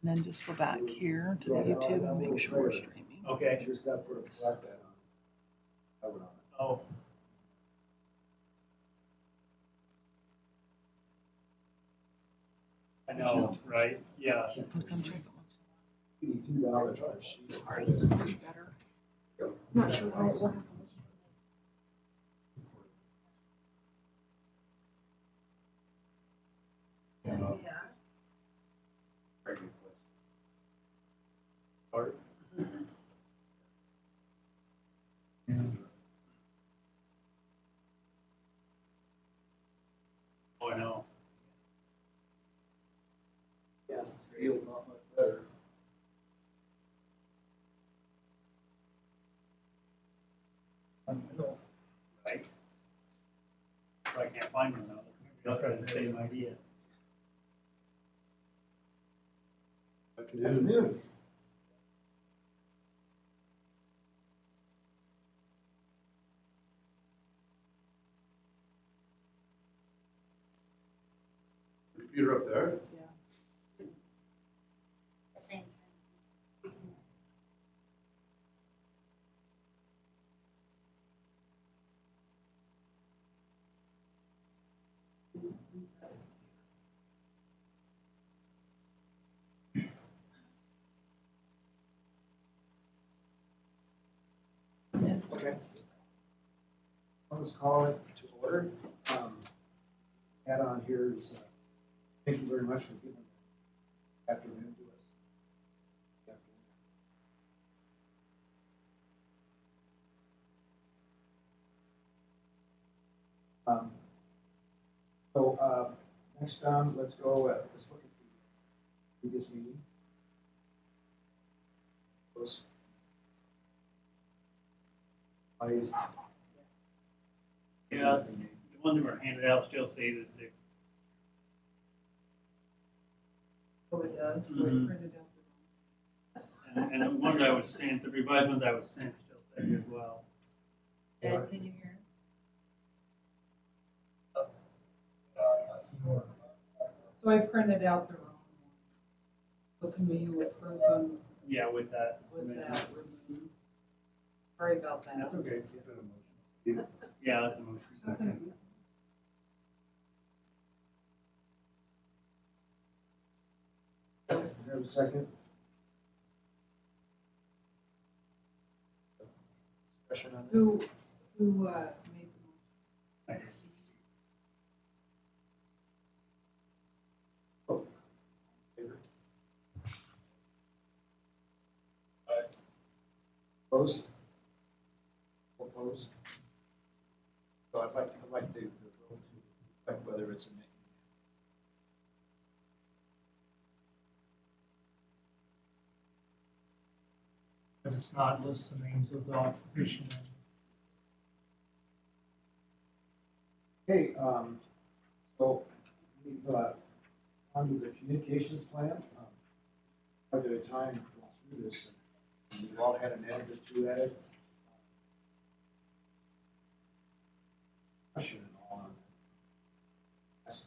And then just go back here to the YouTube and make sure we're streaming. Okay. Just got to put a flatbed on it. Cover on it. Oh. I know, right? Yeah. I'll come check it once $82 for a sheet. Sorry, it's much better. Not sure why, what happened. Pregnant place. Art. Oh, I know. Yeah, steel's not much better. Right. I can't find one now. Maybe I'll try the same idea. Afternoon. Computer up there? The same. Okay. Let's call it to order. Add on here is, thank you very much for giving the afternoon to us. Next let's go, let's look at the previous meeting. Those items. Yeah, the ones that were handed out still say that they, Oh, it does, so Mhm. it printed out. and the ones I was sent, the revised ones I was sent still say as well. Ed, can you hear So I printed out the wrong one. So can we approve them Yeah, with that. with that removed? Sorry about that. That's okay. Yeah, that's a motion. Have a second? Discussion on that? Who made the motion? Favor? Opposed? Opposed? So I'd like to vote to, like whether it's a. But it's not list the names of the opposition. Okay, so we've, onto the communications plan. Quite a bit of time going through this. And we've all had an edit or two at it. Question and all on that's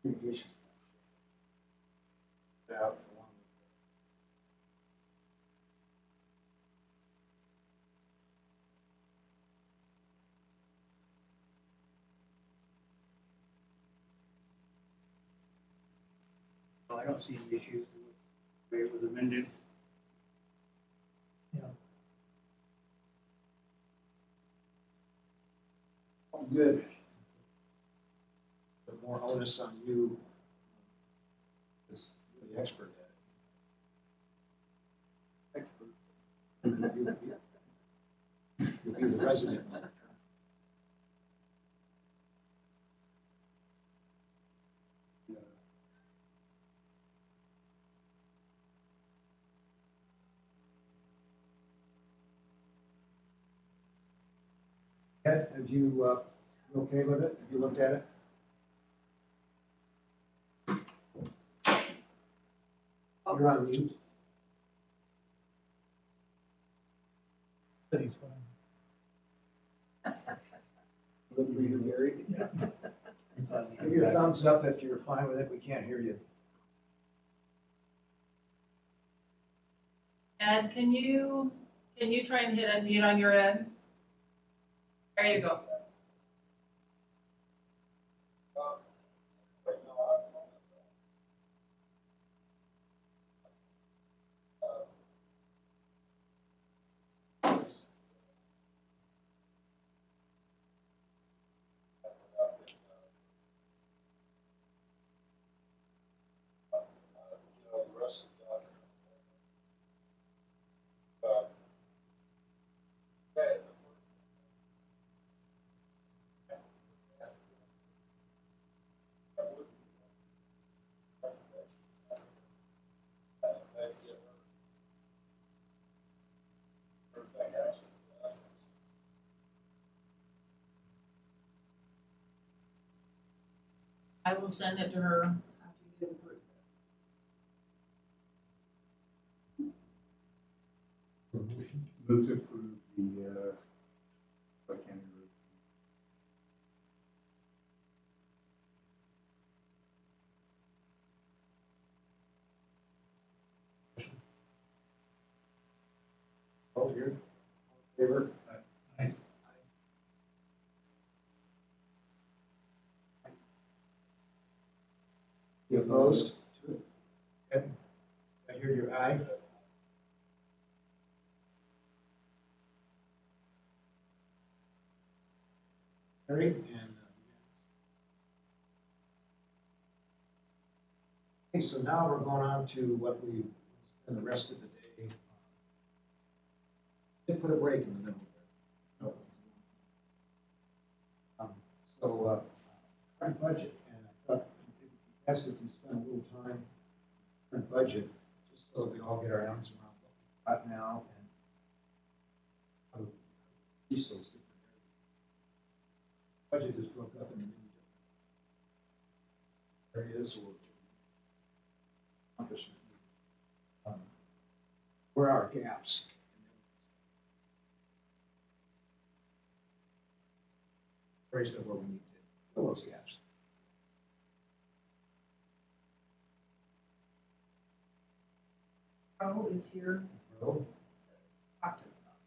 communications. plan. Out along with So I don't see any issues with the way it was amended. Good. The more onus on you is the expert at it. Expert. You'll be the resident. Ed, have you, you okay with it? Have you looked at it? You're on mute. But he's fine. Were you married? He's inside the. Give your thumbs up if you're fine with it, we can't hear you. Ed, can you try and hit unmute on your end? There you go. I will send it to her after you guys approve this. Move to approve the, Troy County Road. All here, favor? Aye. You opposed to it? Okay. I hear your aye. Carried, and, okay, so now we're going on to what we spend the rest of the day. Did put a break in the middle there. So, current budget, and I thought it would be best if we spend a little time on current budget, just so that we all get our arms around what we've got now and how to use those different areas. Budget is broken up into many different areas or accomplishment. Where are our gaps? Areas where we need to fill those gaps. Carl is here. Road. Talk to us about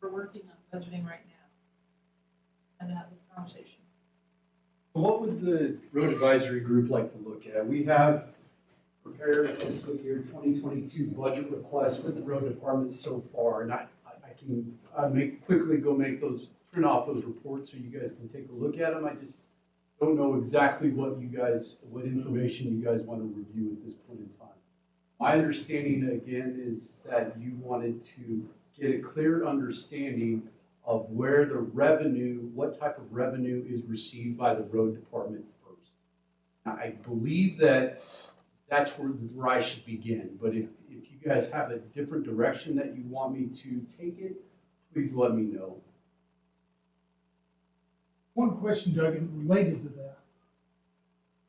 it. We're working on budgeting right now. And to have this conversation. What would the road advisory group like to look at? We have prepared a fiscal year 2022 budget request with the road department so far, and I can quickly go print off those reports so you guys can take a look at them. I just don't know exactly what information you guys want to review at this point in time. My understanding again is that you wanted to get a clear understanding of where the revenue, what type of revenue is received by the road department first. Now, I believe that's where I should begin, but if you guys have a different direction that you want me to take it, please let me know. One question, Doug, and related to that.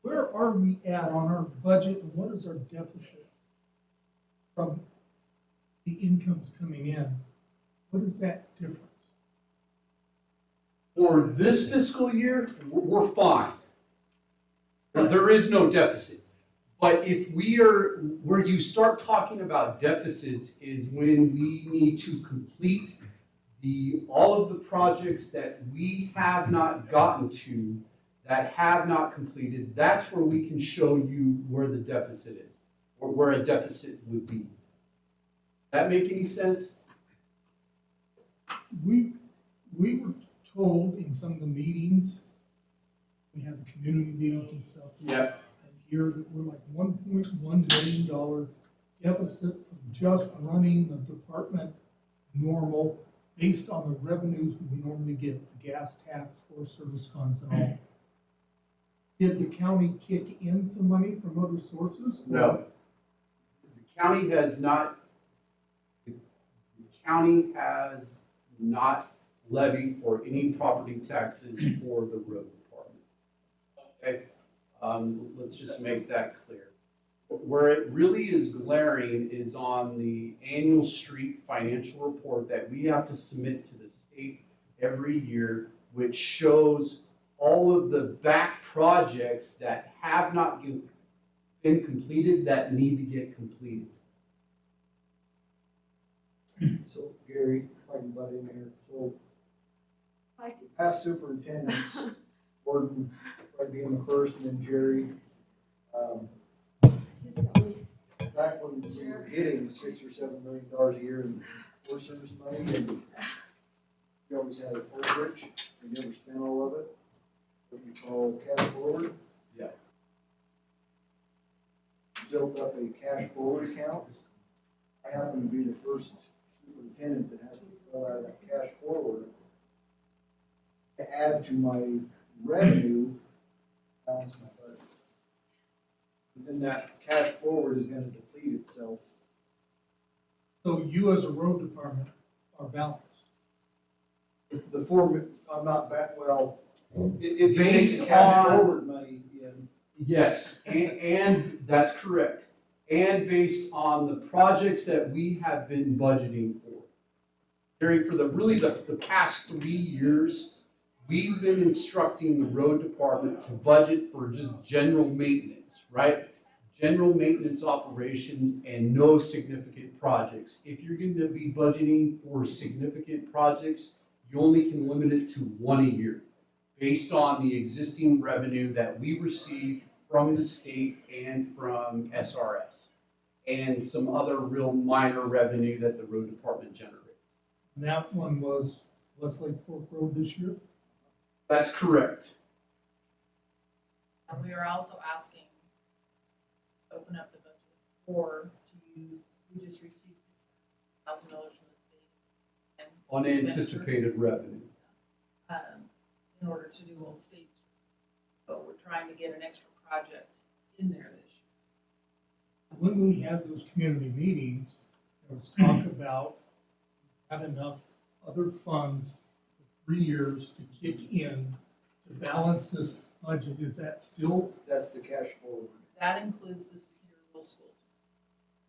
Where are we at on our budget and what is our deficit from the incomes coming in? What is that difference? For this fiscal year, we're fine. There is no deficit. But if where you start talking about deficits is when we need to complete all of the projects that we have not gotten to, that have not completed, that's where we can show you where the deficit is, or where a deficit would be. Does that make any sense? We were told in some of the meetings, we have community meetings and stuff. Yep. And here that we're like $1.1 million deficit from just running the department normal based on the revenues we normally get, the gas tax, Forest Service funds and all. Did the county kick in some money from other sources? No. The county has not levied for any property taxes for the road department. Okay, let's just make that clear. Where it really is glaring is on the annual street financial report that we have to submit to the state every year, which shows all of the back projects that have not been completed that need to get completed. So Gary, if I can butt in here, so Like, past superintendents, Gordon, probably being the first, and then Jerry, he's the only, back when we were getting $6 or $7 million a year in Forest Service money, and we always had it overage, we never spent all of it, what we call cash forward. Yeah. Built up a cash forward account. I happen to be the first superintendent that has to fill out of that cash forward to add to my revenue, balance my budget. And then that cash forward is gonna deplete itself. So you as a road department are balanced. The form, I'm not back, well, if you take Based the cash on- forward money in, Yes, and that's correct. And based on the projects that we have been budgeting for. Gary, for the past 3 years, we've been instructing the road department to budget for just general maintenance, right? General maintenance operations and no significant projects. If you're going to be budgeting for significant projects, you only can limit it to one a year, based on the existing revenue that we receive from the state and from SRS, and some other real minor revenue that the road department generates. And that one was Westlake Fork Road this year. That's correct. And we are also asking, to open up the budget or to use, we just received $6,000 from the state. And Unanticipated revenue. in order to do Old State Street. But we're trying to get an extra project in there this year. When we had those community meetings, there was talk about had enough other funds for 3 years to kick in to balance this budget. Is that still? that's the cash forward. That includes the secure rural schools.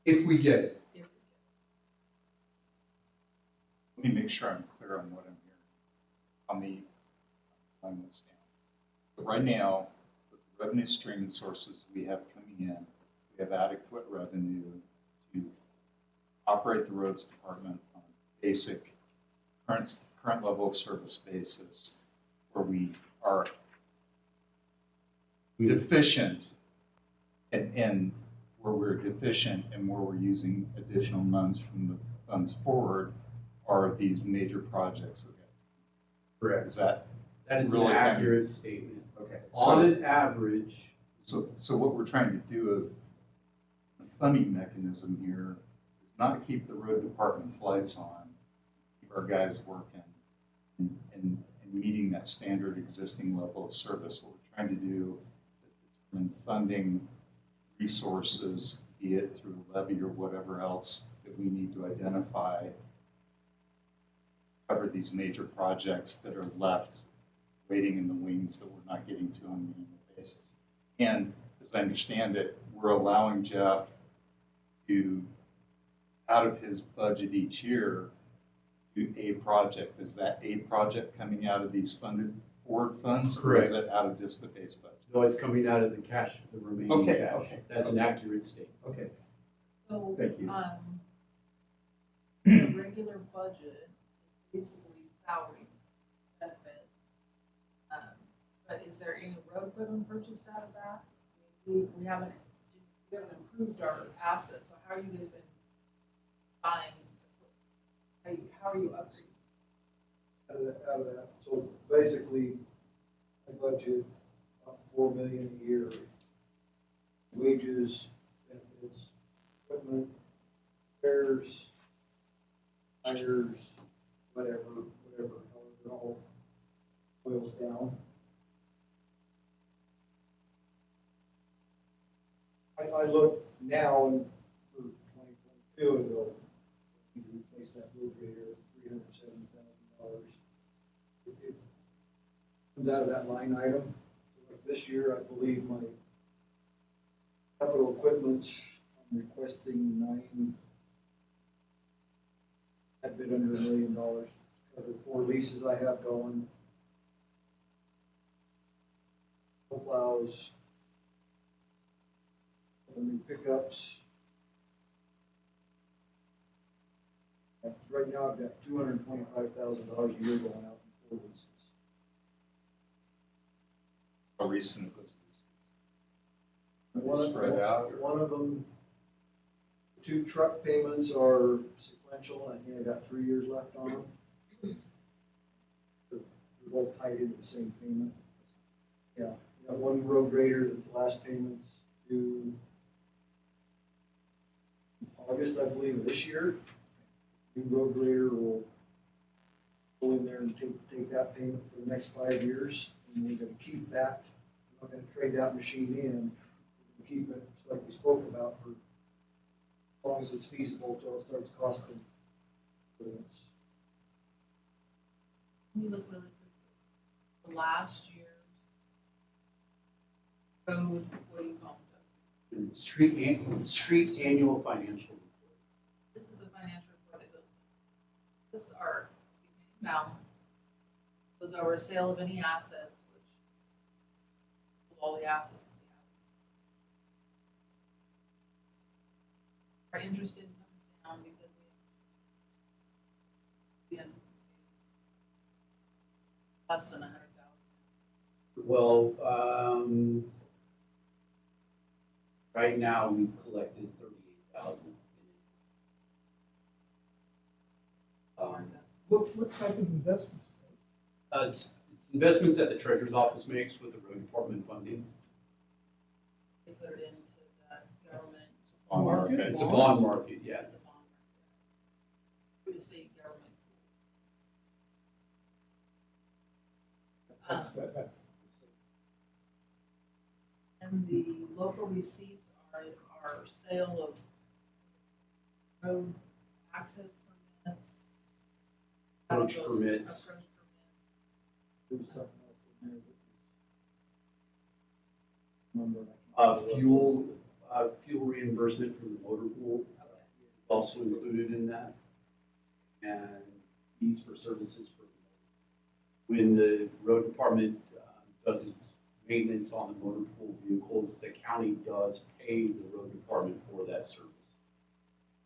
If we get it. If we get Let me make sure I'm clear on what I'm hearing on this down. So right now, with the revenue stream and sources we have coming in, we have adequate revenue to operate the roads department on a basic current level of service basis, where we are deficient and where we're deficient and where we're using additional funds from the funds forward are these major projects. Correct. Is that That is really an kind of- accurate statement. okay? On an average, So what we're trying to do is, the funding mechanism here is not to keep the road department's lights on, keep our guys working and meeting that standard existing level of service. What we're trying to do is determine funding resources, be it through levy or whatever else that we need to identify, cover these major projects that are left waiting in the wings that we're not getting to on an annual basis. And as I understand it, we're allowing Jeff to, out of his budget each year, do a project. Is that a project coming out of these funded forward funds? Or is it out of just the base budget? no, it's coming out of the cash, the remaining Okay, cash. okay, That's an accurate statement. Okay. So, Thank you. the regular budget is basically salaries, benefits. But is there any road equipment purchased out of that? I mean, we haven't improved our assets, so how are you guys been buying? How are you upgrading? Out of that, so basically, I budget about $4 million a year. Wages, benefits, equipment, repairs, tires, whatever, however it all boils down. I look now and for 2022 and go, we need to replace that road grader, $370,000. It comes out of that line item. Like this year, I believe my capital equipment, I'm requesting a bit under $1 million to of the 4 leases I have going. Plows, the new pickups. Right now, I've got $225,000 a year going out in 4 leases. How recent are those One leases? Spread out or? One of them, 2 truck payments are sequential. I think I got 3 years left on them. They're both tied into the same payment. Yeah, I got 1 road grader that the last payment's due August, I believe, of this year. New road grader will go in there and take that payment for the next 5 years, and we're gonna keep that. I'm not gonna trade that machine in. We'll keep it, just like we spoke about, for as long as it's feasible until it starts costing. Can you look really quick? The last year's road, what do you call them? Street annual financial report. This is the financial report that goes to this. This is our beginning balance. Goes over a sale of any assets, which all the assets that we have. Our interest income is down because we anticipate less than 100,000. Well, right now we've collected 38,000. What type of investments? It's investments that the treasurer's office makes with the road department funding. They put it into the government. On Market? market. It's a bond market, yeah. It's a bond market. Through the state government. That's. And the local receipts are our sale of road access permits. Approach Those permits. approach There's something else in there that. Remember. Fuel reimbursement from the motor pool is also included in that. And fees for services for, when the road department does maintenance on the motor pool vehicles, the county does pay the road department for that service.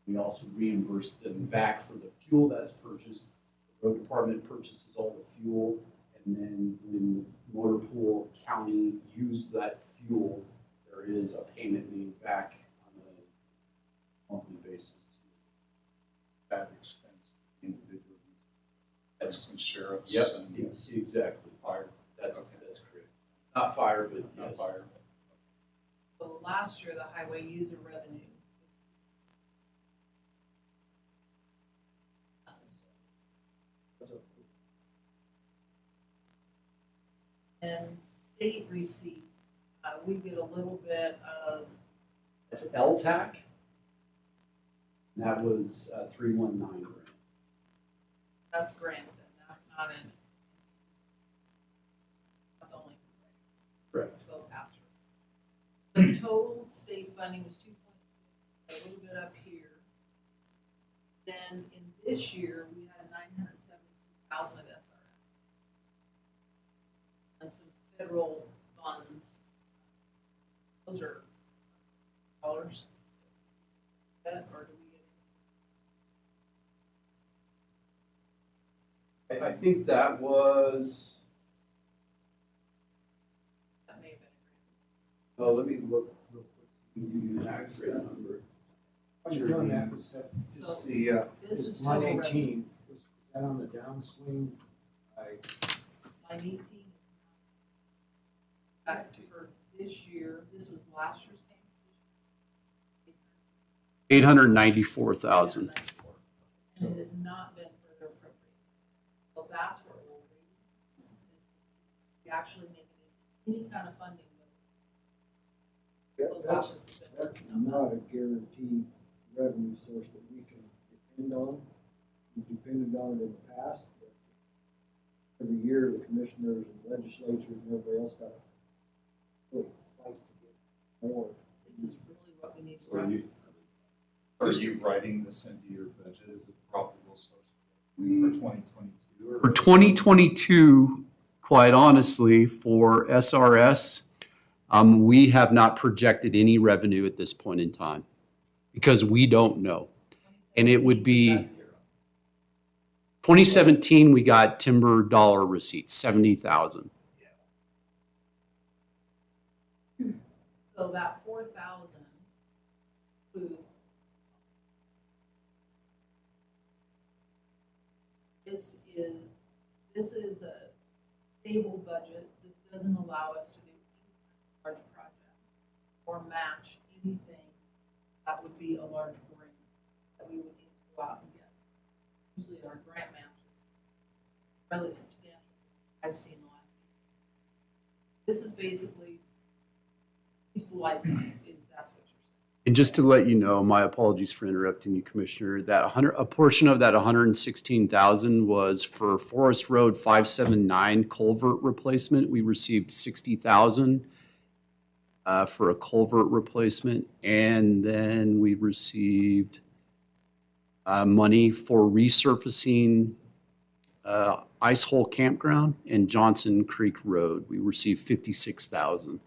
We also reimburse them back for the fuel that's purchased. The road department purchases all the fuel, and then when motor pool county use that fuel, there is a payment made back on a monthly basis. That expense to individuals. That's- And sheriffs Yep, and exactly. fire. That's Okay. correct. Not fire, but Not yes. fire. So last year, the highway user revenue. And state receipts, we get a little bit of, That's LTAC. And that was 319 grand. that's grant, then, that's not in. That's only. Correct. So pass through. The total state funding was 2.6, a little bit up here. Then in this year, we had 972,000 of SRF. And some federal funds. Those are dollars. That, or do we get, I think that was, that may have been oh, let me look real quick. Give you an accurate number. While you're doing that, is that, is So, the, this is is line total 18, is that on the downswing? line 18. Back for this year, this was last year's payment. 894,000. And it has not been further appropriated. So that's what we'll read. We actually make it any kind of funding. Those offices have been That's working on that. not a guaranteed revenue source that we can depend on. We've depended on it in the past, but every year the commissioners and legislatures and everybody else got to really fight to get more. This is really what we need to. So are you writing this into your budget as a probable source for 2022? For 2022, quite honestly, for SRS, we have not projected any revenue at this point in time because we don't know. And it would be, That's zero. 2017, we got timber dollar receipts, 70,000. So that 4,000 includes. This is a stable budget. This doesn't allow us to do any large project or match anything that would be a large grant that we would need to go out and get. Usually our grant matches fairly substantial. I've seen the last. This is basically keeps the lights on, if that's what you're saying. And just to let you know, my apologies for interrupting you, Commissioner, that a portion of that 116,000 was for Forest Road 579 culvert replacement. We received 60,000 for a culvert replacement, and then we received money for resurfacing Ice Hole Campground and Johnson Creek Road. We received 56,000.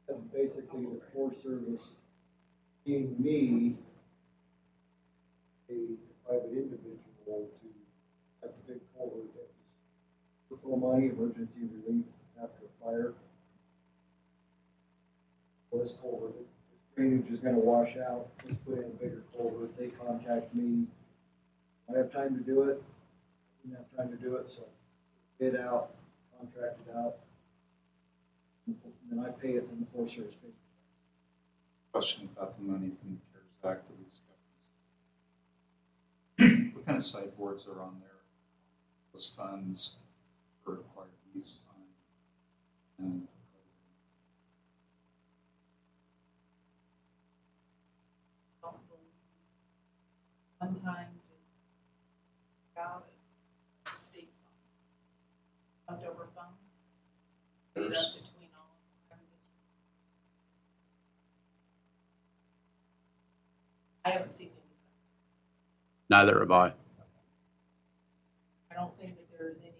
That's basically the Forest Service being me, a private individual, to have the big culvert that was for money, emergency relief after a fire. Well, this culvert, this drainage is gonna wash out, let's put in a bigger culvert. They contact me. I have time to do it, didn't have time to do it, so bid out, contract it out. And then I pay it, and the Forest Service pays. Question about the money from the CARES Act that we discussed. What kind of sideboards are on there? Those funds for acquired lease time and Don't believe. One time, just got it, state funds, leftover funds. Paid up There's- between all of them. I haven't seen any. Neither have I. I don't think that there's any.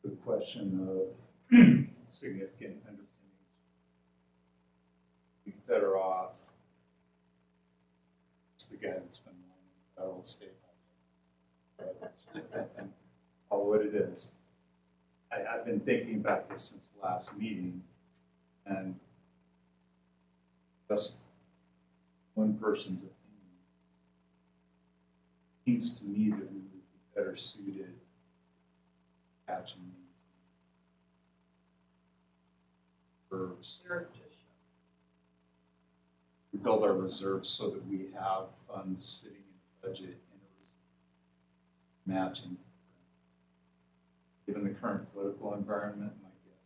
the question of significant underpinnings. Be better off. It's the guy that's been lining federal state. And all what it is. I've been thinking about this since the last meeting, and just one person's opinion. Seems to me that we would be better suited catching reserves. The earth just shut. We build our reserves so that we have funds sitting in the budget in a matching. Given the current political environment, my guess is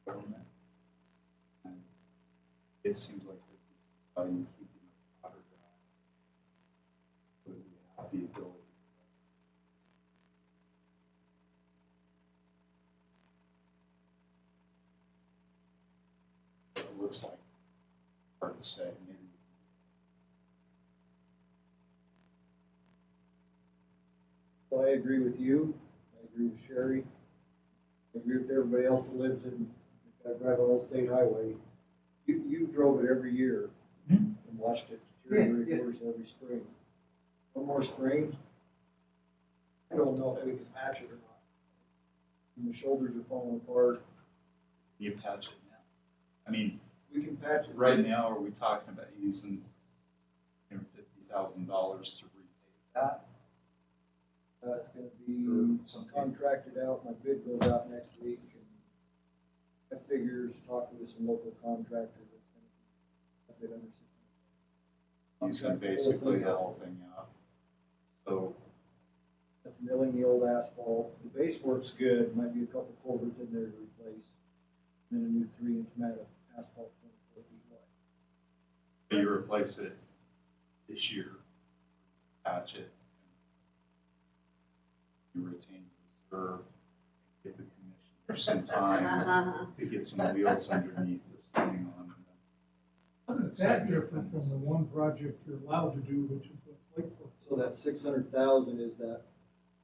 government. And it seems like there's value in keeping the water dry so that we have the ability. It looks like, hard to say, maybe. Well, I agree with you, I agree with Sherry, I agree with everybody else that lives in, that drive on Old State Highway. You drove it every year and watched it deteriorate worse every spring. One more spring, I don't know if we can patch it or not. And the shoulders are falling apart, You patch it now. I mean, we can patch it. right now, are we talking about using $50,000 to repay that? It's gonna be Something. contracted out, my bid goes out next week, and I figures, talking with some local contractors, it's gonna be a bit under 600. Using basically helping out. So, That's milling the old asphalt, the base work's good, might be a couple culverts in there to replace, and then a new 3-inch mat of asphalt 24 feet wide. you replace it this year, patch it, you retain the reserve, give the commission for some time to get some wheels underneath this thing on. How does that differ from the one project you're allowed to do, which is West Lakeport? So that 600,000 is that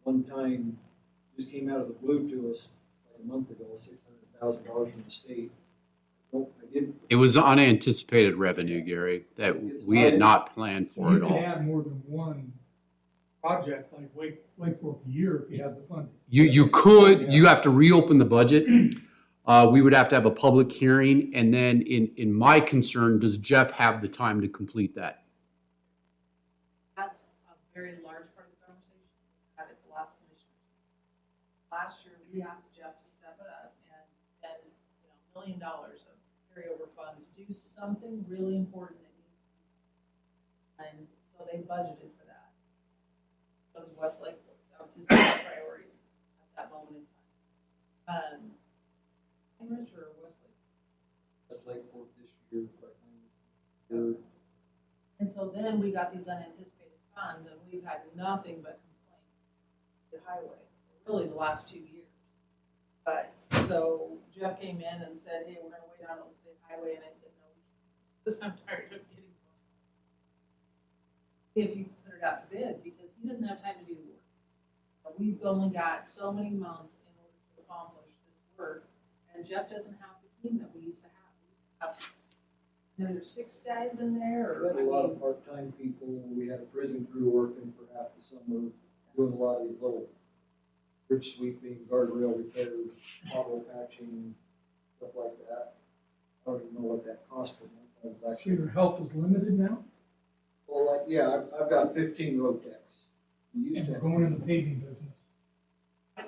one time, just came out of the blue to us like a month ago, $600,000 from the state. I didn't, It was unanticipated revenue, Gary, that we had not planned So for you at could all. add more than one project like Lake Fork a year if you had the funding. You could, you have to reopen the budget. We would have to have a public hearing, and then in my concern, does Jeff have the time to complete that? That's a very large part of the conversation we had at the last commission. Last year, we asked Jeff to step it up and spend, $1 million of carryover funds, do something really important that needs to be done. And so they budgeted for that. That was Westlake, that was his top priority at that moment in time. Cambridge or Westlake? that's like for this year, right now. And so then we got these unanticipated funds and we've had nothing but complaints with the highway, really the last 2 years. But, so Jeff came in and said, hey, we're gonna wait on Old State Highway, and I said, no, because I'm tired of getting one. If you put it out to bid, because he doesn't have time to do the work. But we've only got so many months in order to accomplish this work, and Jeff doesn't have the team that we used to have. We used to have another 6 guys in there, We or, had a lot of part-time people, we had a prison crew working for half the summer, doing a lot of these little bridge sweeping, guardrail repairs, pothole patching, stuff like that. I don't even know what that cost per month. I was So actually, your help is limited now? well, like, yeah, I've got 15 road techs. We used And to we're have. going in the paving business.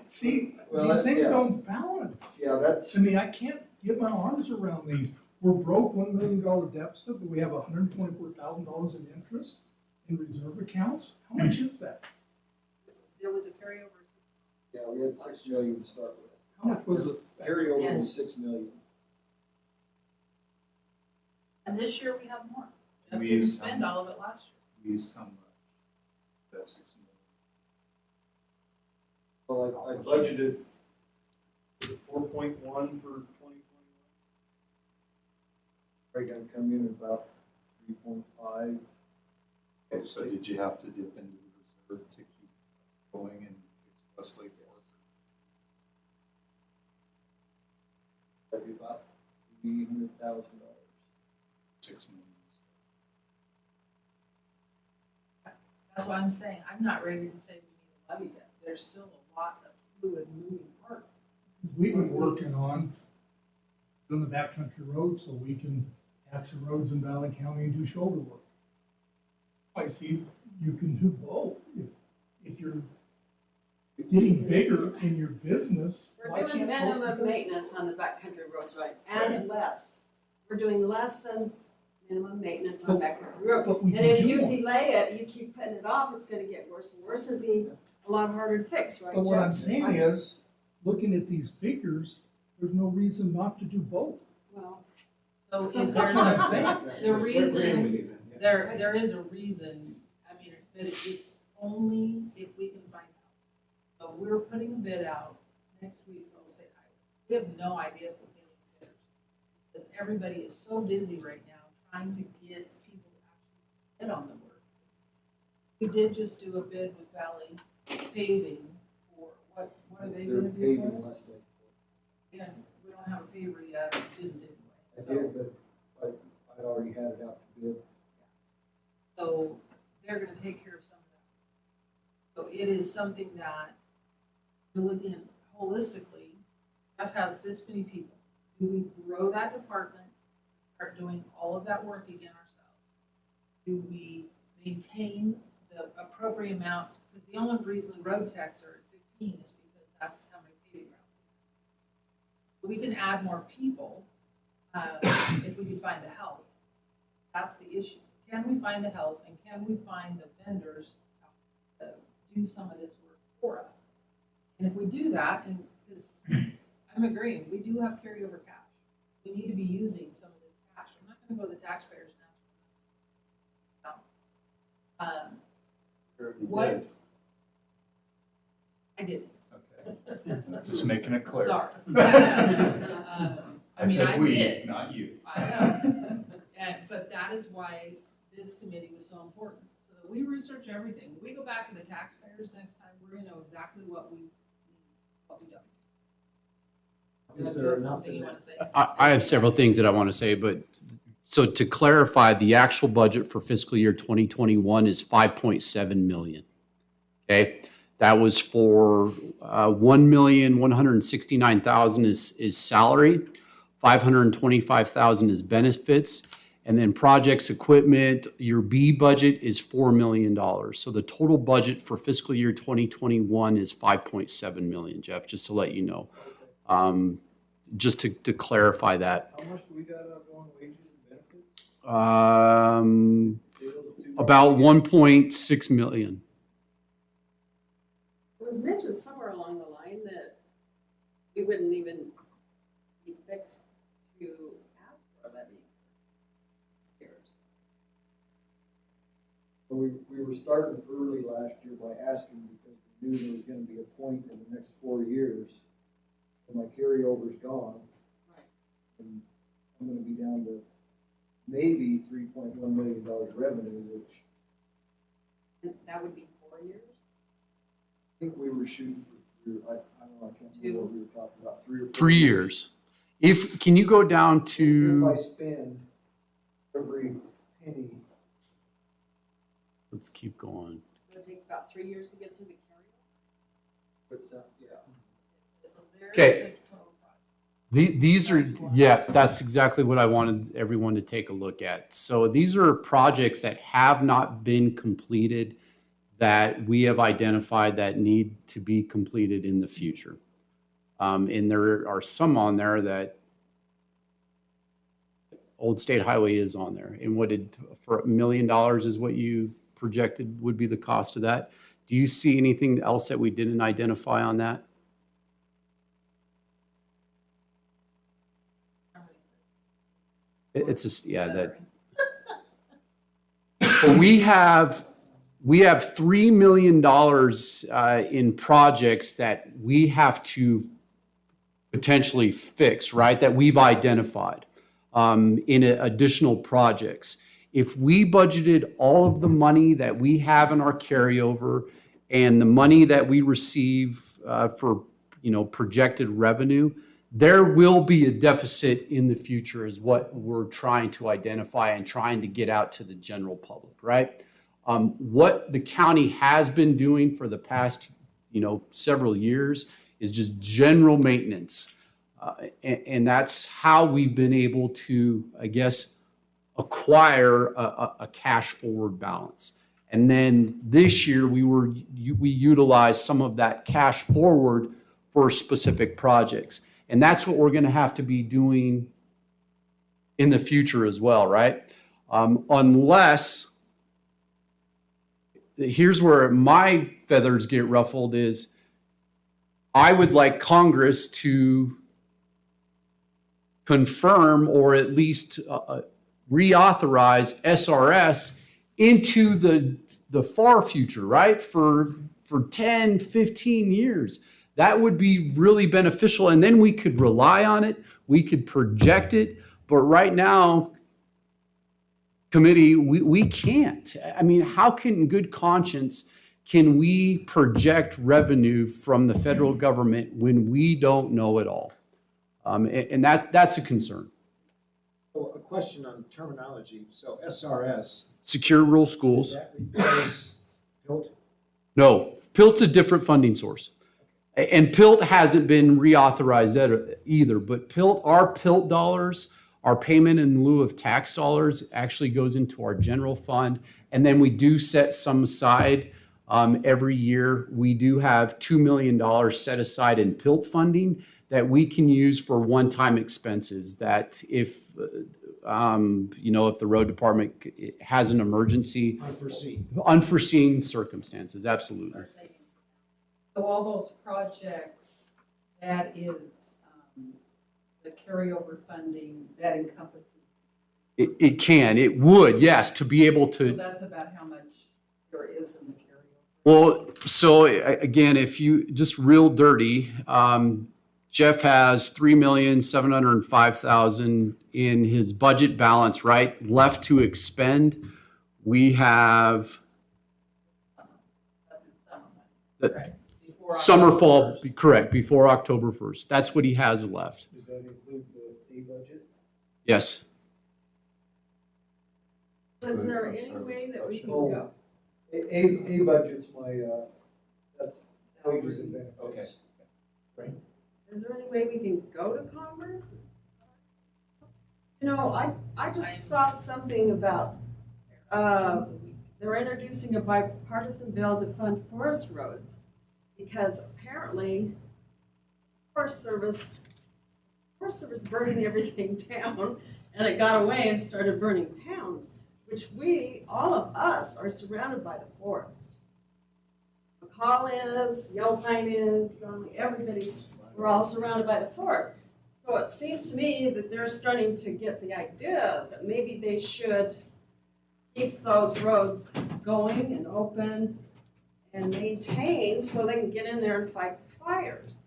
See, Well, these that- things yeah. don't balance. Yeah, that's, I mean, I can't get my arms around these. We're broke $1 million deficit, but we have $124,000 in interest in reserve accounts. How much is that? there was a carryover. yeah, we had 6 million to start with. How much was it? Carryover was 6 million. And this year we have more. Jeff We didn't used spend some. all of it last year. We used how much? That's 6 million. Well, I budgeted 4.1 for 2021. Probably gonna come in at about 3.5. Okay, so did you have to dip into the reserve to keep going and fix Westlake Fork? That'd be about $300,000. 6 million. That's why I'm saying, I'm not ready to say we need a levy yet. There's still a lot of fluid moving parts. We've been working on doing the backcountry roads so we can patch the roads in Valley County and do shoulder work. I see you can do both. If you're getting bigger in your business, why We're doing can't both be minimum done? maintenance on the backcountry roads, right, and less. We're doing less than minimum maintenance on backcountry road. But we And can if do you more. delay it, you keep putting it off, it's gonna get worse and worse and be a lot harder to fix, right, But what I'm Jeff? saying is, looking at these figures, there's no reason not to do both. Well, So if That's there's what I'm saying. the reason, there is a reason, I mean, but it's only if we can find out. So we're putting a bid out next week for Old State Highway. We have no idea if we're getting bidders. Because everybody is so busy right now trying to get people to actually bid on the work. We did just do a bid with Valley Paving for, what are they They're gonna do paving for us? Westlake. Yeah, we don't have a paver yet, didn't do I it. So, did, but I'd already had it out to bid. so they're gonna take care of some of that. So it is something that, we're looking holistically, Jeff has this many people. Do we grow that department, start doing all of that work again ourselves? Do we maintain the appropriate amount? Because the only reason the road techs are at 15 is because that's how many paving routes. We can add more people, if we can find the help. That's the issue. Can we find the help, and can we find the vendors to do some of this work for us? And if we do that, and, because I'm agreeing, we do have carryover cash. We need to be using some of this cash. I'm not gonna go to the taxpayers and ask for balance. You already What? did. I didn't. Okay. Just making it clear. Sorry. I said we, did. not you. I know. But that is why this committee was so important, so that we research everything. When we go back to the taxpayers next time, we're gonna know exactly what we need, what we don't. Is Do you there have enough something in you that? wanna say? I have several things that I want to say, but so to clarify, the actual budget for fiscal year 2021 is 5.7 million. Okay, that was for 1,169,000 is salary, 525,000 is benefits, and then projects, equipment. Your B budget is $4 million. So the total budget for fiscal year 2021 is 5.7 million. Jeff, just to let you know. Just to clarify that. How much do we got on wages and benefits? About 1.6 million. It was mentioned somewhere along the line that we wouldn't even be fixed to ask for a levy. Years. But we were starting early last year by asking because we knew there was gonna be a point in the next 4 years when my carryover's gone. Right. And I'm gonna be down to maybe $3.1 million revenue, which And that would be 4 years? I think we were shooting for, I don't know, I can't remember what we were talking about, 3 or 4 3 years. Can you go down If to, I spend every penny, let's keep going. So it'd take about 3 years to get through the carryover? what's that, yeah. So there's Okay. the total project. These are, yeah, that's exactly what I wanted everyone to take a look at. So these are projects that have not been completed that we have identified that need to be completed in the future. And there are some on there that Old State Highway is on there. And for $1 million is what you projected would be the cost of that. Do you see anything else that we didn't identify on that? How many is this? It's just, yeah, that. But we have $3 million in projects that we have to potentially fix, right? That we've identified in additional projects. If we budgeted all of the money that we have in our carryover and the money that we receive for projected revenue, there will be a deficit in the future is what we're trying to identify and trying to get out to the general public, right? What the county has been doing for the past, several years is just general maintenance. And that's how we've been able to, I guess, acquire a cash forward balance. And then this year we utilized some of that cash forward for specific projects. And that's what we're going to have to be doing in the future as well, right? Unless, here's where my feathers get ruffled is I would like Congress to confirm or at least reauthorize SRS into the far future, right? For 10, 15 years. That would be really beneficial. And then we could rely on it. We could project it. But right now, committee, we can't. I mean, how can in good conscience can we project revenue from the federal government when we don't know it all? And that's a concern. So a question on terminology. So SRS, Secure rural does schools. that replace PILT? No, PILT's a different funding source. And PILT hasn't been reauthorized either, but our PILT dollars, our payment in lieu of tax dollars actually goes into our general fund. And then we do set some aside every year. We do have $2 million set aside in PILT funding that we can use for one-time expenses that if the road department has an emergency, unforeseen circumstances, absolutely. So all those projects, that is the carryover funding that encompasses. It would, yes, to be able So to, that's about how much there is in the carryover. Well, so again, if you, just real dirty, Jeff has 3,705,000 in his budget balance, right, left to expend. We have That's his summer money. the Right. Before summer, October fall, 1st. correct, before October 1st. That's what he has left. Does that include the A budget? Yes. Was there any way that we can Oh. go? A budget's my, that's wages and benefits. Okay. Is there any way we can go to Congress? You know, I just saw something about, they're introducing a bipartisan bill to fund forest roads. Because apparently, Forest Service burning everything down, and it got away and started burning towns, which all of us are surrounded by the forest. McCall is, Yellow Pine is, Donnelly, everybody, we're all surrounded by the forest. So it seems to me that they're starting to get the idea that maybe they should keep those roads going and open and maintained so they can get in there and fight the fires.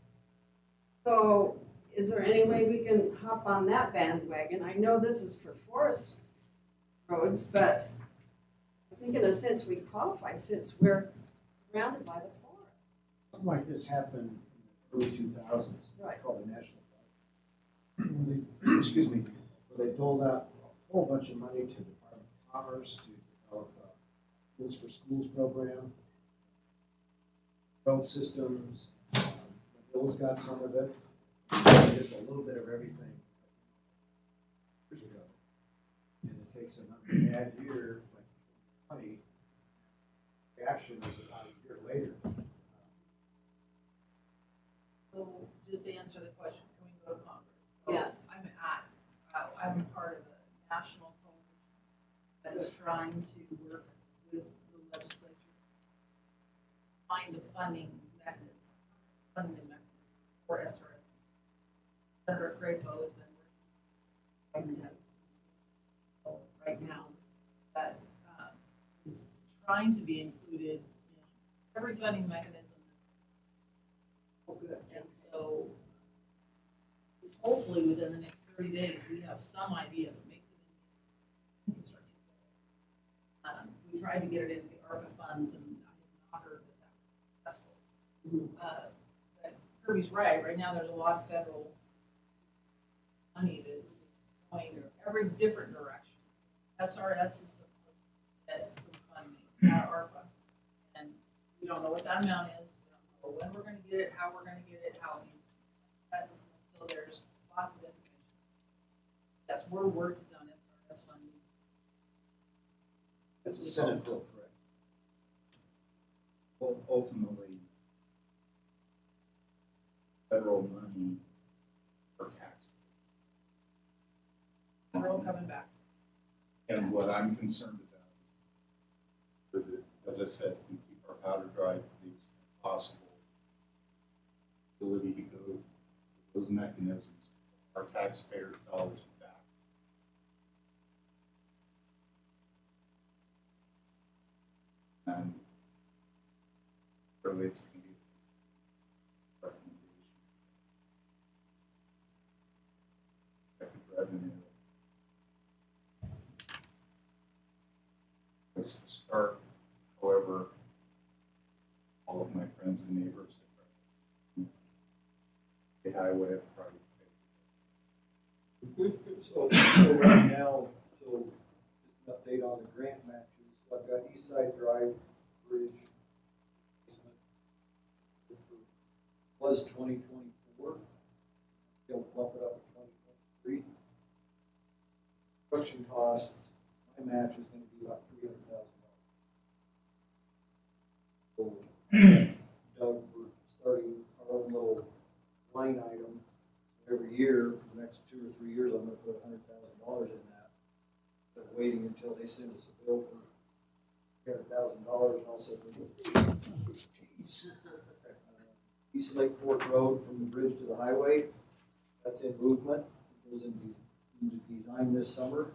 So is there any way we can hop on that bandwagon? I know this is for forest roads, but I think in a sense we qualify since we're surrounded by the forest. Something like this happened in the early 2000s. Right. Called the National Park. Excuse me, where they doled out a whole bunch of money to the Department of Commerce to develop a Schools for Schools program, road systems. The Bills got some of it, just a little bit of everything years ago. And it takes another bad year, like 2020, reaction is about a year later. So just to answer the question, can we go to Congress? So Yeah. I'm part of a national coalition that is trying to work with the legislature, find a funding mechanism for SRS. Senator Crapo has been working right now, that is trying to be included in every funding mechanism. And so hopefully within the next 30 days, we have some idea that makes it in infrastructure. We tried to get it into the ARPA funds and I have not heard that was successful. But Kirby's right now there's a lot of federal money that's going in every different direction. SRS is supposed to get some funding out of ARPA. And we don't know what that amount is, we don't know when we're gonna get it, how we're gonna get it, how it needs to be spent. So there's lots of information. Yes, we're working on SRS funding. That's a Senate bill, correct? Ultimately, federal money for tax. We're all coming back. And what I'm concerned about is, as I said, we keep our powder dry to the extent possible. Ability to go to those mechanisms, our taxpayers' dollars back. And really it's going to be a recommendation. Expected revenue. Place to start, however, all of my friends and neighbors the highway have probably So right now, so just an update on the grant matches. So I've got East Side Drive Bridge. Was 2024. They'll bump it up to 2023. Construction cost, my match is gonna be about $300,000. So Doug, we're starting our own little line item. Every year, for the next 2 or 3 years, I'm gonna put $100,000 in that. But waiting until they send us a bill for $300,000 and also East Lake Fork Road from the bridge to the highway, that's in movement. It goes into design this summer.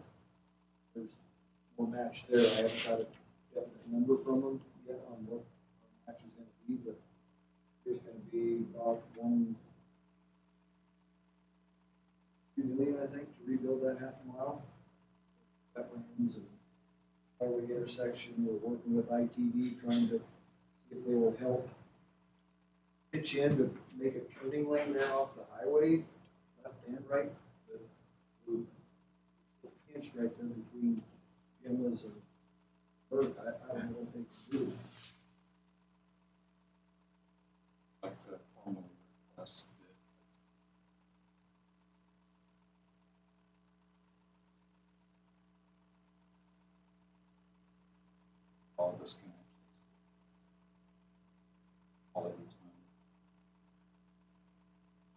There's more match there. I haven't got a definite number from them yet on what match is gonna be, but there's gonna be about $2 million, I think, to rebuild that half a mile. Wetlands and highway intersection, we're working with ITD, trying to see if they will help pitch in to make a turning lane there off the highway, left and right. But we're pinched right there between Gemma's and Burke. I don't know what they can do. I'd like to formally request that all of this can all at a time.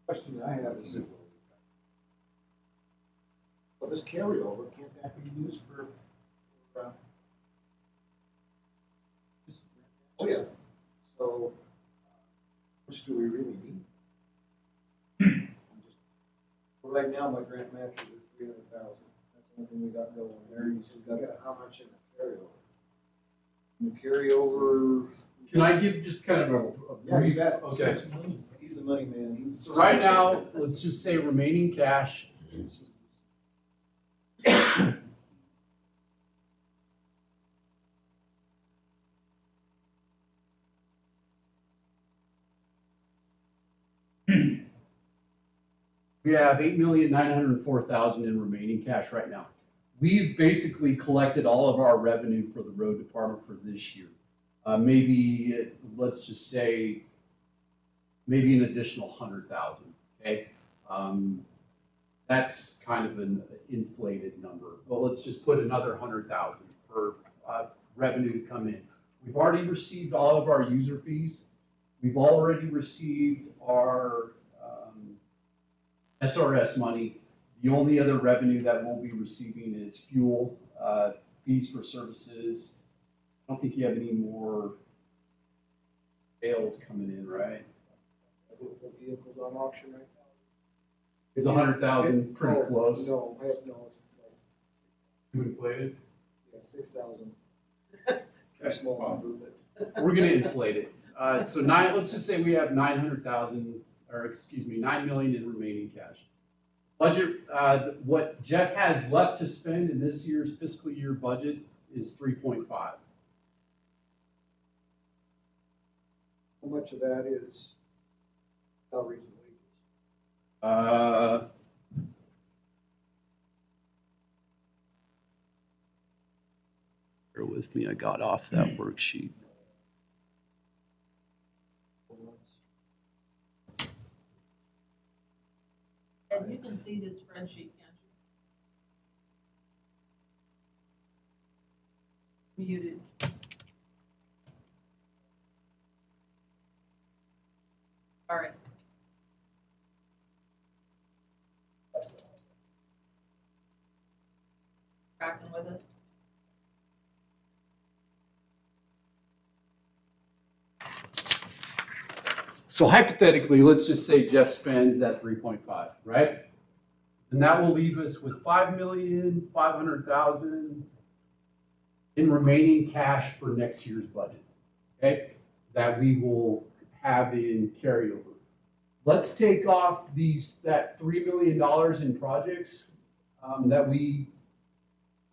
Question I have is, well, this carryover, can't that be used for, oh yeah, so, which do we really need? I'm just- well, right now, my grant match is at 300,000, that's the only thing we got going there, you still got how much in the carryover? In the carryover. Can I give just kind of a Yeah, you brief? bet. Okay. He's the money man. So right now, let's just say remaining cash. We have $8,904,000 in remaining cash right now. We've basically collected all of our revenue for the road department for this year. Maybe, let's just say, maybe an additional 100,000, okay? That's kind of an inflated number. Well, let's just put another 100,000 for revenue to come in. We've already received all of our user fees. We've already received our SRS money. The only other revenue that we'll be receiving is fuel, fees for services. I don't think you have any more sales coming in, right? The vehicles on auction right now. Is 100,000 pretty close? No, no, it's like, Too inflated? yeah, 6,000. Okay. Small number, but. We're gonna inflate it. So let's just say we have 900,000, or excuse me, 9 million in remaining cash. Budget, what Jeff has left to spend in this year's fiscal year budget is 3.5. How much of that is salaries and wages? Bear with me, I got off that worksheet. And you can see this spreadsheet, can't you? Muted. All right. Tracking with us? So hypothetically, let's just say Jeff spends that 3.5, right? And that will leave us with 5,500,000 in remaining cash for next year's budget, okay? That we will have in carryover. Let's take off that $3 million in projects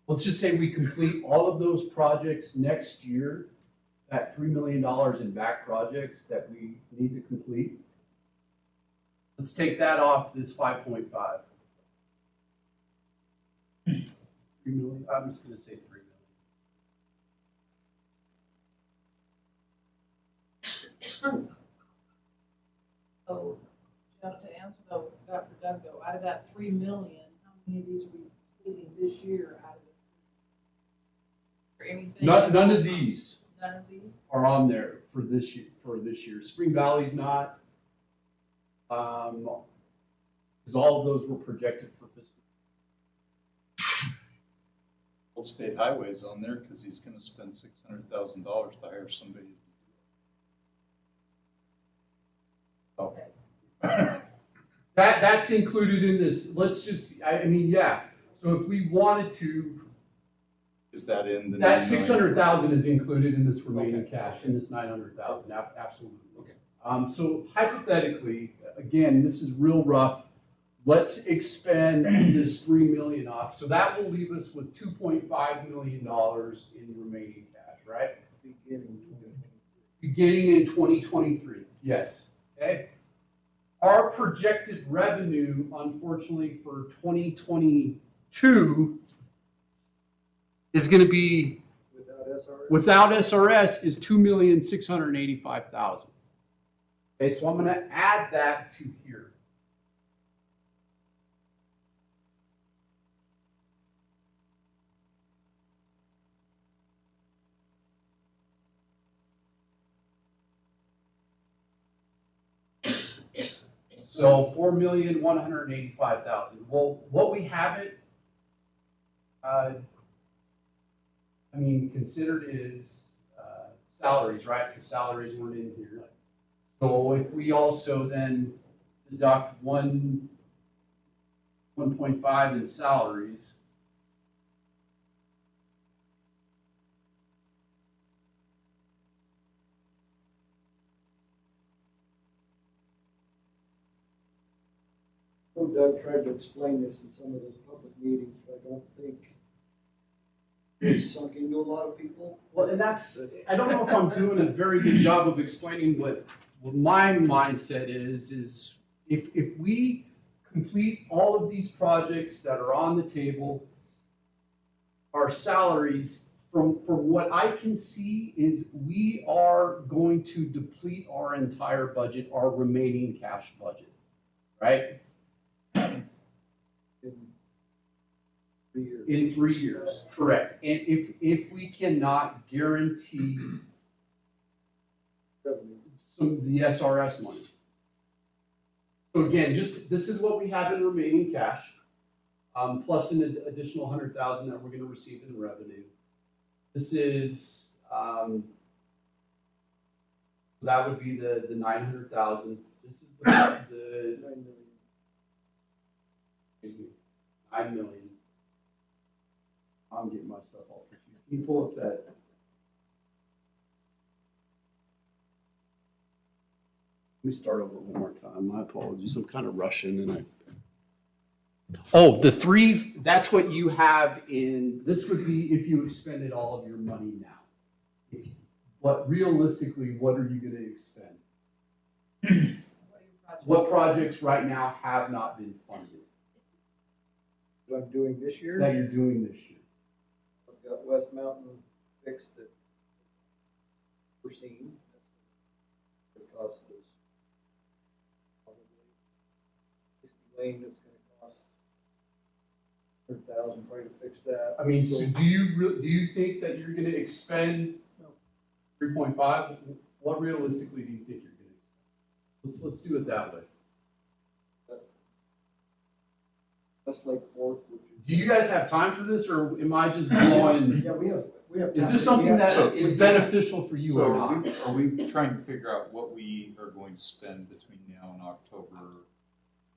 let's just say we complete all of those projects next year, that $3 million in back projects that we need to complete. Let's take that off this 5.5. 3 million, I'm just gonna say 3 million. So, Jeff, to answer that for Doug though, out of that 3 million, how many of these are we completing this year out of the? Or anything? None of these None of these? are on there for this year. Spring Valley's not. Because all of those were projected for fiscal. Old State Highway's on there because he's gonna spend $600,000 to hire somebody. Oh. That's included in this. Let's just, I mean, yeah. So if we wanted to, Is that in the? That 9 million? 600,000 is included in this remaining cash, in this 900,000, absolutely. Okay. So hypothetically, again, this is real rough. Let's expend this 3 million off. So that will leave us with $2.5 million in remaining cash, right? Beginning in 2023, yes, okay? Our projected revenue, unfortunately, for 2022 is gonna be, without SRS, is 2,685,000. Okay, so I'm gonna add that to here. So 4,185,000. Well, what we haven't, considered is salaries, right? Because salaries weren't in here. So if we also then deduct 1.5 in salaries, Doug tried to explain this in some of those public meetings, but I don't think it's sunk into a lot of people. well, and that's, I don't know if I'm doing a very good job of explaining what my mindset is if we complete all of these projects that are on the table, our salaries, from what I can see, is we are going to deplete our entire budget, our remaining cash budget, right? In 3 years. In 3 years, correct. And if we cannot guarantee Revenue. some of the SRS money. So again, this is what we have in remaining cash, plus an additional 100,000 that we're going to receive in revenue. This is that would be the 900,000. This is the 9 million. excuse me, 9 million. I'm getting myself all confused. Can you pull up that? Let me start over one more time. My apologies. I'm kind of rushing and I. Oh, the 3, that's what you have in, this would be if you expended all of your money now. But realistically, what are you going to expend? What projects right now have not been funded What I'm doing this year, that you're doing this year? I've got West Mountain fixed that we're seeing. The cost is probably 60 lane, that's gonna cost 100,000 probably to fix that. I mean, so do you think that you're going to expend 3.5? What realistically do you think you're going to expend? Let's do it that way. That's Lake Fork, which is. Do you guys have time for this, or am I just blowing? Yeah, we have. Is this something that So- is beneficial for you So or not? are we trying to figure out what we are going to spend between now and October?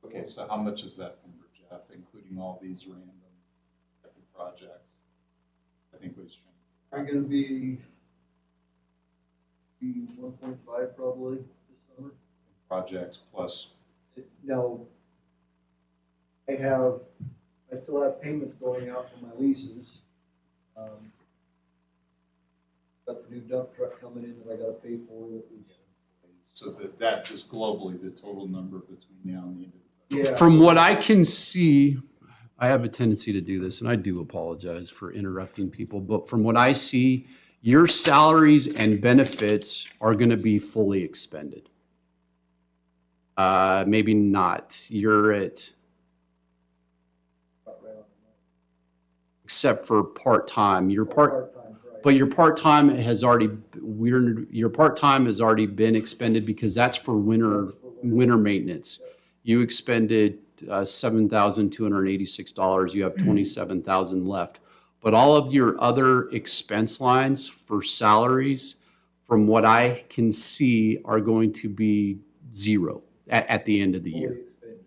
Okay, so how much is that number, Jeff, including all these random projects? I think we was trying. Are gonna be 1.5 probably this summer. Projects plus, Now, I still have payments going out for my leases. Got the new dump truck coming in that I gotta pay for. so that just globally, the total number between now and the end of the. Yeah. From what I can see, I have a tendency to do this, and I do apologize for interrupting people, but from what I see, your salaries and benefits are going to be fully expended. Maybe not. You're at, except for part-time. Part-time, right. But your part-time has already, your part-time has already been expended because that's for winter maintenance. You expended $7,286. You have $27,000 left. But all of your other expense lines for salaries, from what I can see, are going to be zero at the end of the year.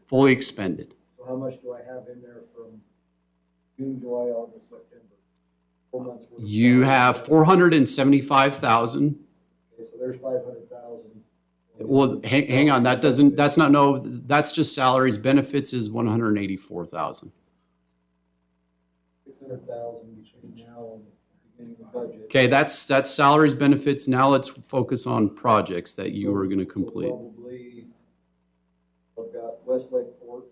Fully expended. So how much do I have in there from June, July, August, September? 4 months worth. of You have salaries. 475,000. Okay, so there's 500,000. Well, hang on, that's just salaries. Benefits is 184,000. 600,000 between now and the beginning of the budget. Okay, that's salaries, benefits. Now let's focus on projects that you are gonna So complete. probably, I've got Westlake Fort.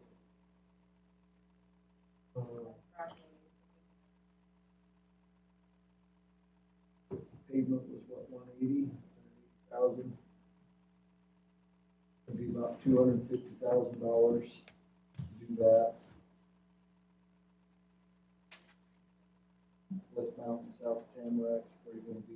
Pavement was what, 180,000? It'd be about $250,000 to do that. West Mountain, South Tamarack's probably gonna be.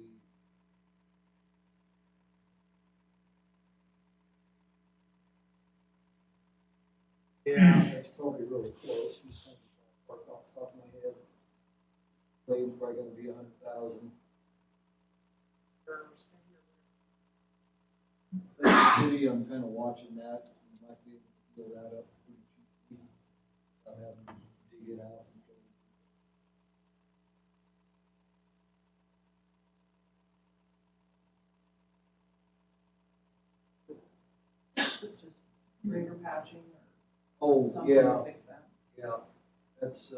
Yeah, that's probably really close, just kind of off the top of my head. Lane's probably gonna be 100,000. The city, I'm kind of watching that, you might be able to build that up pretty cheaply. Without having to dig it out. Just greater patching Oh, or something yeah, to fix that. yeah, that's,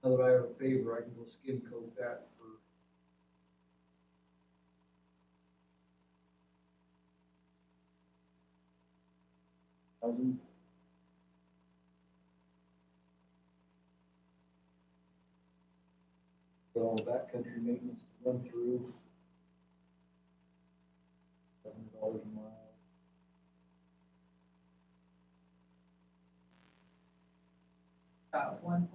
now that I have a paver, I can go skin coat that for. Thousand. Got all backcountry maintenance to run through. $700 a mile. About 1.3.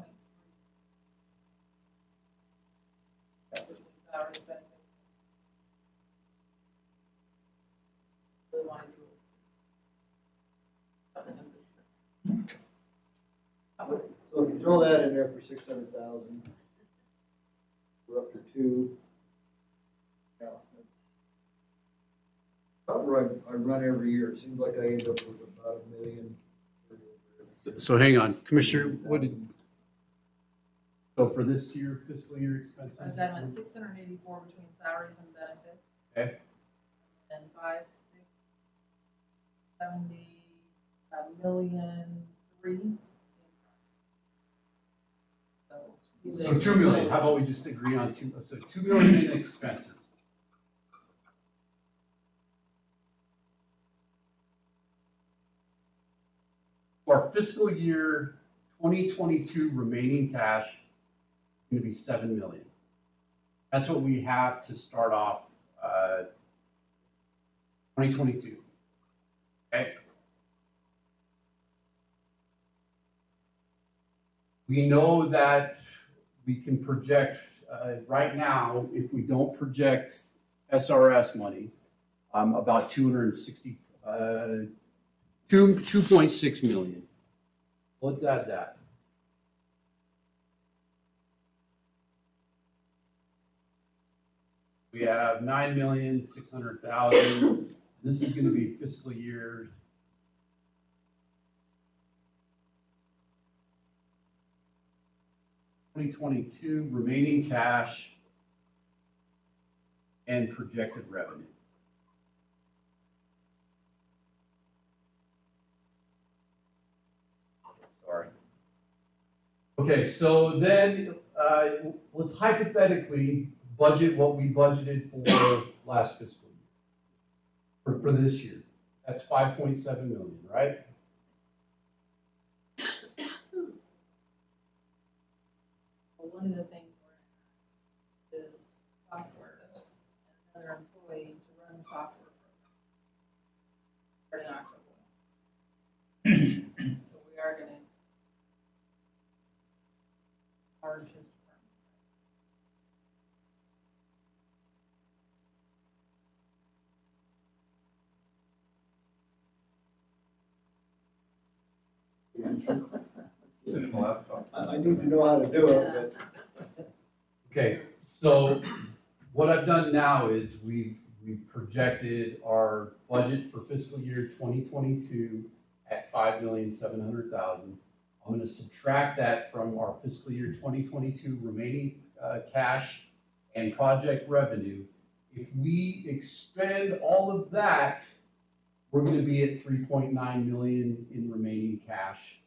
That between salaries, benefits. Really want to do it. That was gonna be- So if you throw that in there for 600,000, we're up to 2. Yeah, that's about where I run every year. It seems like I end up with about $1 million. So hang on, Commissioner, so for this year, fiscal year expenses? I've got them at 684 between salaries and benefits. Okay. And 5, 6, 70, $1,000,003. So 2 million, how about we just agree on 2 million in expenses? For fiscal year 2022 remaining cash, is gonna be 7 million. That's what we have to start off, 2022. Okay? We know that we can project, right now, if we don't project SRS money, about 2.6 million. Let's add that. We have 9,600,000. This is gonna be fiscal year 2022 remaining cash and projected revenue. Sorry. Okay, so then let's hypothetically budget what we budgeted for last fiscal year. For this year. That's 5.7 million, right? Well, one of the things we're in is software, and another employee to run the software program. Starting October. So we are gonna charge his department. I need to know how to do it, but. Okay, so what I've done now is we've projected our budget for fiscal year 2022 at 5,700,000. I'm gonna subtract that from our fiscal year 2022 remaining cash and project revenue. If we expend all of that, we're gonna be at 3.9 million in remaining cash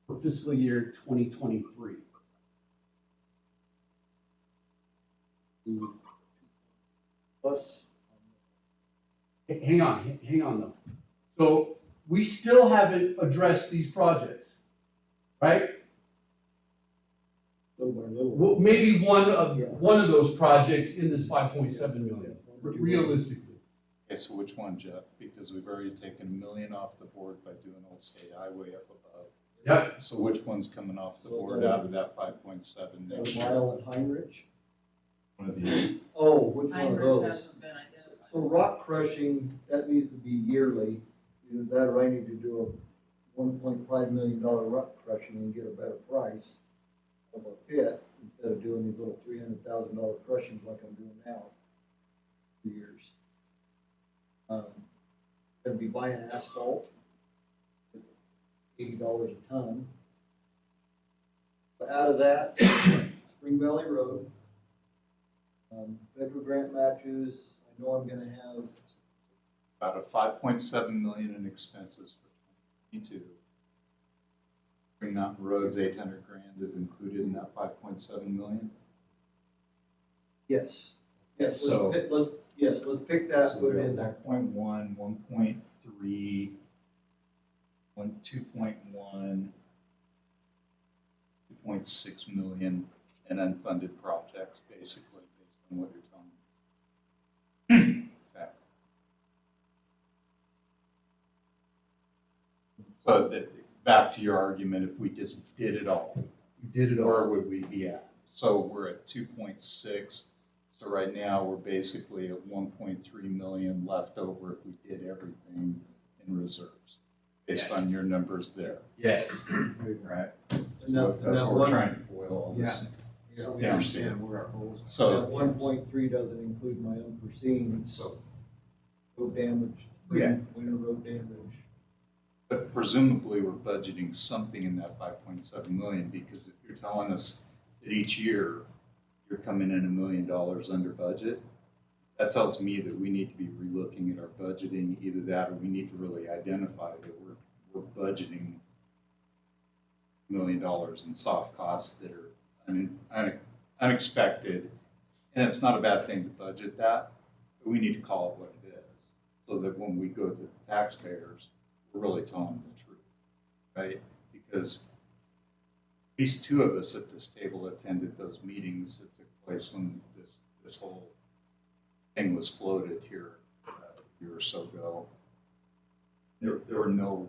for fiscal year 2023. Plus, Hang on though. So we still haven't addressed these projects, right? little by little. Well, maybe one of those projects in this 5.7 million, realistically. Okay, so which one, Jeff? Because we've already taken $1 million off the board by doing Old State Highway up above. Yep. So which one's coming off the So board out of that 5.7 next year? Mile and Heinrich. One of these. Oh, which one of Heinrich those? hasn't been identified. So rock crushing, that needs to be yearly. Either that or I need to do a $1.5 million rock crushing and get a better price of a pit instead of doing these little $300,000 crushings like I'm doing now. For years. Gonna be buying asphalt, $80 a ton. But out of that, Spring Valley Road, federal grant matches, I know I'm gonna have About a 5.7 million in expenses for 2022. Green Mountain Road's 800 grand is included in that 5.7 million. Yes, yes, So- let's pick that, So put we it got in there. 1.1, 1.3, 2.1, 2.6 million in unfunded projects, basically, based on what you're telling me. Okay. So back to your argument, if we just did it all, We did it all. where would we be at? So we're at 2.6. So right now, we're basically at 1.3 million left over if we did everything in reserves, based Yes. on your numbers there, Yes. right? And So that- that's that what we're one- trying to boil all this. So we Yeah. understand where our goals are. So, That 1.3 doesn't include my unforeseen so, road damage, Yeah. winter road damage. but presumably, we're budgeting something in that 5.7 million, because if you're telling us that each year you're coming in $1 million under budget, that tells me that we need to be relooking at our budgeting, either that or we need to really identify that we're budgeting $1 million in soft costs that are unexpected. And it's not a bad thing to budget that, but we need to call it what it is, so that when we go to the taxpayers, we're really telling them the truth, right? Because at least two of us at this table attended those meetings that took place when this whole thing was floated here a year or so ago. There were no,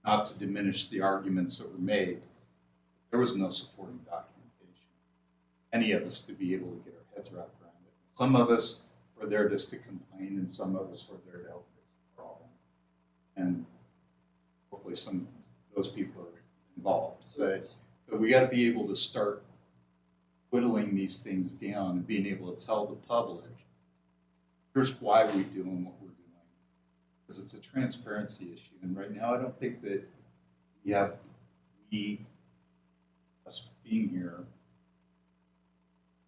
not to diminish the arguments that were made, there was no supporting documentation. Any of us to be able to get our heads wrapped around it. Some of us were there just to complain, and some of us were there to help fix the problem. And hopefully some of those people are involved. But we got to be able to start whittling these things down and being able to tell the public, here's why we're doing what we're doing. Because it's a transparency issue. And right now, I don't think that us being here,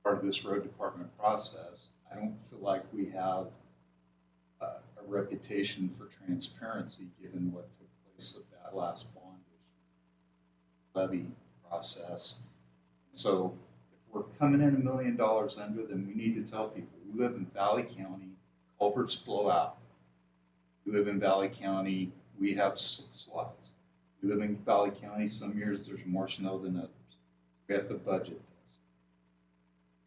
part of this road department process, I don't feel like we have a reputation for transparency given what took place with that last bond issue, levy process. So if we're coming in $1 million under, then we need to tell people, we live in Valley County, culverts blow out. We live in Valley County, we have slides. We live in Valley County, some years there's more snow than others. We have to budget this.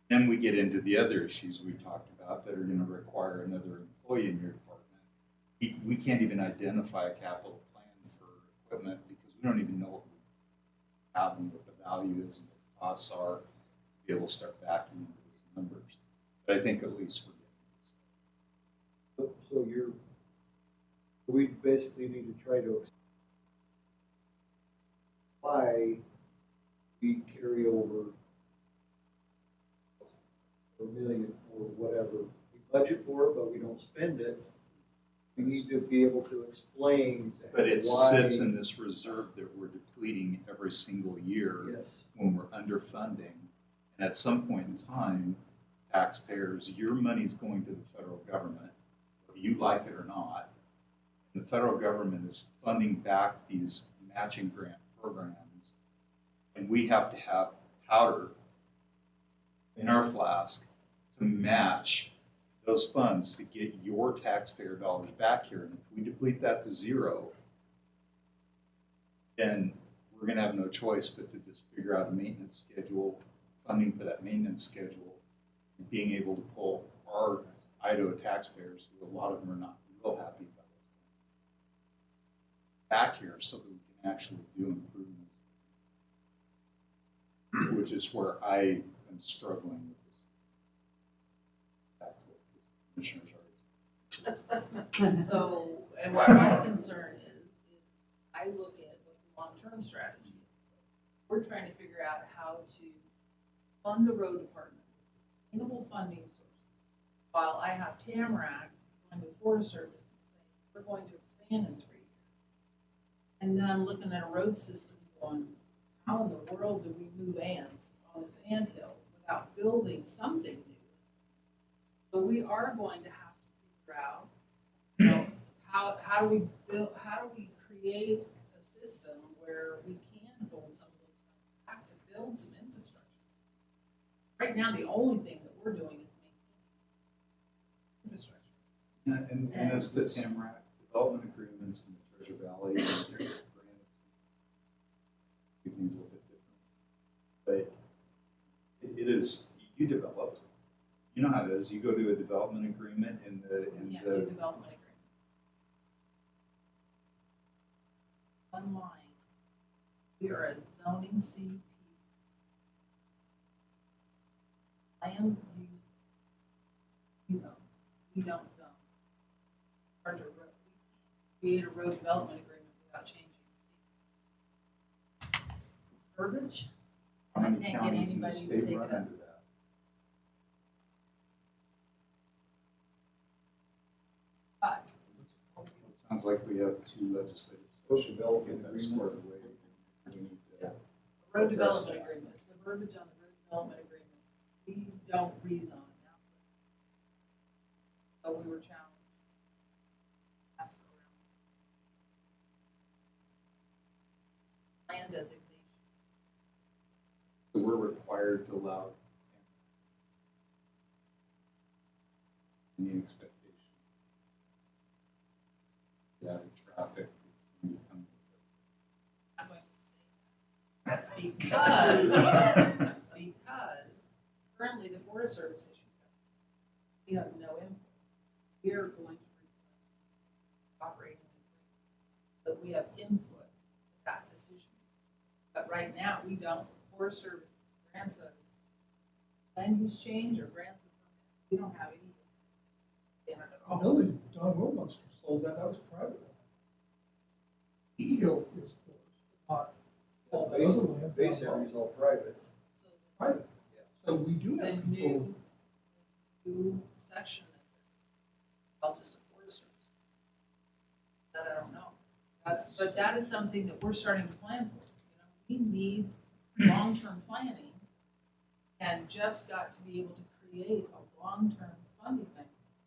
Then we get into the other issues we've talked about that are going to require another employee in your department. We can't even identify a capital plan for equipment because we don't even know what we have and what the value is and what the costs are to be able to start backing into those numbers. But I think at least we're getting this. So we basically need to try to why we carry over $1 million or whatever. We budget for it, but we don't spend it. We need to be able to explain But it why. sits in this reserve that we're depleting every single year Yes, when we're underfunding. And at some point in time, taxpayers, your money's going to the federal government, whether you like it or not. And the federal government is funding back these matching grant programs. And we have to have powder in our flask to match those funds to get your taxpayer dollars back here. And if we deplete that to zero, then we're gonna have no choice but to just figure out a maintenance schedule, funding for that maintenance schedule, and being able to pull our Idaho taxpayers, who a lot of them are not real happy about what's going on, back here so that we can actually do improvements. Which is where I am struggling with this. Back to what the commissioners already. So, and what my concern is I look at what the long-term strategy is. We're trying to figure out how to fund the road department with sustainable funding sources. While I have Tamarack going to Forest Service and saying, we're going to expand in 3 years. And then I'm looking at a road system going, how in the world do we move ants on this anthill without building something new? So we are going to have to figure out, you know, how do we build, how do we create a system where we can hold some of those funds back to build some infrastructure? Right now, the only thing that we're doing is maintaining infrastructure. And as the Tamarack development agreements in the Treasure Valley, and the grants, everything's a little bit different. But it is, you developed, you know how it is, you go to a development agreement in We can't do development agreements. One line, we are a zoning CP. Land use zones, we don't zone. Or to road, we create a road development agreement without changing state verbiage. how I many can't get counties in the anybody to state take run it up. under that? But It sounds like we have two legislative sessions to get that squared away. We need to- road address development that. agreements, the verbiage on the road development agreement, we don't rezone. So we were challenged. Ask around. Land designation. So we're required to allow any expectation that traffic is going to come. I'm going to say that. Because currently the Forest Service issues that. We have no input. We are going to operate but we have input to that decision. But right now, we don't. Forest Service grants a land use change or grants a permit. We don't have any in it at The all. village, Don Wilmonster sold that, that was private. Eagle is not all the other land. base area's all private. So Private. So we do the have control. new section of just a Forest Service. That I don't know. But that is something that we're starting to plan for. You know, we need long-term planning and just got to be able to create a long-term funding mechanism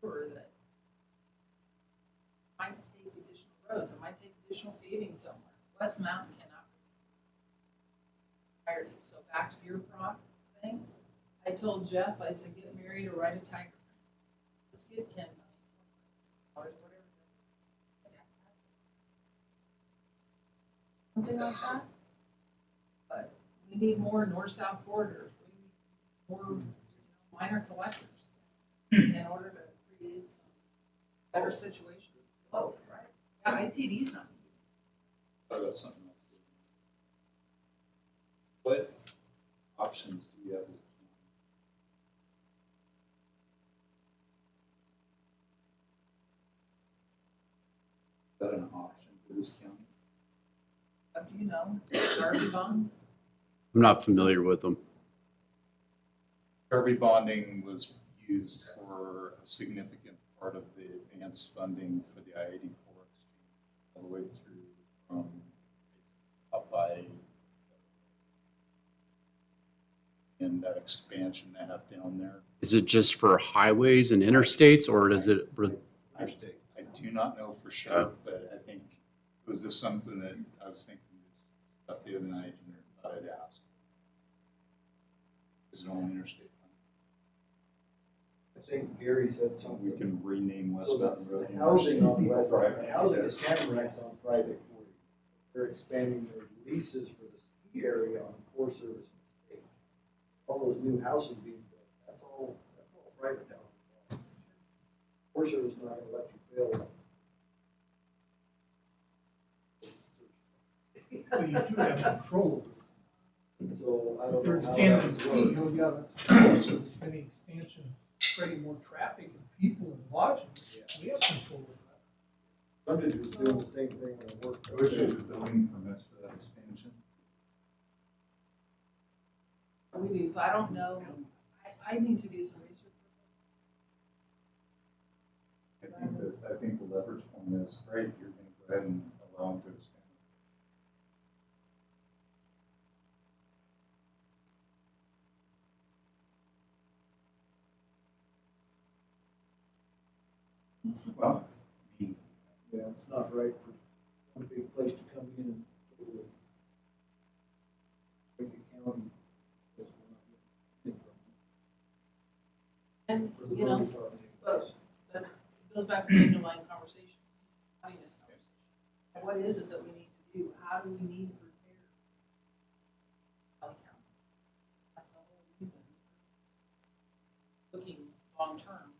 for that. Might take additional roads, it might take additional paving somewhere. West Mountain cannot. Priorities. So back to your thing, I told Jeff, I said, get married or write a tiger. Let's get 10 million, whatever. Something like that. But we need more north-south corridors. We need more minor collectors in order to create some better situations. Oh, right. Yeah, ITD's not. Thought about something else. What options do we have as a county? Is that an option for this county? What do you know? Garvey bonds? I'm not familiar with them. Kirby bonding was used for a significant part of the advanced funding for the I-84 exchange, all the way through from up by and that expansion they have down there. Is it just for highways and interstates, or does it? I do not know for sure, but I think it was just something that I was thinking about the other night and I thought I'd ask. Is it on interstate I think Gary said fund? something. We can rename West So Mountain Road. the housing on People West, drive the housing it. is Tamarac's on private 40. They're expanding their leases for the ski area on Forest Service and state. All those new houses being built, that's all private now. Forest Service is not gonna let you build. But you do have control over it. So I If don't they're know how expanding that's the working. field, yeah, that's, so there's any expansion, creating more traffic and people and lodging, we have control over that. London is doing the same thing when I work. I wish there was building permits for that expansion. We do, so I don't know, I need to do some research. I think the leverage point is great. You're going to go ahead and allow them to expand. Well, I mean, Yeah, it's not right for one big place to come in and totally make a county. Because we're not getting anything And, from it. you know, For the but it goes back to the underlying conversation, having this conversation. What is it that we need to do? How do we need to prepare? Valley County? That's the whole reason. Looking long-term.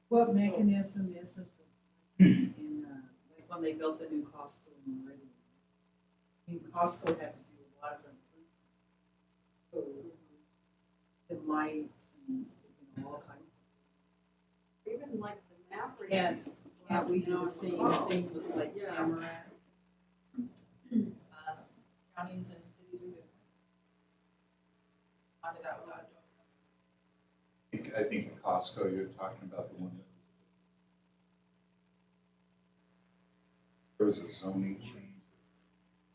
What mechanism is it in, like when they built the new Costco in Meridian? I mean, Costco had to do a lot of improvements. So, and lights and, you know, all kinds of. Even like the map. Can't we do the same thing with like Yeah. Tamarack? Counties and cities are different. Onto that without doing. I think the Costco, you're talking about the one that there was a zoning change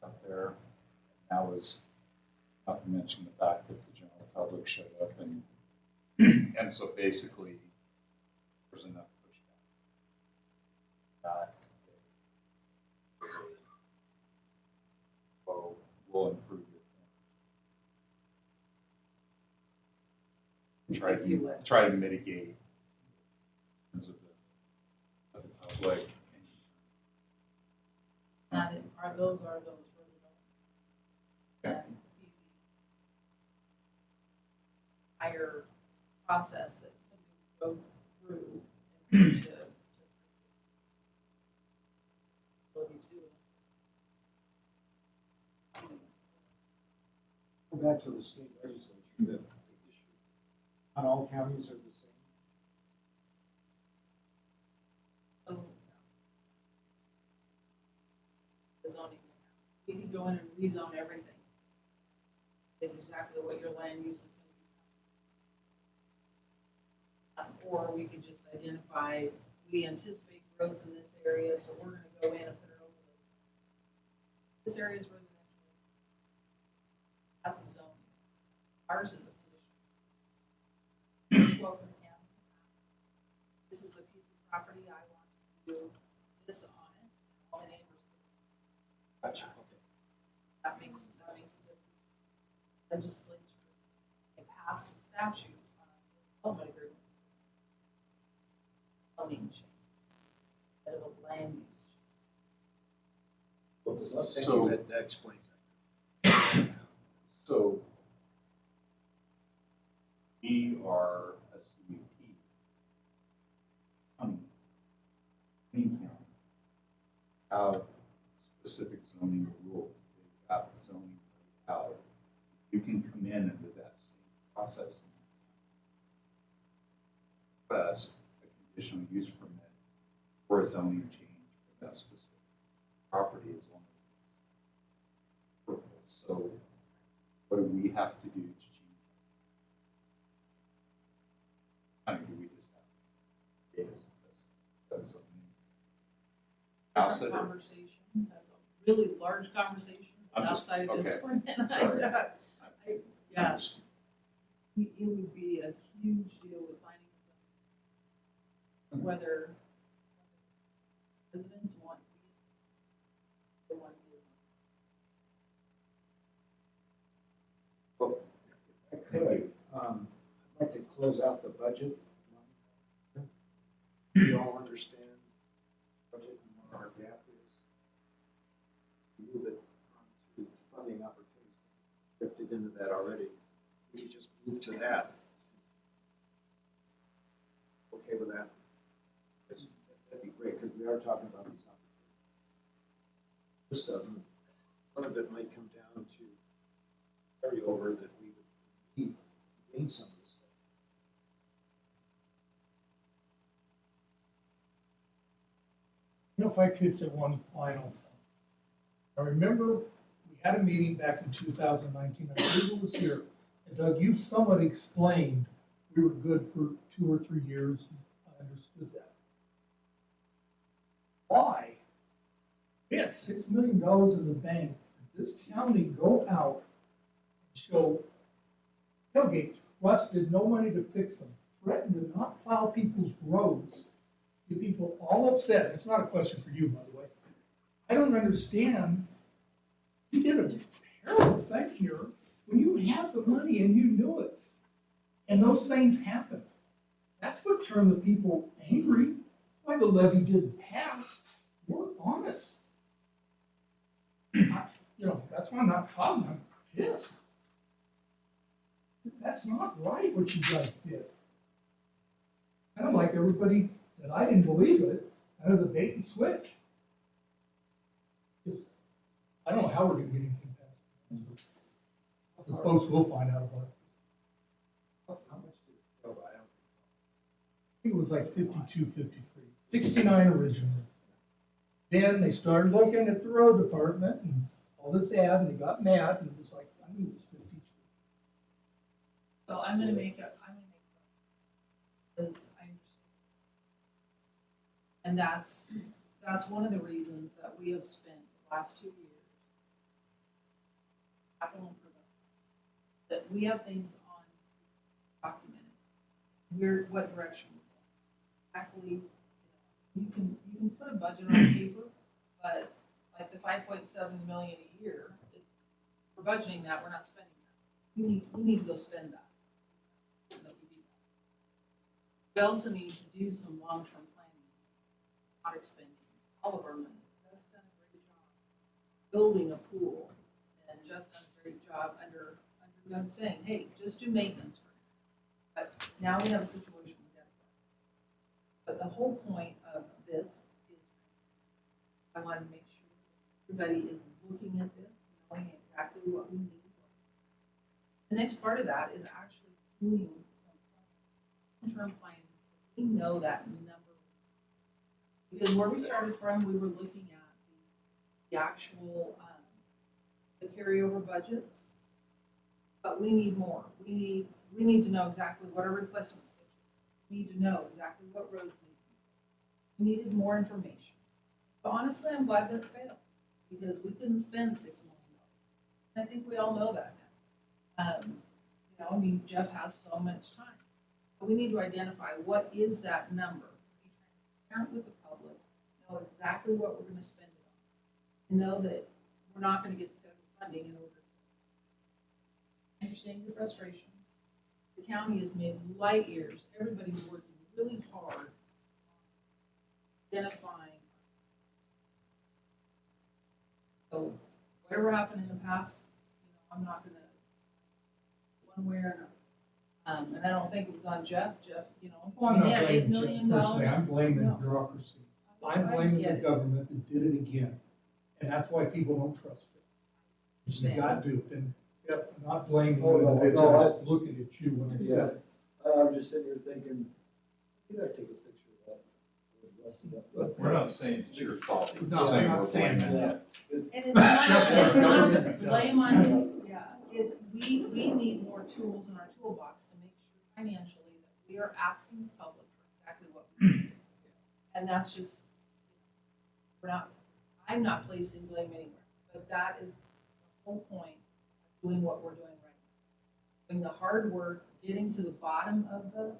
up there. That was, not to mention the fact that the general public showed up and, and so basically there's enough pushback. That will improve your try to mitigate in terms of the public. And are those road developments? Okay. And the higher process that somebody would go through and to ability to do it. Go back to the state legislature, that issue. Not all counties are the same. So, the zoning, you could go in and rezone everything. Is exactly what your land use is gonna be. Or we could just identify, we anticipate growth in this area, so we're gonna go in and put it over. This area is residential. That's the zone. Ours is a conditional. Well, for the county. This is a piece of property, I want to do this on it, all the neighbors. Gotcha, okay. That makes a difference. Legislature, they passed the statute on development agreements. Zoning change, instead of a land use. Well, thank So- you, that explains that. So we are a CUP. Any county have specific zoning rules. They've got zoning out. You can come in under that same process. Request a conditional use permit for a zoning change for that specific property as long as it's purple. So what do we have to do to change? I'll different sit here. conversation, that's a really large conversation, I'm just- outside of this okay. one, and Sorry. yeah, I'm just- it would be a huge deal with finding whether residents want to be, they want to be. Well, if I could, I'd like to close out the budget. We all understand budget and what our gap is. Move it on to funding opportunities. Drifted into that already. We could just move to that. Okay with that? Yes, that'd be great, because we are talking about these opportunities. List of them, some of it might come down to carryover that we would need to gain some of this stuff. You know, if I could say one final thing. I remember we had a meeting back in 2019, I believe it was here, and Doug, you somewhat explained we were good for 2 or 3 years, and I understood that. Why? We had $6 million in the bank. Did this county go out and show tailgates, rusted, no money to fix them, threatened to not plow people's roads, get people all upset? It's not a question for you, by the way. I don't understand. You did a terrible thing here when you had the money and you knew it. And those things happened. That's what turned the people angry. That's why the levy didn't pass. We're honest. That's why I'm not talking. I'm pissed. That's not right what you guys did. I don't like everybody that I didn't believe it, out of the bait and switch. Just, I don't know how we're gonna get anything passed. The folks will find out about it. How much did it go by? I think it was like 52, 53, 69 originally. Then they started looking at the road department and all this ad, and they got mad, and it was like, I think it was 52. So I'm gonna make because I understand. And that's one of the reasons that we have spent the last 2 years capital improvement. That we have things on documented. What direction we're going. Exactly, you can put a budget on paper, but like the 5.7 million a year, we're budgeting that, we're not spending that. We need to go spend that. We also need to do some long-term planning, not expending all of our money. That's done a great job building a pool, and just done a great job under them saying, hey, just do maintenance for now. But now we have a situation with that. But the whole point of this is I want to make sure everybody is looking at this, knowing exactly what we need. The next part of that is actually doing some long-term planning. We know that number. Because where we started from, we were looking at the actual, the carryover budgets. But we need more. We need to know exactly what our replacement schedules are. We need to know exactly what roads need to be. We needed more information. But honestly, I'm glad that it failed, because we couldn't spend $6 million. I think we all know that now. Jeff has so much time. We need to identify what is that number, be transparent with the public, know exactly what we're going to spend it on, and know that we're not going to get the federal funding in order to. I understand your frustration. The county has made light years. Everybody's working really hard identifying. So whatever happened in the past, I'm not going to one way or another. And I don't think it was on Jeff, Well, I'm they not had $8 blaming million. Jeff personally, I'm blaming No. bureaucracy. I'm I blaming the get it. government that did it again, and that's why people don't trust it. You Understand. got duped, and Jeff, I'm not blaming Oh, no, you, no, I was looking at you when I said it. I was just sitting here thinking, did I take a picture of that? Rusted up. We're not saying it's your fault, we're No, just saying I'm not we're saying blaming that. you. And it's not government blame on, it's, we need more tools in our toolbox to make sure financially that we are asking the public for exactly what we need. And that's just, I'm not placing blame anywhere, but that is the whole point of doing what we're doing right now. Doing the hard work, getting to the bottom of the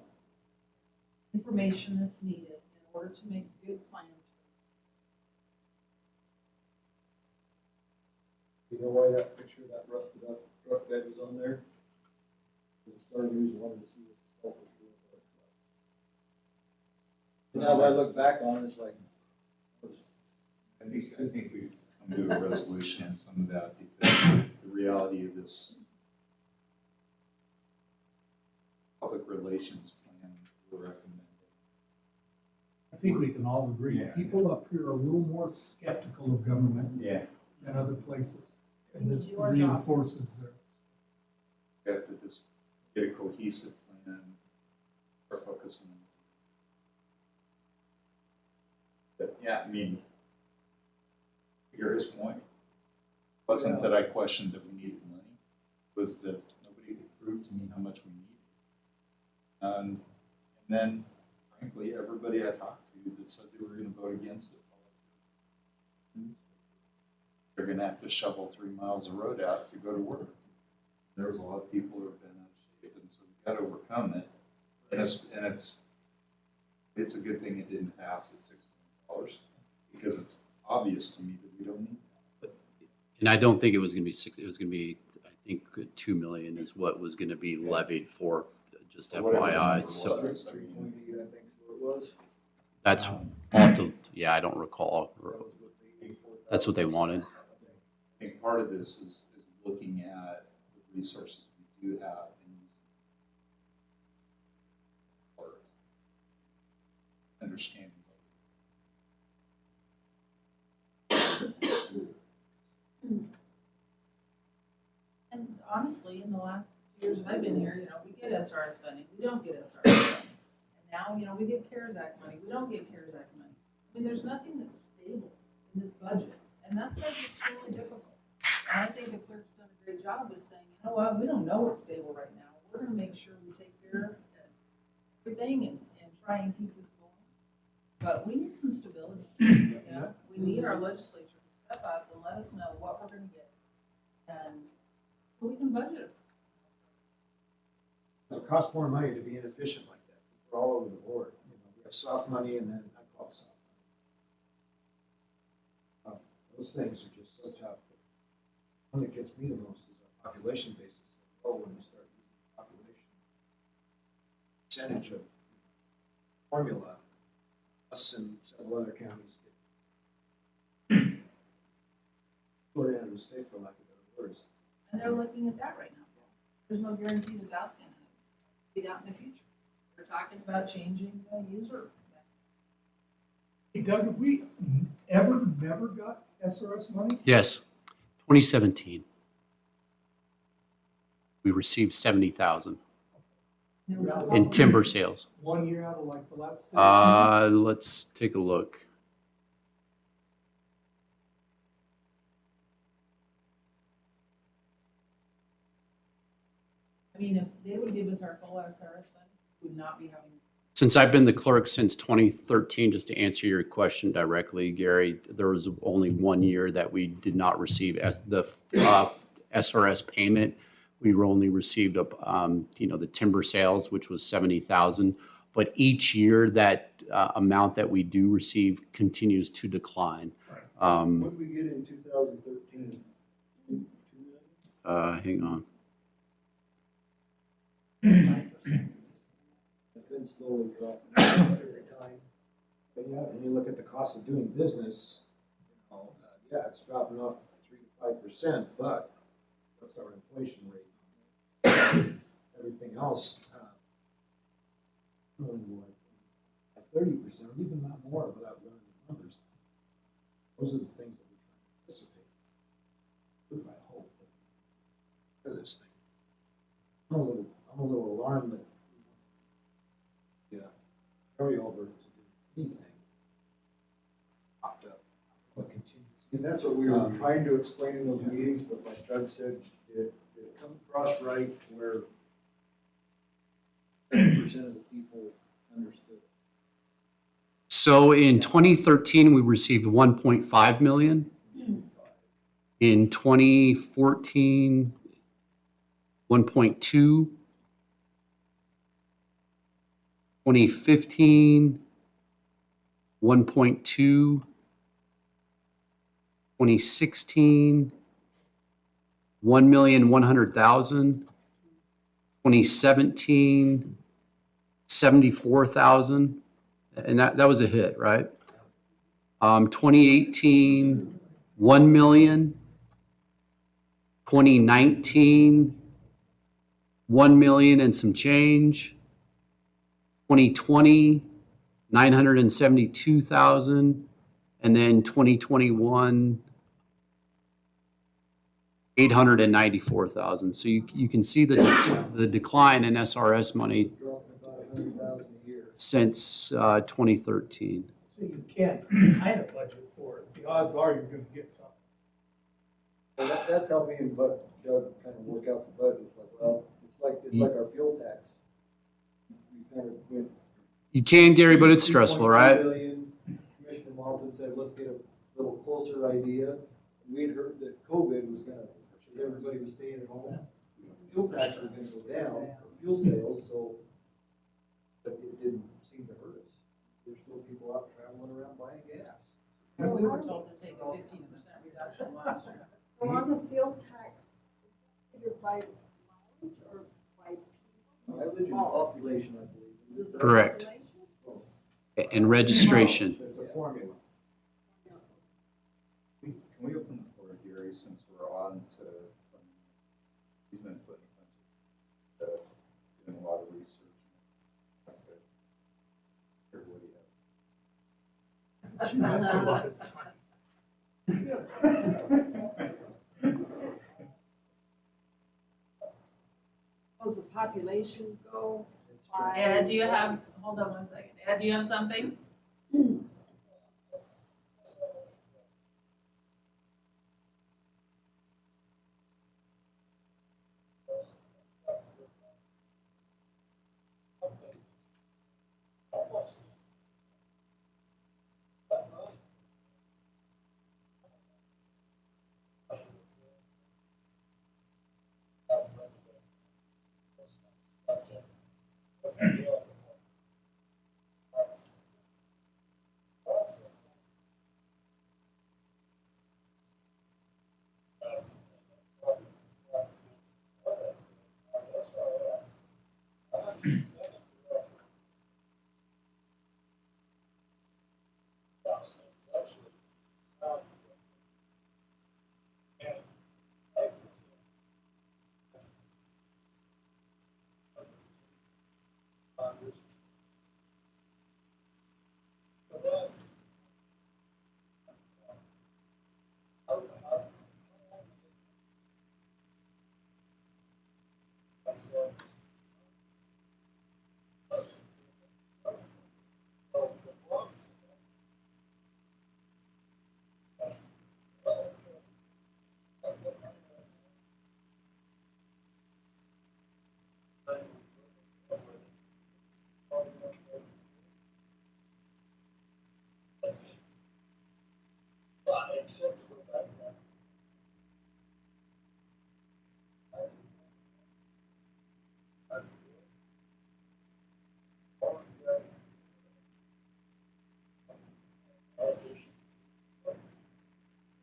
information that's needed in order to make good plans. You know why that picture of that rusted up truck bed was on there? The Star News wanted to see what the salt was doing. Now that I look back on, it's like, I think we've come to a resolution on some of that because the reality of this public relations plan we're recommending. I think we can all agree, Yeah. people up here are a little more skeptical of government Yeah. than other places. And this Do our job. reinforces their. We have to just get a cohesive plan, start focusing on. But yeah, I mean, to hear his point. Wasn't that I questioned that we needed money, was that nobody could prove to me how much we needed. And then frankly, everybody I talked to that said they were gonna vote against it. They're gonna have to shovel 3 miles of road out to go to work. There was a lot of people who have been out of shape, and so we've got to overcome it. And it's a good thing it didn't pass at $6 million, because it's obvious to me that we don't need that. And I don't think it was gonna be six, it was gonna be, I think, 2 million is what was gonna be levied for, just Whatever the FYI, number so was, I three mean, point eight, I think is what it was. that's, I'll have to, yeah, I don't recall. That was what they paid for. That's what they wanted. I think part of this is looking at the resources we do have and using part, understanding. And honestly, in the last few years that I've been here, we get SRS funding, we don't get SRS funding. And now, we get CARES Act money, we don't get CARES Act money. I mean, there's nothing that's stable in this budget, and that's extremely difficult. And I think the clerk's done a great job of saying, you know what, we don't know what's stable right now. We're gonna make sure we take care of everything and try and keep this going. But we need some stability, we need our legislature to step up and let us know what we're gonna get. And so we can budget it. It costs more money to be inefficient like that. We're all over the board. We have soft money and then I call it soft money. Those things are just so tough. One that gets me the most is our population basis. Oh, when you start using population percentage of formula, us and several other counties get short end of the stick, for lack of better words. And they're looking at that right now. There's no guarantee that that's gonna be out in the future. They're talking about changing the user. Hey Doug, have we never got SRS money? Yes, 2017. We received 70,000 in timber sales. 1 year out of like the last. 30. Let's take a look. I mean, if they would give us our full SRS funding, we would not be having this. Since I've been the clerk since 2013, just to answer your question directly, Gary, there was only 1 year that we did not receive the SRS payment. We only received the timber sales, which was 70,000. But each year, that amount that we do receive continues to decline. What did we get in 2013? 2 million? Hang on. It's been slowly dropping every time. But yeah, and you look at the cost of doing business, yeah, it's dropping off 3 to 5%, but what's our inflation rate? Everything else, only like 30%, or even not more without running the numbers. Those are the things that we're trying to anticipate. I hope. For this thing. I'm a little alarmed that carry over to do anything popped up. What continues? And that's what we were trying to explain in those meetings, but like Doug said, it come across right where 30% of the people understood it. So in 2013, we received 1.5 million. In 2014, 1.2. 2015, 1.2. 2016, 1,100,000. 2017, 74,000. And that was a hit, right? 2018, 1 million. 2019, 1 million and some change. 2020, 972,000. And then 2021, 894,000. So you can see the decline in SRS money Dropping about 100,000 a year. since 2013. So you can't kind of budget for it. The odds are you're gonna get something. And that's how me and Doug kind of work out the budget. It's like, well, it's like our fuel tax. We kind of went. You can, Gary, but it's stressful, 2.2 right? million. Commissioner Malton said, let's get a little closer idea. We had heard that COVID was gonna, everybody was staying at home. Fuel tax was gonna go down, for fuel sales, so, but it didn't seem to hurt us. There's still people out traveling around buying gas. We were told to take a 15% reduction last year. So on the fuel tax, is it figured by mileage or by people? Mileage and population, I believe. Is it the Correct. population? And registration. It's a formula. Can we open the floor, Gary, since we're on to, he's been putting a bunch of, doing a lot of research. Hear what he has. You have a lot of time. Does the population go by? Ed, do you have, hold on one second. Ed, do you have something?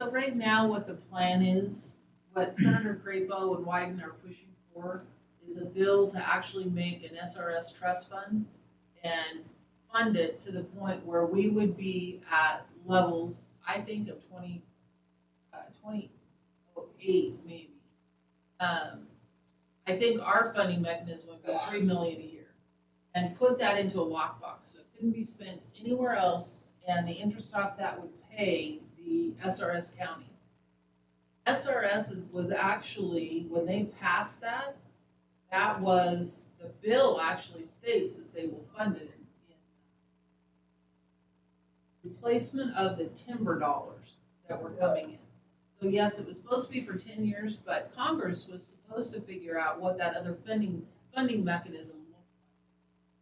So right now, what the plan is, what Senator Crapo and Wyden are pushing for is a bill to actually make an SRS trust fund and fund it to the point where we would be at levels, I think of 2008 maybe. I think our funding mechanism would be $3 million a year and put that into a lockbox. So it couldn't be spent anywhere else, and the interest off that would pay the SRS counties. SRS was actually, when they passed that, that was, the bill actually states that they will fund it in replacement of the timber dollars that were coming in. So yes, it was supposed to be for 10 years, but Congress was supposed to figure out what that other funding mechanism looked like.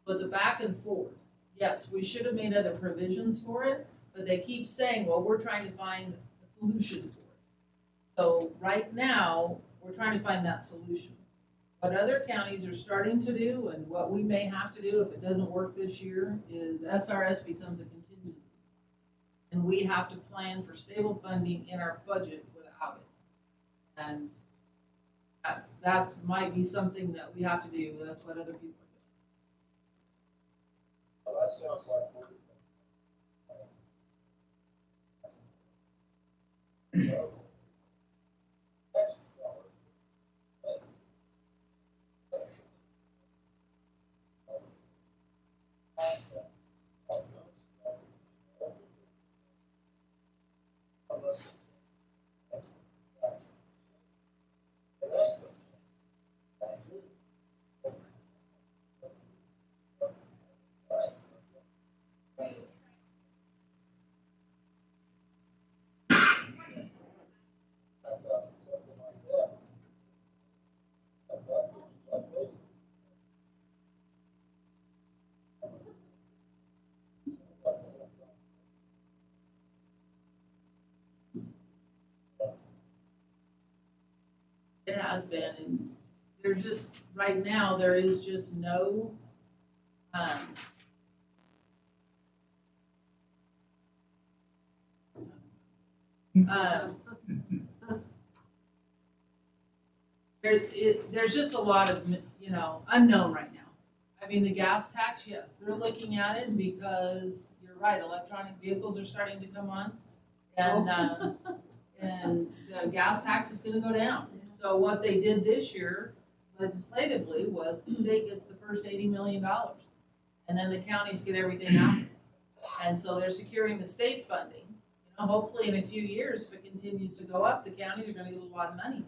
It was a back and forth. yes, we should have made other provisions for it, but they keep saying, well, we're trying to find a solution for it. So right now, we're trying to find that solution. What other counties are starting to do, and what we may have to do if it doesn't work this year, is SRS becomes a contingency. And we have to plan for stable funding in our budget without it. And that might be something that we have to do, that's what other people are doing. Well, that sounds like we're. So, next dollar. It has been, and there's just, right now, there is just no, there's just a lot of, unknown right now. I mean, the gas tax, yes, they're looking at it because, you're right, electronic vehicles are starting to come on. And the gas tax is gonna go down. So what they did this year legislatively was the state gets the first $80 million. And then the counties get everything after. And so they're securing the state funding. Hopefully in a few years, if it continues to go up, the counties are gonna get a lot of money.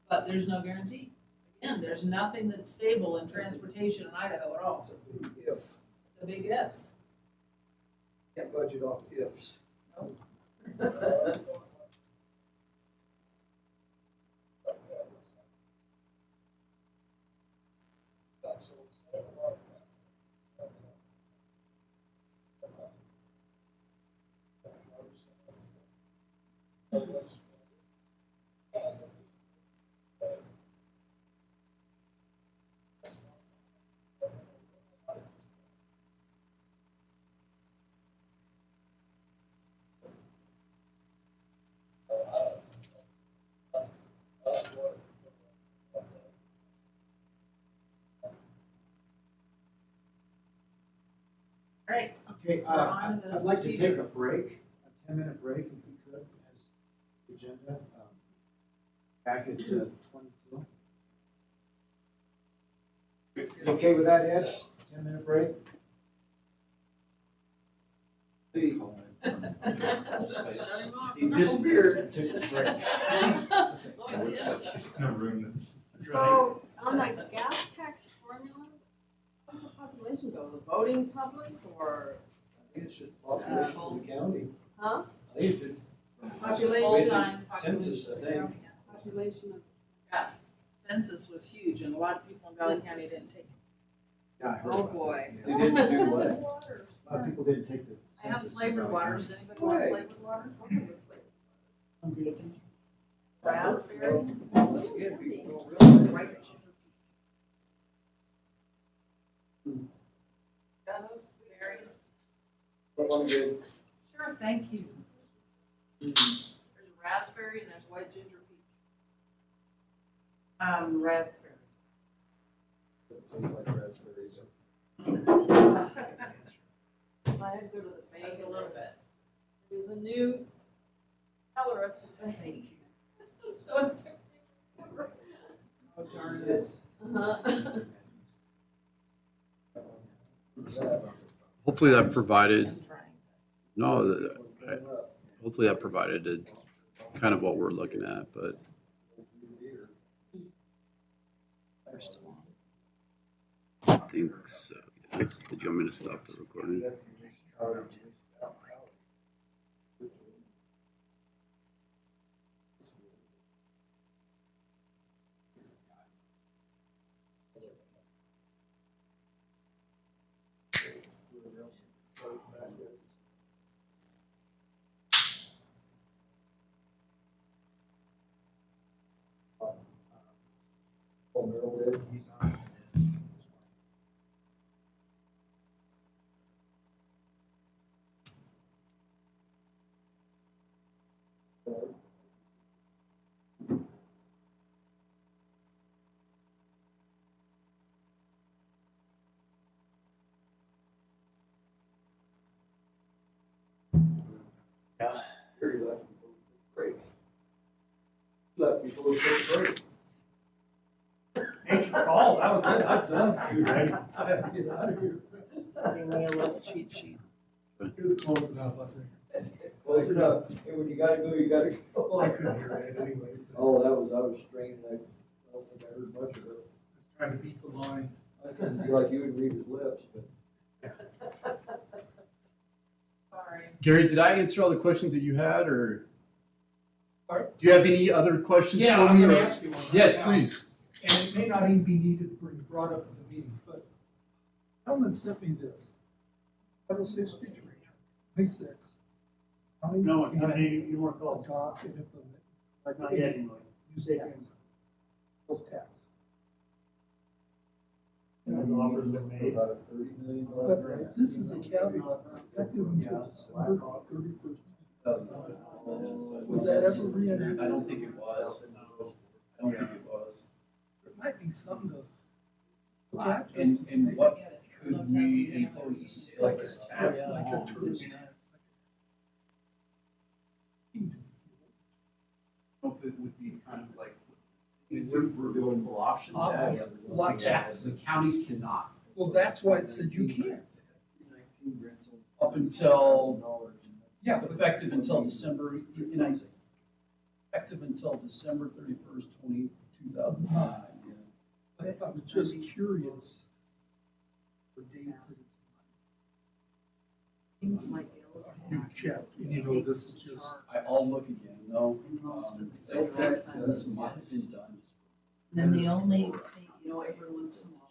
But there's no guarantee. Again, there's nothing that's stable in transportation in Idaho at all. If, It's a big if. can't budget off ifs. All right, Okay, We're on to the I'd like to future. take a break, a 10-minute break if we could, as the agenda, back at 22. You okay with that, Ed? 10-minute break? The, He disappeared and took the break. It looks like he's gonna ruin this. So, on the gas tax formula, how does the population go? The voting public or, I think it's just population of the county. huh? I think it's Population. Full-time census, I think. Population of. Yeah, census was huge and a lot of people in Valley County Census. didn't take it. Yeah, I heard Oh, about that. boy. Yeah. They didn't do what? A lot of people didn't take the I have census. flavored in water, Valley does County. anybody want Right. flavored water? I'm good, thank you. Raspberry? Once again, people don't realize. White ginger peach. Yeah, those berries. But I'm good. Sure, thank you. There's raspberry and there's white ginger peach. Raspberry. Tastes like raspberries. I had to go to the bank. That's a little bit. There's a new color of the bank. So it took me forever. Oh, darn it. Hopefully that provided, I'm trying. no, hopefully that provided kind of what we're looking at, but I think so. Yeah. Did you want me to stop the recording? Ed, he's on. Yeah. Gary left before the break. Left before the break. Thanks for calling, that was it, I'm done. You ready? I have to get out of here. Bring me a little cheat sheet. You're close enough, I think. Close enough. Hey, when you gotta go, you gotta go. Well, I couldn't hear it anyways. Oh, I was strained. I don't think I heard much of it. Just trying to beat the line. I couldn't be like you and read his lips, but. Sorry. Gary, did I answer all the questions that you had, or? All Do you have any other questions Yeah, for I'm me? gonna or- ask you one. Yes, right now. please. And it may not even be needed to bring brought up at the meeting, but Hellman sent me this. Federal State Speech Ranger, May 6th. County No, can not any more calls, adopt and implement. not yet, anyway. Use tax. Sales tax. The offer's been made. About a $30 million But grant. this is a caveat, effective until December 31st. Was that ever reenacted? I don't think it was. I don't think it was. There might be something to look at just And, to and say. what could we impose a Like sales a, tax like a on? tourist tax. Hope it would be kind of like, we're doing option tax. Lot tax. The counties cannot. Well, that's why it said you can't. Up until, Yeah, effective until December, effective until December 31st, 2009. but I was just curious. The date that it's. Seems like You checked, and you know, this is just. I'll look again, though. This might have been done. And then the only thing, you know, every once in a while.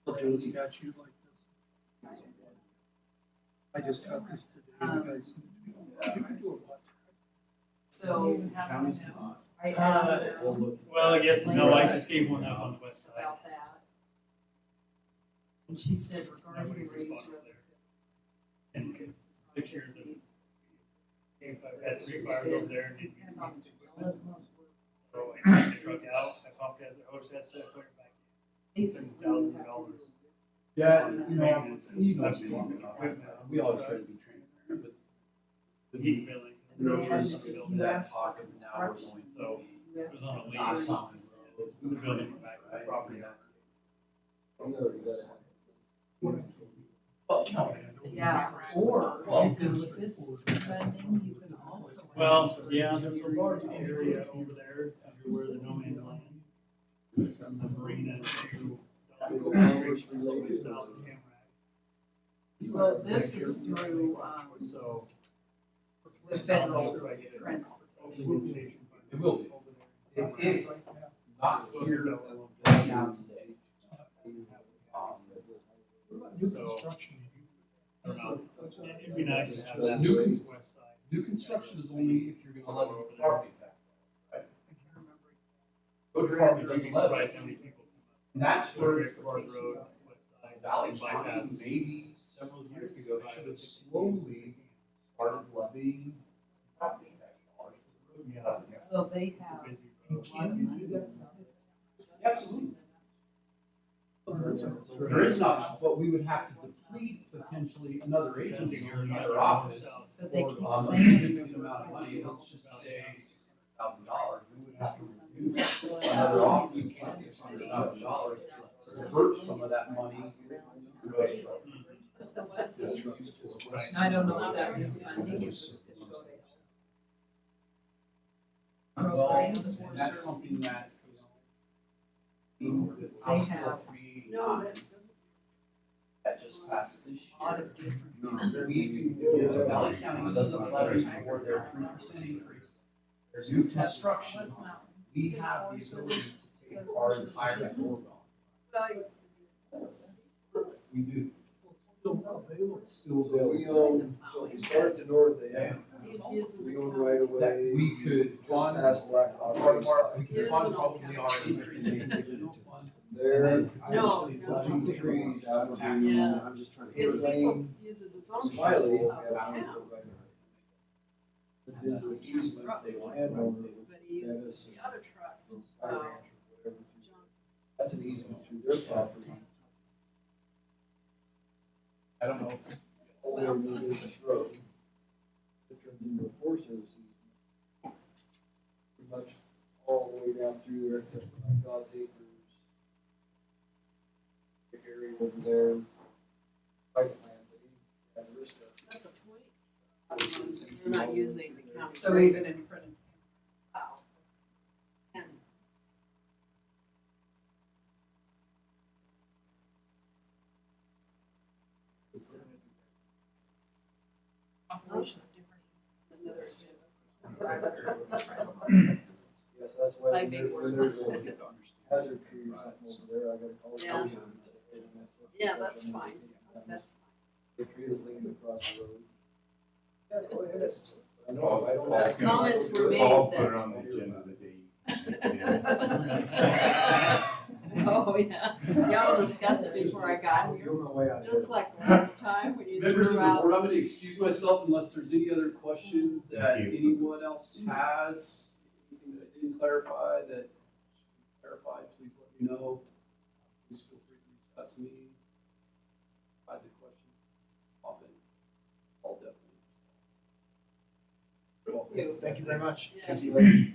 We'll do a statute like this. I just got this today, the guy sent it to me. You can do a lot. So Counties cannot. I asked We'll look. Well, I guess, no, I just gave one up on the west side. about that. And she said regarding raise revenue. And 6 years of, I've had 3 fires over there, and didn't Depend on use the relative so I took the truck out, I pumped as the hose set, put it back Basically, you have to $7,000. do Yeah, this. you know, Maintenance, we equipment. we always try to be transparent, The but heat billing. And then there is you that ask for pocket now we're going construction. to So, be You have It was on a lease, not the something. building from back to the property. Well, county. Yeah, or Well, you can, with this funding, you can also. Well, ask for yeah, there's a large increase. area over there, under where the no man's land. From the marina to. South of Tamarack. So this is through, So. the federal transportation. It will be. If not here, right now today. New So- construction. I don't know. It'd be nice to have New that con- west side. New construction is only if you're gonna levy the property tax. Code department doesn't Surprised levy. how many people come up. And that's where Rickford Road, west side, Valley County, bypass. maybe several years ago, should have slowly started levying property tax dollars for the road. Yeah. So they have Busy a road. lot of money. Absolutely. Oh, There is an option, but we would have to deplete potentially another agency or another office. But they keep A saying. significant amount of money, let's just say $600,000, we would have to reduce another office by $600,000 to divert some of that money to road department. I don't know if that new funding is just gonna go to. Well, Programs and or that's something that, with They House Bill have 389 that just passed this a lot year. of different. We, Valley County doesn't levy for their 3% increase. There's new construction, we have the ability to take our entire foregone. We do. Still available. Still So we available. own, so if you start at the north end, He's using we the own county. right away. That we could Just fund, past Black Hawk. we could Is fund an old probably county. our increase in the general fund. There, And No, potentially no. budget two trees out of tax. Yeah. I'm just trying to. Because Lane, Cecil uses his own. Smiley, truck have out of a town, This is the easement, they landowner, but he uses the other truck. from Sky Ranch or whatever. That's an easement through their property. I don't know. All the way to the business road. It turns into a Forest Service easement. Pretty much all the way down through there except for like God's Acres. Big area over there. Private land, but he had risk of. That's the point. You're not using the county. So even in front of. Wow. And Operation of different. Yes, that's why Like when big there- when horses. there's a hazard tree or something over there, I gotta call. Yeah. County. Yeah, that's fine. That's The tree is leaning across the road. fine. I know, I don't. So comments were made I'll put that- it on the agenda the day. Oh, yeah. Y'all discussed it before I got here. You'll know way out. Just like last time when you Members of threw the out. board, I'm gonna excuse myself unless there's any other questions that Thank you. anyone else has. Anything that I didn't clarify that should be clarified, please let me know. Please feel free to reach out to me. If I had the questions, pop in. I'll definitely. You. Thank you very much. Yeah. Thank you.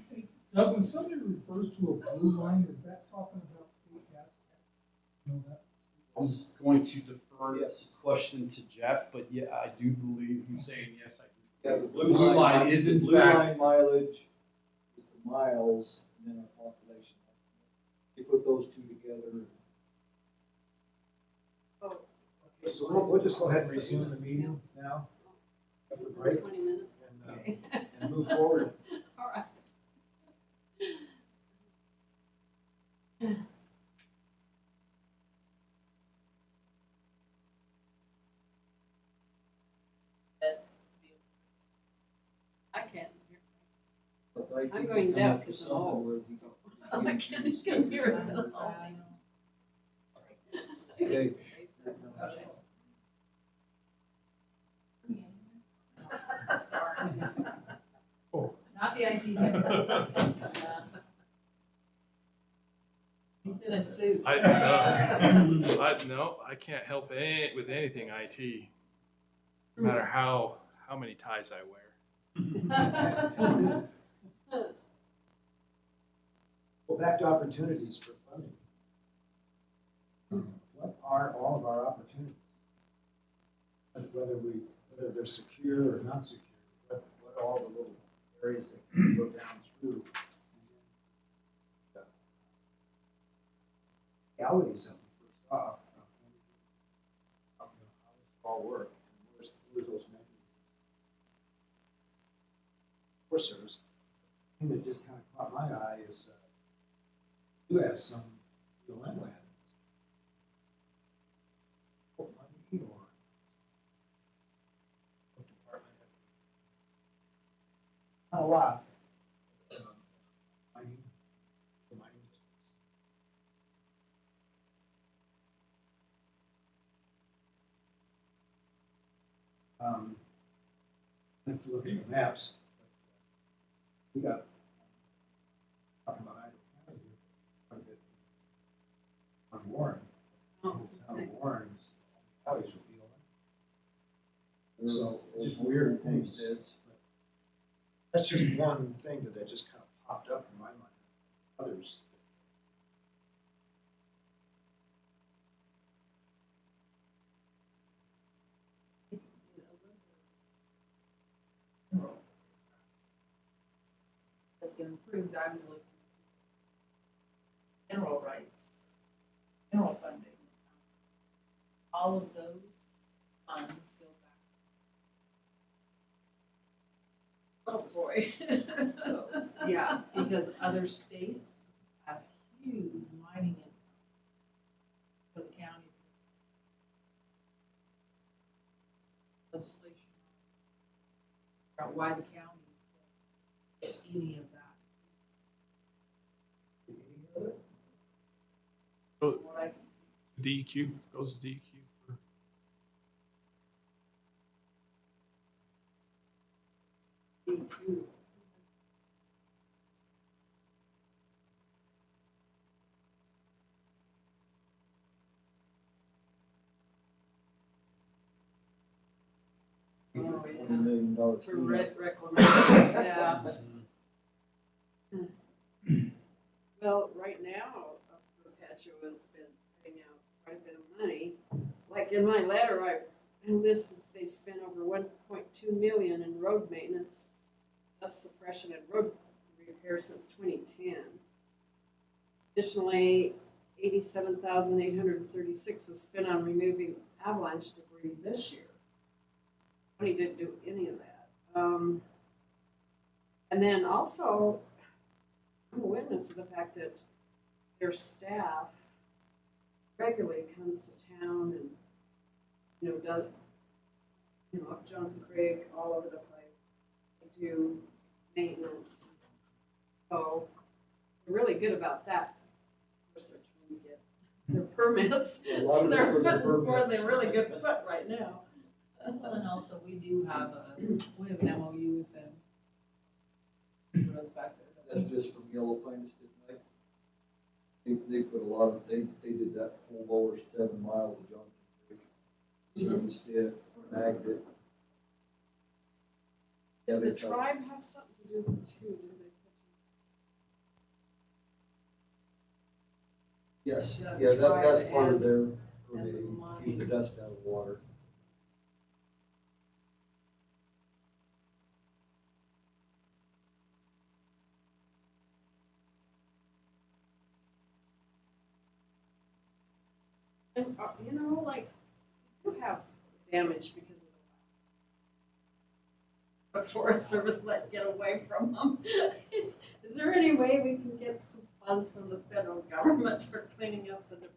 Doug, when somebody refers to a blue line, is that talking about state gas? You know that? I'm going to defer Yes. the question to Jeff, but yeah, I do believe he's saying yes, I Yeah, do. the Blue line is in blue fact, line mileage is the miles and then our population. You put those two together. Oh, Okay, so we'll just go ahead and resume the meeting now. After the break 20 minutes. and, Okay. and move forward. All right. I can't hear. But I I'm think going we come deaf up with 'cause I'm something old, where we so can- I can't hear it at all. Okay. Not the IT. He's in a suit. No, I can't help with anything IT. No matter how many ties I wear. Well, back to opportunities for funding. What are all of our opportunities? Whether they're secure or not secure, what are all the little areas that can go down through? Realities of them, first off, how does it all work? And where's those mechanisms? Forest Service, the thing that just kind of caught my eye is, you have some ULM land. What money or what department? Not a lot. Mining, the mining districts. I have to look at the maps. We got, talking about Idaho County here, quite a bit. On Warren, Oh, town okay. of Warren's, counties would be on. There's- So, there's just weird things. things. That's just one thing that just kind of popped up in my mind. Others. That's been improved, I was looking. General rights, general funding. All of those funds go back. Oh, boy. So, yeah, because other states have huge mining income for the counties. out why the county get any of that. Go- From what I can see. DEQ, goes to DEQ for. DQ. Oh, $20 million For cleanup. reclamation, yeah. Well, right now, Perpetua has been putting out quite a bit of money. Like in my letter, I listed they spent over 1.2 million in road maintenance, dust suppression and road repair since 2010. Additionally, 87,836 was spent on removing avalanche debris this year. County didn't do any of that. And then also, I'm a witness of the fact that their staff regularly comes to town and, does, up Johnson Creek, all over the place. They do maintenance. So they're really good about that. Of course, they're trying to get their permits, A lot so of they're it's for their putting forth permits. a really good foot right now. Well, and also, we do have an MOU with them. Roads back there. That's just from Yellow Pine to Stiff Lake. They put a lot of, they did that whole lower 7 miles of Johnson Creek. Surfaced it, bagged it. Yeah, Did they the tried. tribe have something to do with it too? Did they? Yes, Yeah, yeah, that's tribe part of and- their and the permitting, money. keep the dust out of the water. And, like, you have damage because of the Forest Service let get away from them. Is there any way we can get some funds from the federal government for cleaning up the debris?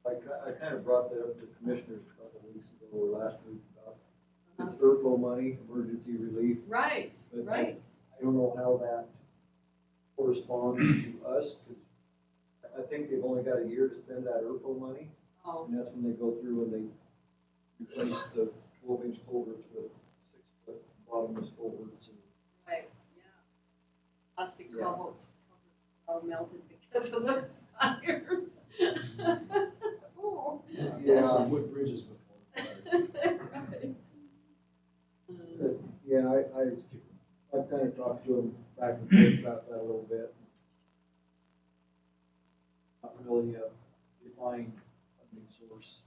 I kind of brought that up to the commissioners a couple of weeks ago or last week about it's ERFO money, emergency relief. Right, But right. I don't know how that corresponds to us, because I think they've only got a year to spend that ERFO money. Oh, And that's when they go through and they replace the 12-inch culverts with 6-foot bottomless culverts. And right, yeah. Plastic Yeah. covers all melted because of the fires. Oh. Yeah, wood bridges before. Right. but, yeah, I've kind of talked to them back and forth about that a little bit. Not really a defined funding source.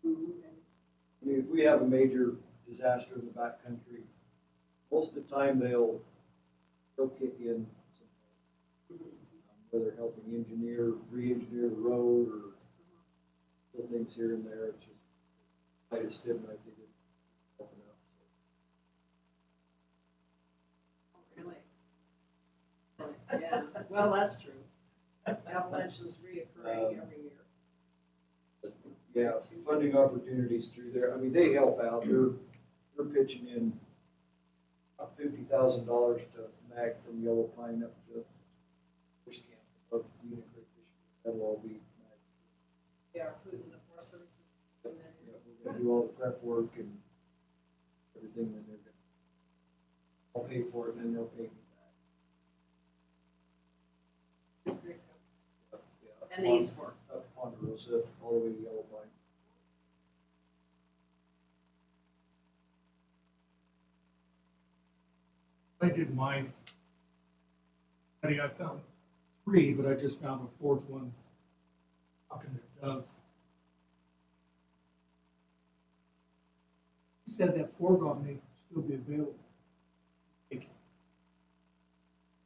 I mean, if we have a major disaster in the backcountry, most of the time they'll kick in some, whether helping re-engineer the road or little things here and there. It's just quite a stigma, I think it help enough. Really? Yeah, well, that's true. Avalanche is reoccurring every year. Yeah, funding opportunities through there, I mean, they help out, they're pitching in about $50,000 to MAG from Yellow Pine up to Force Camp, up to Unit Creek this year. That'll all be MAG. They are putting the Forest Service in there. Yeah, we're gonna do all the prep work and everything, then they're gonna, I'll pay for it and then they'll pay me back. Yeah, And these for, up to Ponderosa, all the way to Yellow Pine. I did mine. I found 3, but I just found a 4th one. Talking to Doug. He said that foregone may still be available. Take it.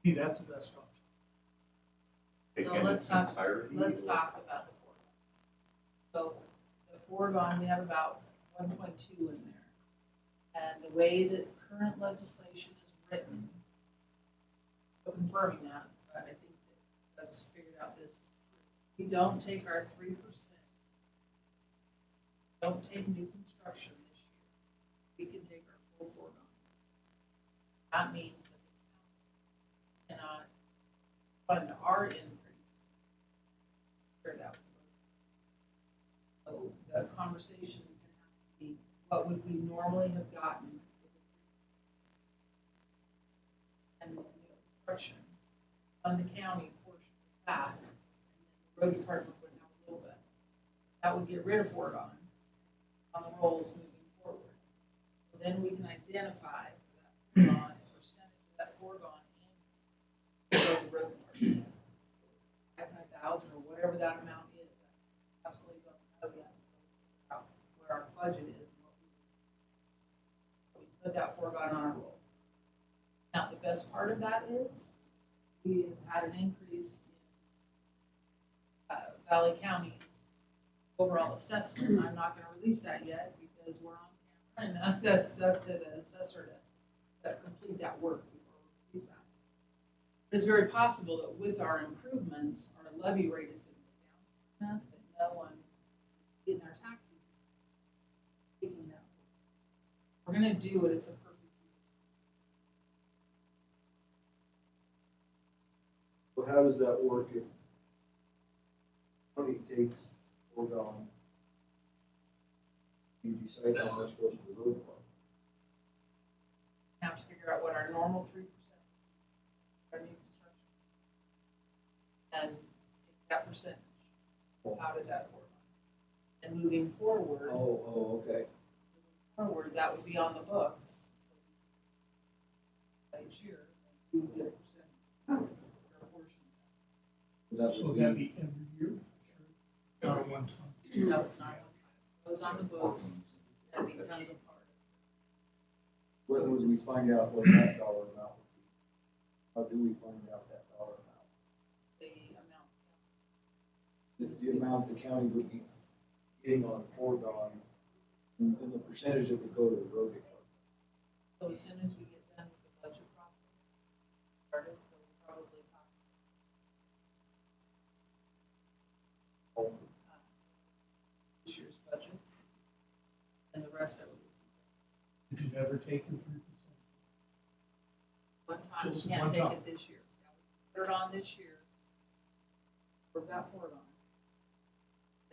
To me, that's the best option. So In let's its talk- entirety, Let's or- talk about the foregone. So the foregone, we have about 1.2 in there. And the way that current legislation is written, so confirming that, but I think that Doug's figured out this is true. We don't take our 3%. Don't take new construction this year. We can take our full foregone. That means that the county cannot fund our increases. Figure it out. So the conversation is gonna have to be, what would we normally have gotten? And the construction, on the county portion of that, and then the road department would have a little bit. That would get rid of foregone on the rolls moving forward. So then we can identify for that foregone, a percentage of that foregone and go to the road department. 500,000 or whatever that amount is, I absolutely don't know yet. About where our budget is and what we put that foregone on our rolls. Now, the best part of that is we have had an increase in Valley County's overall assessment. I'm not gonna release that yet because we're on camera and that's up to the assessor to complete that work before we release that. It's very possible that with our improvements, our levy rate is gonna go down enough that no one in their taxes taking that. We're gonna do it as a perfect. So how does that work if county takes foregone? You decide how much goes to the road department? Have to figure out what our normal 3% our new construction. And take that percentage out of that foregone. And moving forward. Oh, okay. Forward, that would be on the books. Each year, we would get a percentage. Or a portion. So that'd be every year, sure, not at one time. No, it's not. It goes on the books and becomes a part When would we find out what that dollar amount would be? How do we find out that dollar amount? of the amount. The amount the county would be getting on foregone and the percentage that would go to the road department. So as soon as we get done with the budget process, started, so we'll probably talk. This year's budget, and the rest of it. Did you ever take the 3%? One time, Just we can't one take time. it this year. Put it on this year. We've got four on.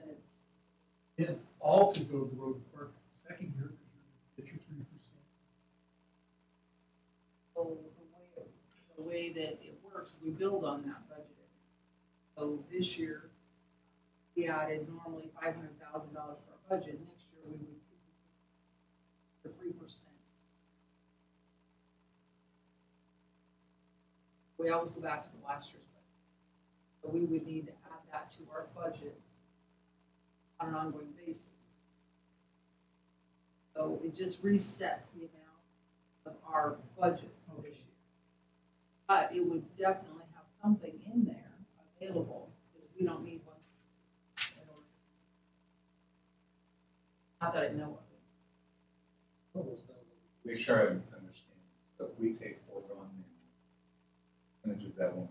And it's, Then all could go to the road department the second year, because you're gonna get your 3%. so the way that it works, we build on that budget. So this year, we added normally $500,000 for our budget. Next year, we would for 3%. We always go back to the last year's budget. So we would need to add that to our budget on an ongoing basis. So it just resets the amount of our budget for this year. But it would definitely have something in there available, because we don't need one. in order- Not that I know of it. Make sure I understand. So if we take foregone now, percentage of that 1.2.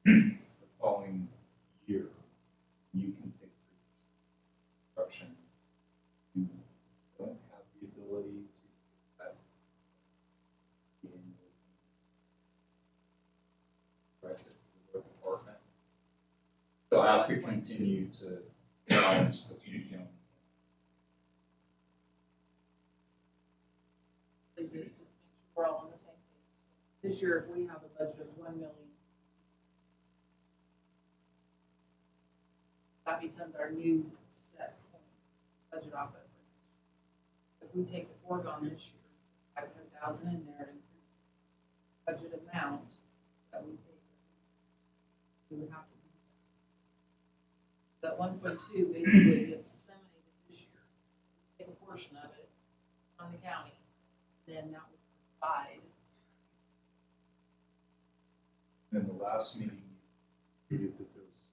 The following year, you can take 3% construction. You don't have the ability to that in the road department. They'll have to continue to balance between, you know, Is it, just make sure we're all on the same page. This year, if we have a budget of 1 million, that becomes our new set point, budget off of. If we take the foregone this year, 500,000 in there, it increases budget amount that we take. We would have to do that. That 1.2 basically gets disseminated this year. Take a portion of it on the county, then that would provide. in the last meeting, you stated that there was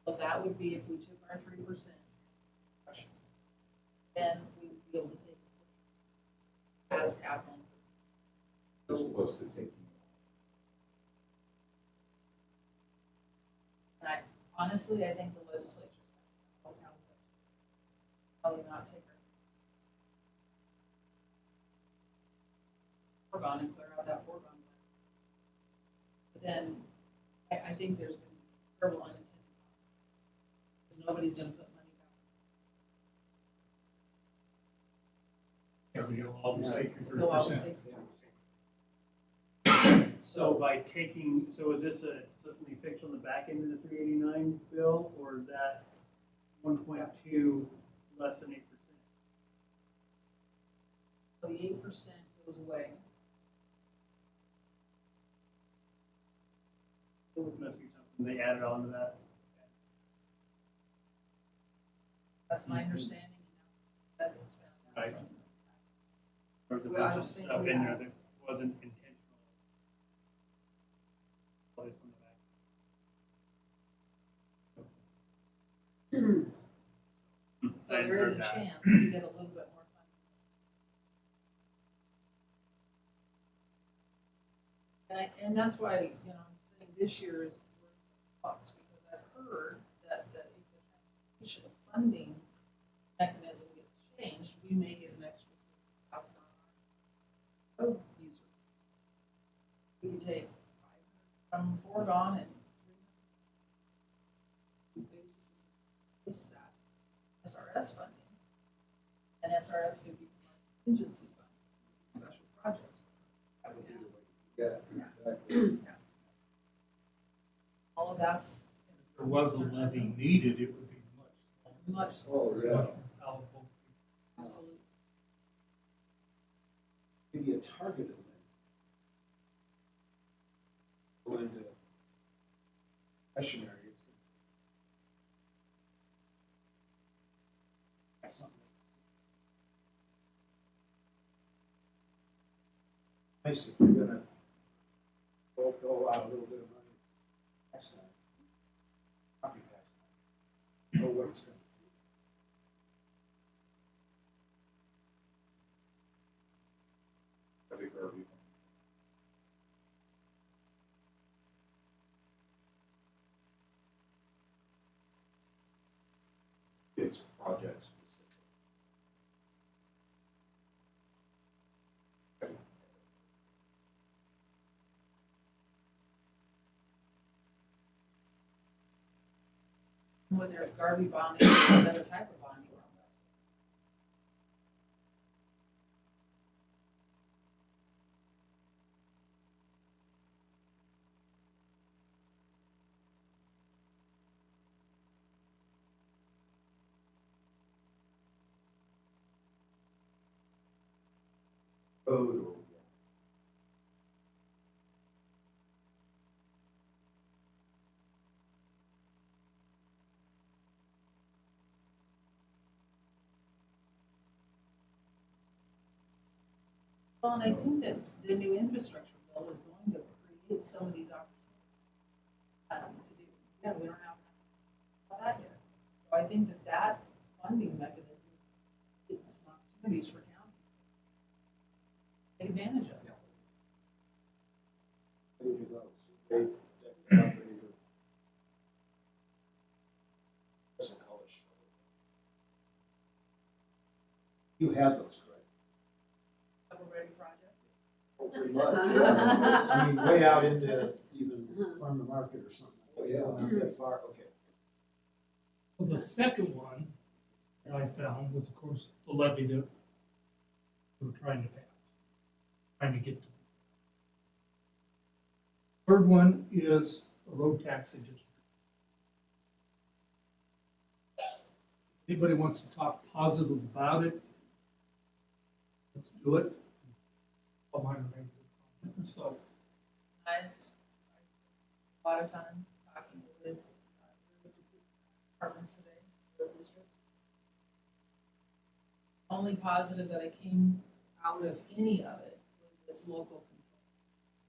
So that would be if we took our 3%. then we would be able to take it as capital. As opposed to taking. And honestly, I think the legislature's probably not take her. Foregone and clear out that foregone. But then, I think there's gonna be terrible unintended consequences. Because nobody's gonna put money back. Yeah, you'll always take your They'll always 3%. take. So by taking, so is this something you fix on the back end of the 389 bill, or is that 1.2 less than 8%? So the 8% goes away. Must be something they added on to that. That's my understanding. That is found out. Right. Or is there a Well, I bunch of don't think stuff we in there have. that wasn't intentional? Place on the back. So I there is a heard that. chance to get a little bit more funding. And that's why, I'm saying this year is flux, because I've heard that if the transportation funding mechanism gets changed, we may get an extra $3,000 road user. We could take 500 from foregone and 300. Basically, replace that SRS funding. And SRS could be contingency fund, special projects. Yeah, exactly. All of that's If there was a levy needed, it would be much, Oh, much yeah. more palatable. absolutely. Maybe a targeted limit. Go into question area. That's something. Nice if you're gonna go out a little bit of money next time. Property tax. Know what it's gonna be. I think our it's project specific. When there's Garvey bonding, there's another type of bonding around that. Code or. Well, and I think that the new infrastructure bill is going to create some of these opportunities to do. Yeah, we don't have that yet. So I think that funding mechanism is some opportunities for counties. Take advantage of. Ready to go. So they, they're not ready to. Doesn't call it show. You have those, correct? Shovel-ready project. Oh, pretty much, yes. I mean, way out into even farm to market or something. Oh, yeah. Not that far, okay. Well, the second one that I found was, of course, the levy that we were trying to pass, trying to get to. Third one is a road taxing district. Anybody wants to talk positive about it? Let's do it. All mine are negative. So, I spent a lot of time talking with departments today, road districts. Only positive that I came out of any of it was this local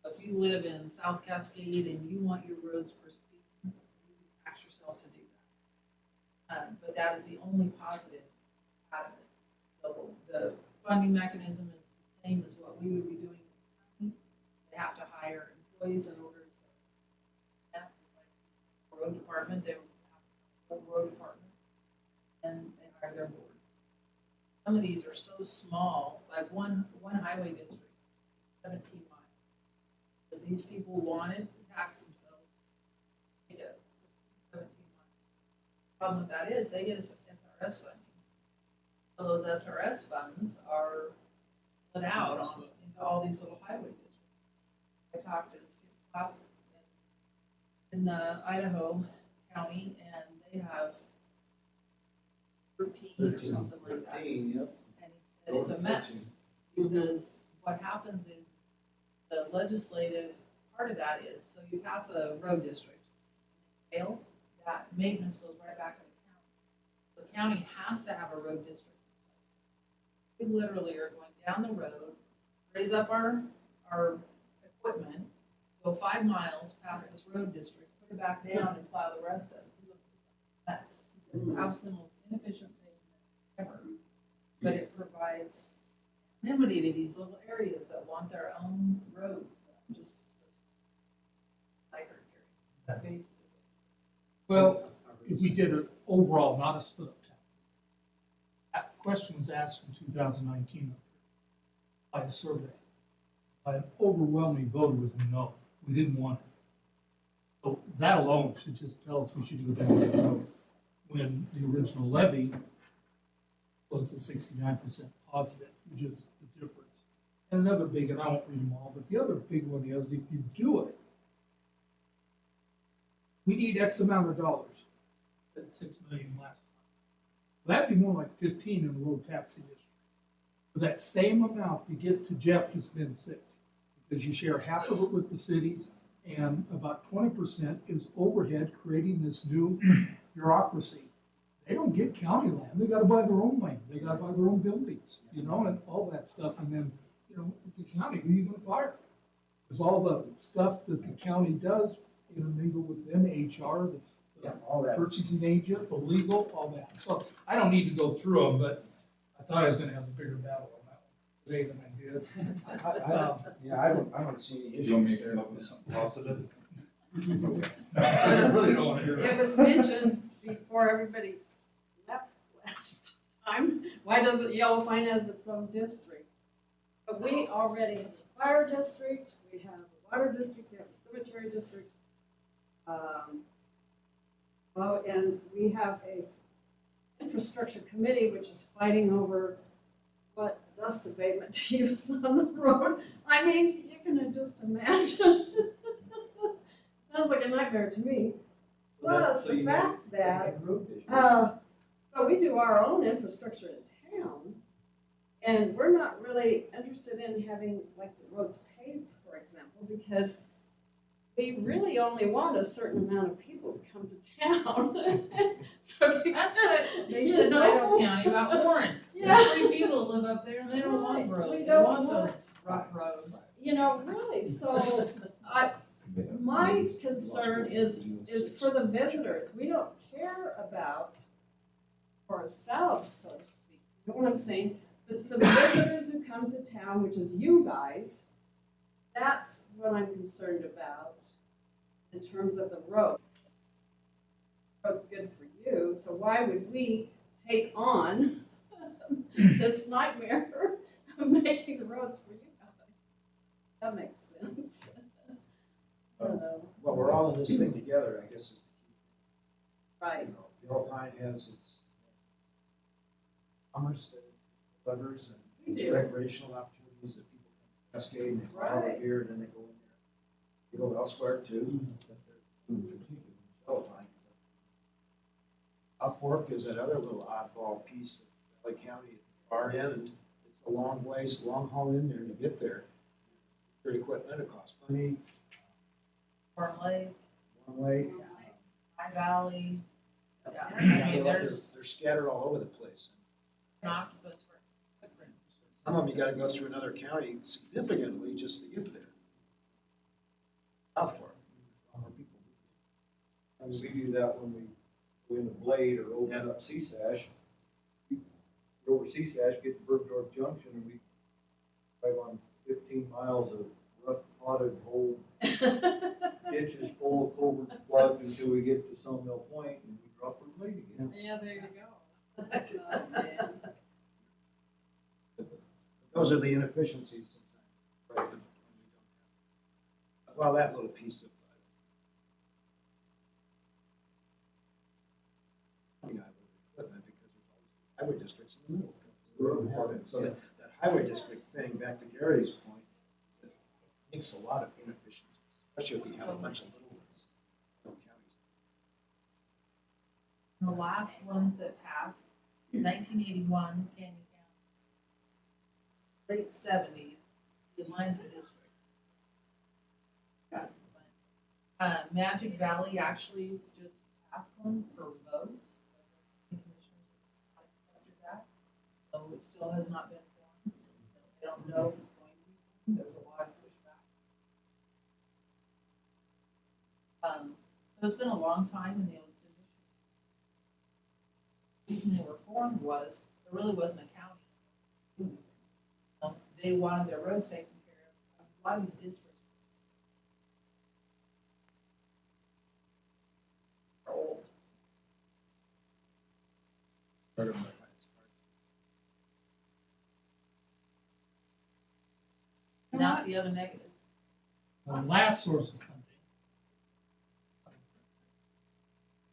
control. If you live in South Cascade and you want your roads pristine, you tax yourself to do that. But that is the only positive out of it. So the funding mechanism is the same as what we would be doing as a county. They have to hire employees in order to, yeah, just like the road department, they would have a road department, and they hire their board. Some of these are so small, like one highway district, 17 miles. Because these people wanted to tax themselves, they get 17 miles. Problem with that is, they get SRS funding. So those SRS funds are split out into all these little highway districts. I talked to Skip Pop in Idaho County, and they have 13 or something like that. 13, yep. And he said it's a mess, because what happens is the legislative part of that is, so you pass a road district, fail, that maintenance goes right back to the county. The county has to have a road district. We literally are going down the road, raise up our equipment, go 5 miles past this road district, put it back down and plow the rest of it. He goes, "Mess." He said, it's absolutely the most inefficient thing ever, but it provides anonymity to these little areas that want their own roads, just tiger here. That basically. Well, if we did it overall, not a split up tax. That question was asked in 2019 by a survey. By an overwhelming vote was no, we didn't want it. So that alone should just tell us we should go down that road. When the original levy was a 69% positive, which is the difference. And another big, and I won't read them all, but the other big one is if you do it, we need X amount of dollars. That's 6 million last time. That'd be more like 15 in the road taxing district. For that same amount, you get to Jeff to spend 6, because you share half of it with the cities, and about 20% is overhead, creating this new bureaucracy. They don't get county land. They got to buy their own land. They got to buy their own buildings, and all that stuff. And then, the county, who are you going to fire? Because all the stuff that the county does, mingle within HR, the all that. purchasing agent, the legal, all that. So I don't need to go through them, but I thought I was going to have a bigger battle on that one today than I did. I don't see any You want me issues to there. come up with something positive? I really don't want to hear It that. was mentioned before everybody left last time, why doesn't Yellow Pine have its own district? But we already have a fire district, we have a water district, we have a cemetery district. And we have a infrastructure committee which is fighting over what dust abatement to use on the road. I mean, you can just imagine. Sounds like a nightmare to me. Plus the fact that, so we do our own infrastructure in town, and we're not really interested in having like the roads paved, for example, because we really only want a certain amount of people to come to town. So That's what they said in Idaho County about Warren. Yeah. There's 3 people that live up there and they don't want Right. roads. We They don't want want- those rough roads. Really, so my concern is for the visitors. We don't care about for ourselves, so to speak. You know what I'm saying? But for the visitors who come to town, which is you guys, that's what I'm concerned about in terms of the roads. Road's good for you, so why would we take on this nightmare of making the roads for you guys? That makes sense. I don't know. Well, we're all in this thing together, I guess is the key. Right. Yellow Pine has its commerce that it delivers and We its do. recreational opportunities that people can cascade and they follow Right. here and then they go in there. They go elsewhere too, but they're particularly Yellow Pine. South Fork is that other little oddball piece of Valley County at the far end, and it's a long ways, long haul in there to get there. Your equipment, it costs money, Horn Lake, one way. High Valley. Yeah, I They're mean, there's scattered all over the place. an octopus for footprint. Some of them you gotta go through another county significantly just to get there. South Fork. More people. And we do that when we go into Blade or open up CSASH. go over CSAS, get to Bergdorf Junction, and we drive on 15 miles of rough potted hole, ditches full, culverts plugged until we get to Sawmill Point, and we drop our blade again. Yeah, there you go. Oh, man. Those are the inefficiencies sometimes, right? when we don't have- Well, that little piece of. Equipment, because there's always highway districts in the middle. The road department. So that highway district thing, back to Gary's point, it makes a lot of inefficiencies, especially if you have a bunch of little ones. Counties. The last ones that passed, 1981, Canyon County. Late 70s, the Lions District. Magic Valley actually just passed one for vote. The commissioners accepted that, so it still has not been formed, so they don't know if it's going to be formed. There's a lot of pushback. So it's been a long time in the old city. The reason they were formed was there really wasn't a county. They wanted their roads taken care of. A lot of these districts are old. Part of my finance part. And that's the other negative. The last source of funding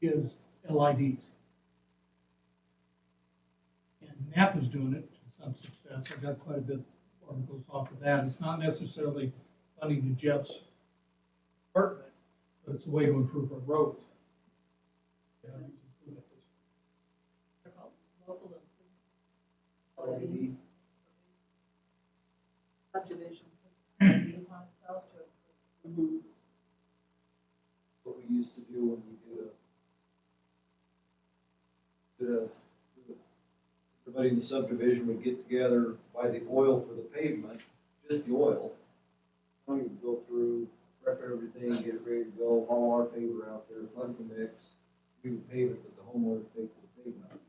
is LIDs. And NAPA's doing it to some success. I got quite a bit of articles off of that. It's not necessarily funding to Jeff's department, but it's a way to improve our roads. Yeah, They're called local LID. improvement. Subdivision puts an ID upon itself to improve. What we used to do when we everybody in the subdivision would get together, buy the oil for the pavement, just the oil. County would go through, prep everything, get it ready to go, haul our paver out there, plug the mix. We would pave it, but the homeowners pay for the pavement.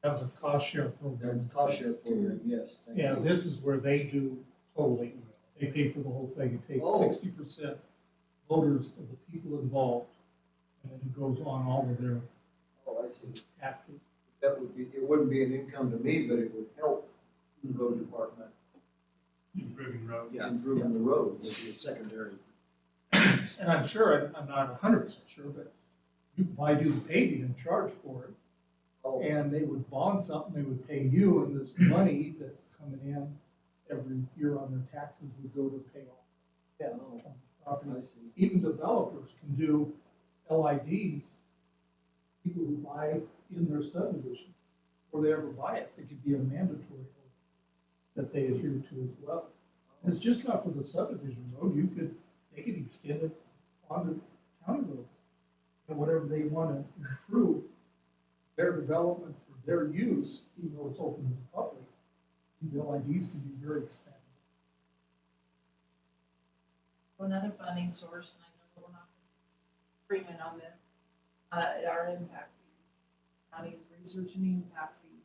That was a cost share program. That's a cost share program, yes. Thank Yeah, you. this is where they do totally, they pay for the whole thing, it takes Oh. 60% voters of the people involved, and then it goes on all of their Oh, I see. taxes. That would be, it wouldn't be an income to me, but it would help the road department Improving roads. Yeah. improving the roads. Would be a secondary. And I'm sure, I'm not 100% sure, but you could probably do the paving and charge for it, Oh, and they would bond something, they would pay you, and this money that's coming in every year on their taxes would go to pay off yeah, on no, the property. I see. Even developers can do LIDs, people who buy in their subdivision, before they ever buy it, it could be a mandatory that they adhere to as well. And it's just not for the subdivision road, they could extend it onto county roads. And whatever they wanna improve, their development for their use, even though it's open to the public, these LIDs can be very expensive. Another funding source, and I know that we're not agreement on this, are impact fees. County is researching the impact fees.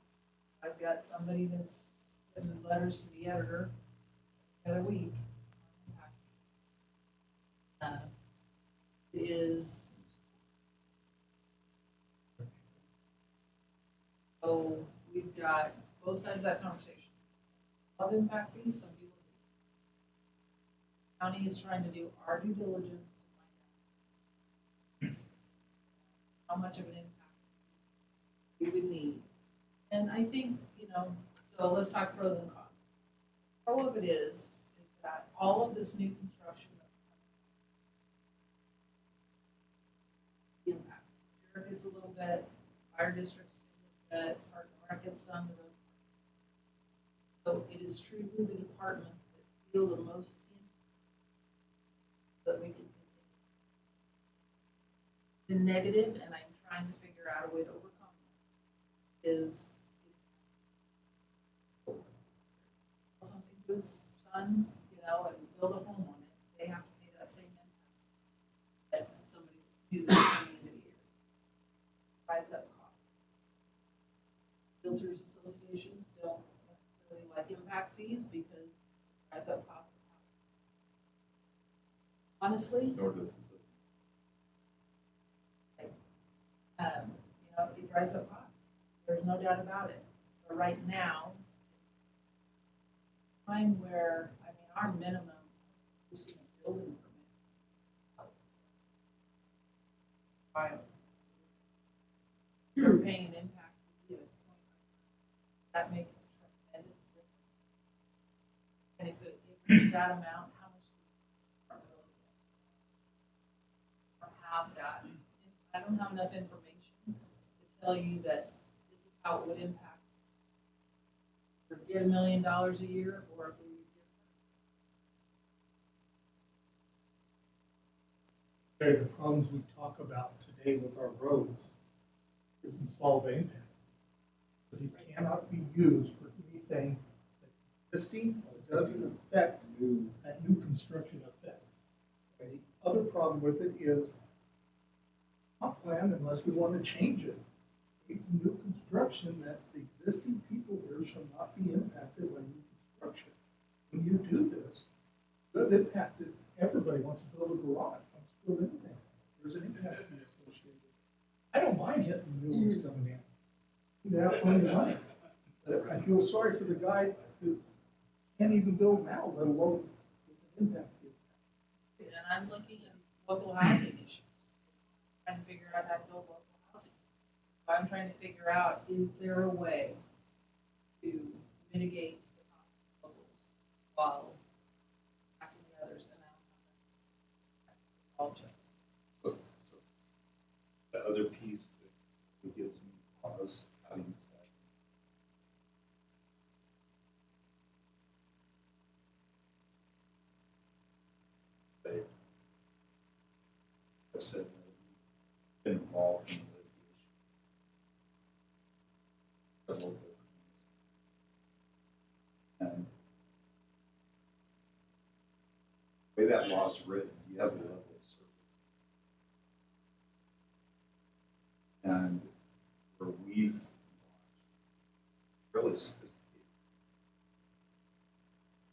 I've got somebody that's sending letters to the editor the other week. Is, so we've got both sides of that conversation. Love impact fees, some people do. County is trying to do our due diligence to find out how much of an impact we would need. And I think, so let's talk pros and cons. Pro of it is that all of this new construction that's coming, the impact. Sure, gets a little bit, fire districts get a little bit, Park and Rec gets some, the road. So it is truly the departments that feel the most impact that we can continue. The negative, and I'm trying to figure out a way to overcome it, is something to his son, and build a home on it, they have to pay that same impact that somebody that's new that's coming into the area. Drives up costs. Realtors Association associations don't necessarily like impact fees because it drives up cost of housing. Honestly, Nor does the it drives up costs. There's no doubt about it. But right now, time where, our minimum, we've seen a building permit. Wild. You're paying an impact fee of 25. That makes a tremendous difference. And if it's that amount, how much do you have that? I don't have enough information to tell you that this is how it would impact. If we get $1 million a year, or if we would get. Okay, the problems we talk about today with our roads isn't solve impact. Because it cannot be used for anything that's existing or doesn't affect that new construction affects. Okay, the other problem with it is not planned unless we want to change it. It's new construction that the existing people here shall not be impacted by new construction. When you do this, it impacted, everybody wants to build a garage, wants to build anything. There's an impact fee associated. I don't mind hitting the new ones coming in. You have plenty of money. But I feel sorry for the guy who can't even build now, let alone with an impact fee. And I'm looking at local housing issues, trying to figure out how to build local housing. So I'm trying to figure out, is there a way to mitigate the cost of locals while acting the others and all just. So the other piece that gives me pause, having said, I said, been involved in litigation. Several different ones. And the way that law is written, you have a level of service. And where we've really sophisticated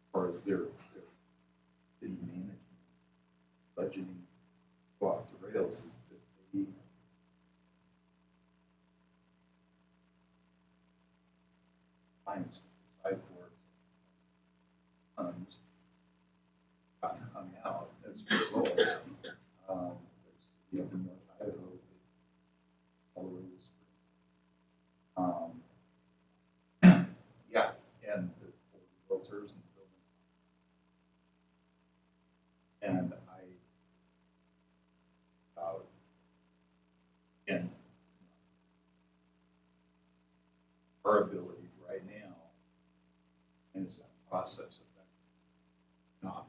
as far as their city management, budgeting, go off the rails is that they clients with the side board gotten hung out as a result. There's up in North Idaho, all the way to spring. Yeah, and the realtors and the building. And and our ability right now is that process of that not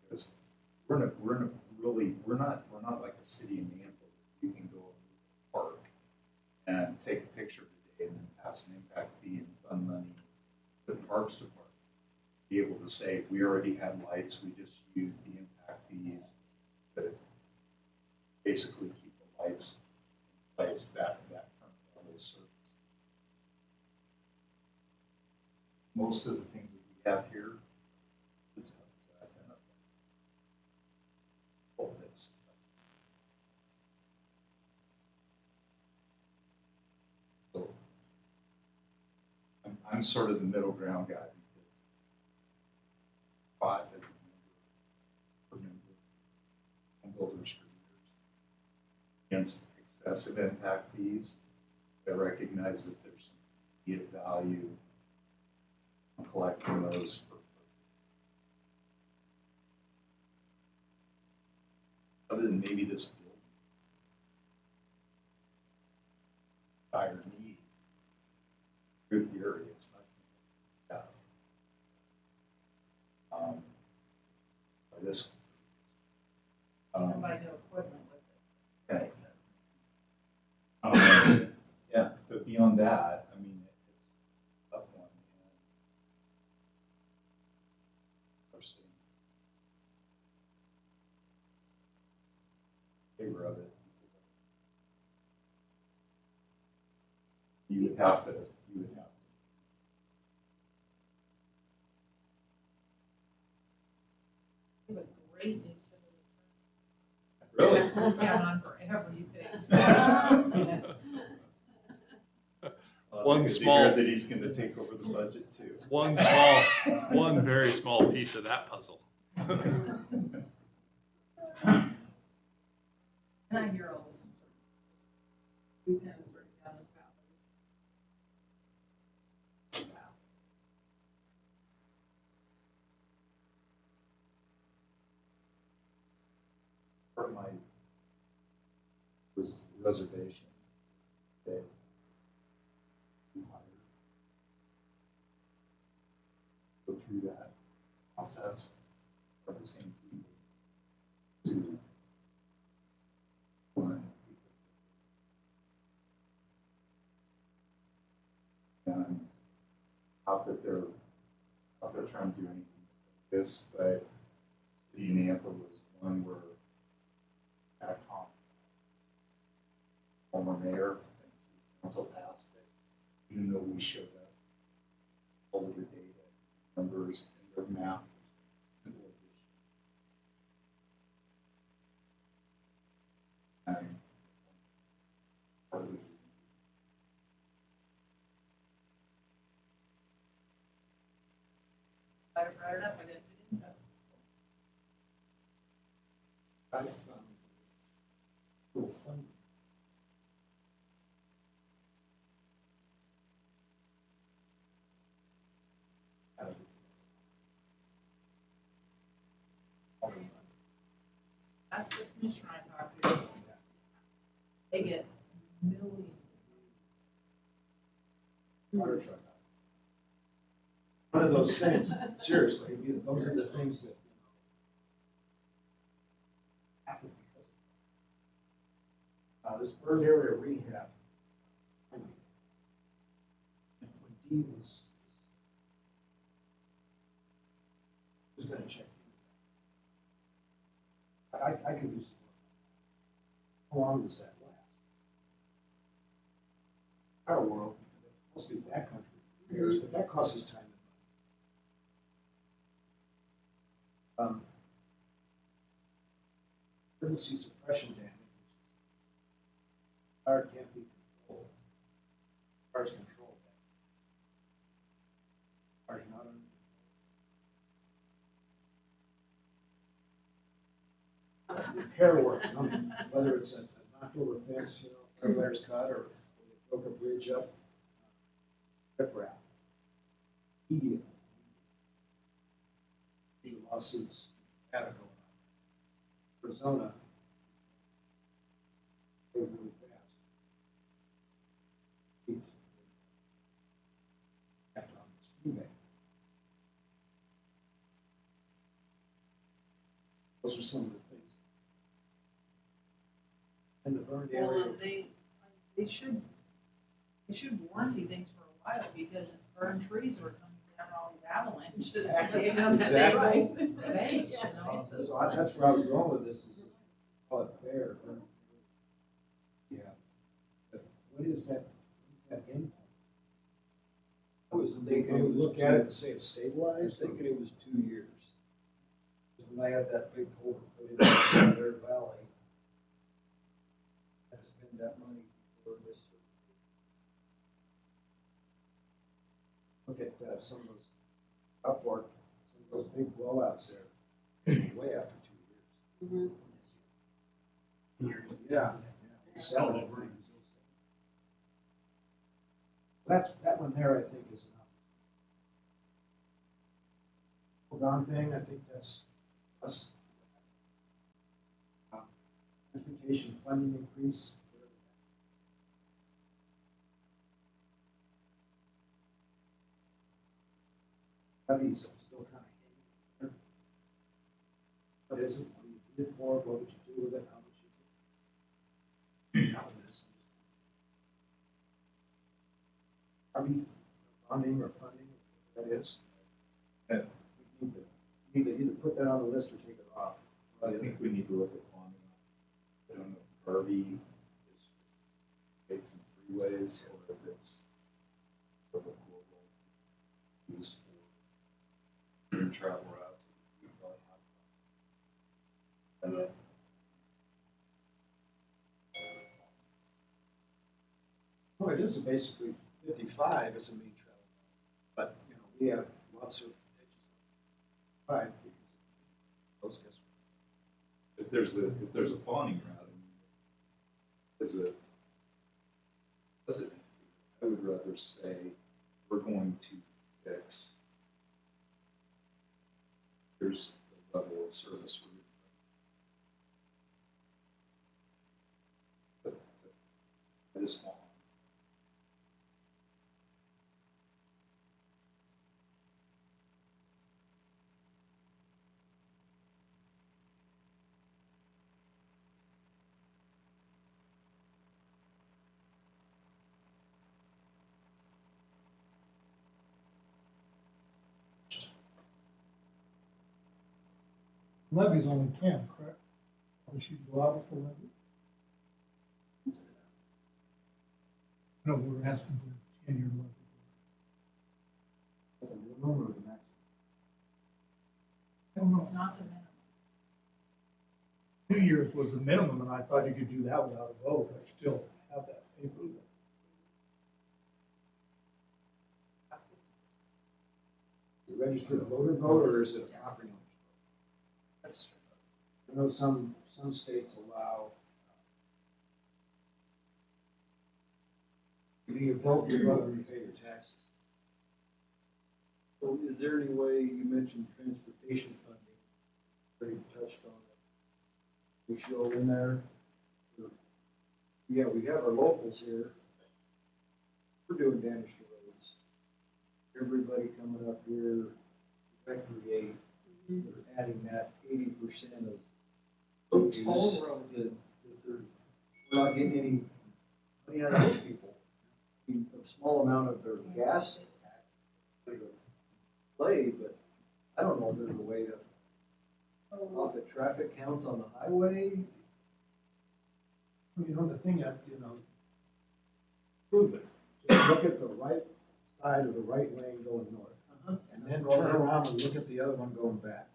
because we're not like a city in Manville. You can go to the park and take a picture today and then pass an impact fee and fund money to the Parks Department. Be able to say, we already had lights, we just used the impact fees to basically keep the lights in place, that current level of service. Most of the things that we have here, it's tough to identify. Oh, that's tough. So I'm sort of the middle ground guy. Fought as a member and builders for years against excessive impact fees. I recognize that there's some immediate value in collecting those for other than maybe this building. Dire need. Good area, it's not enough. By this. Even buy new equipment with it. Okay. Yeah, but beyond that, I mean, it's a tough one. We're seeing favor of it. You would have to. We have a great new city Really? attorney. We've had on for everything. One It's good to small- hear that he's gonna take over the budget too. One very small piece of that puzzle. And I hear all the concerns. We kind of started down this path. Part of my was reservations that we hired. Go through that process for the same people to one. And not that they're trying to do anything like this, but City of Nampa was one where Pat Tom, former mayor and city council passed that even though we showed up all of the data, numbers, and their map, simple addition. And part of the reason. I brought it up, I didn't know. I found a little fun. That's the commissioner I talked to. They get millions. Water truck. One of those things, seriously, those are the things that, happen because this bird area rehab. When Dee was gonna check. I could do some. How long does that last? Our world, because it's mostly backcountry repairs, but that costs us time and money. Emergency suppression damage. Fire can't be controlled. Fire's controlled. Fire's not under control. Repair work, whether it's a knocked over fence, firefighter's cut, or they broke a bridge up, riprap. Immediate. These are lawsuits, Attica, Arizona. They were really fast. Beat. Act on the speed. Those are some of the things. In the burned area. Well, they should warranty things for a while because it's burned trees are coming down all these avalanches. Exactly. That's Exactly. right. Banks, you know. So that's where I was going with this, is call it fair. Yeah. But what is that endpoint? I was thinking, it was look at it and say it's I was stabilized. thinking it was 2 years. When I had that big culvert put in Bear Valley, I spent that money for this. Look at some of those, South Fork, some of those big blowouts there, way after 2 years. Yeah. Seven. That one there, I think, is enough. Gone thing, I think that's us. Transportation funding increase. Levies still kind of hanging there. What is it? What do you do it for? What would you do with it? How much you do? How this? Are we bonding or funding? That is. Yeah. We need to either put that on the list or take it off. I think we need to look at quantum. I don't know if Harvey is takes some freeways or if it's Use for your travel routes. We probably have. Well, it is basically 55 is a main travel, but, you know, we have lots of edges. Right. Those guys. If there's a fawning route, I would rather say, we're going to fix, here's the level of service we're this long. Levy's only 10, correct? Or should go out with the levy? No, we're asking for a 10-year levy. The minimum or the maximum? I don't know. It's not the minimum. 2 years was the minimum, and I thought you could do that without a vote. I still have that paper. The registered voter vote, or is it a property owner's vote? Registered vote. I know some states allow, if you vote, you're going to pay your taxes. So is there any way, you mentioned transportation funding, already touched on it. We show in there. Yeah, we have our locals here. We're doing damage to roads. Everybody coming up here to recreate, they're adding that 80% of road use. Toll road. That we're not getting any money out of those people. I mean, a small amount of their gas tax, play, but I don't know if there's a way to offset traffic counts on the highway. You know, the thing that, you know, prove it. Just look at the right side of the right lane going north. And then turn around and look at the other one going back.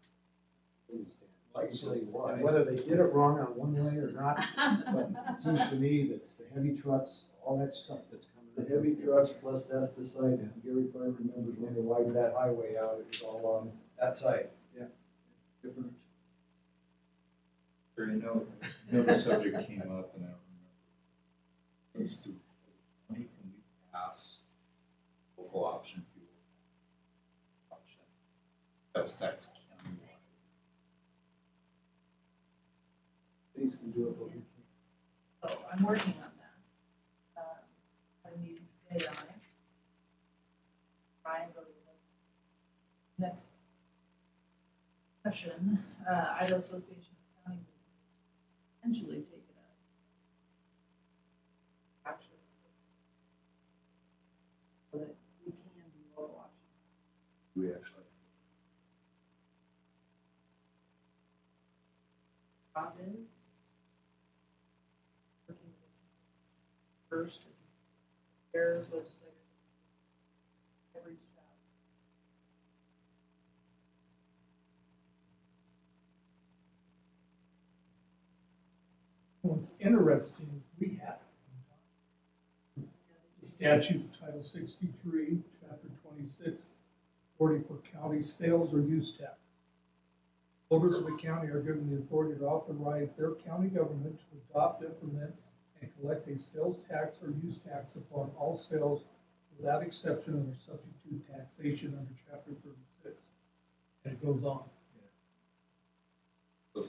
I can tell you why. And whether they did it wrong on one way or not, but it seems to me that it's the heavy trucks, all that stuff that's coming. The heavy trucks, plus that's the side, and Gary probably remembers when they widened that highway out, it was all on that side. Yeah. Different. Or, you know, the subject came up and I don't remember. Is to, money can we pass local option fuel? Option. That's tax countywide. Things can do it, but we can't. So I'm working on that. Had a meeting today on it. Try and go to the next session. Idaho Association of Counties is potentially take it up. Actually. So that we can do local option. We actually. Job is working with this first, their legislature, have reached out. What's interesting, we have the statute, Title 63, Chapter 26, 40 for county sales or use tax. Voters of the county are given the authority to authorize their county government to adopt, implement, and collect a sales tax or use tax upon all sales without exception and are subject to taxation under Chapter 36. And it goes on.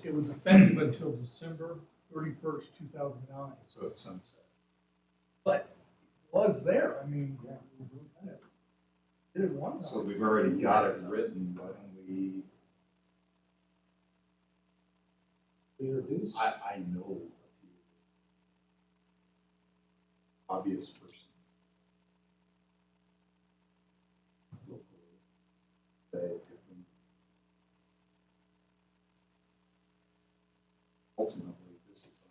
It was effective until December 31st, 2009. So it's sunset. But it was there, I mean, yeah, we kind of did it one time. So we've already got it written, why don't we, Introduce. I know a few obvious person. Locally, that if we ultimately this is.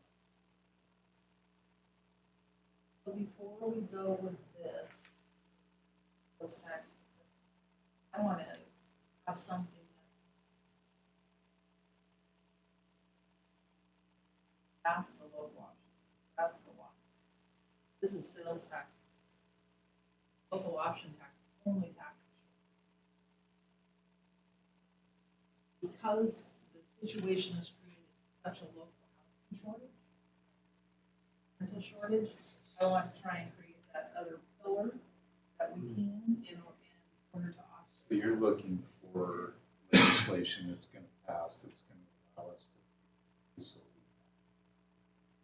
So before we go with this, sales tax specific. I wanna have something that's the local option, that's the one. This is sales tax. Local option tax, only tax. Because the situation has created such a local housing shortage, rental shortage, I want to try and create that other pillar that we can in order to offset. So you're looking for legislation that's gonna pass, that's gonna allow us to do so.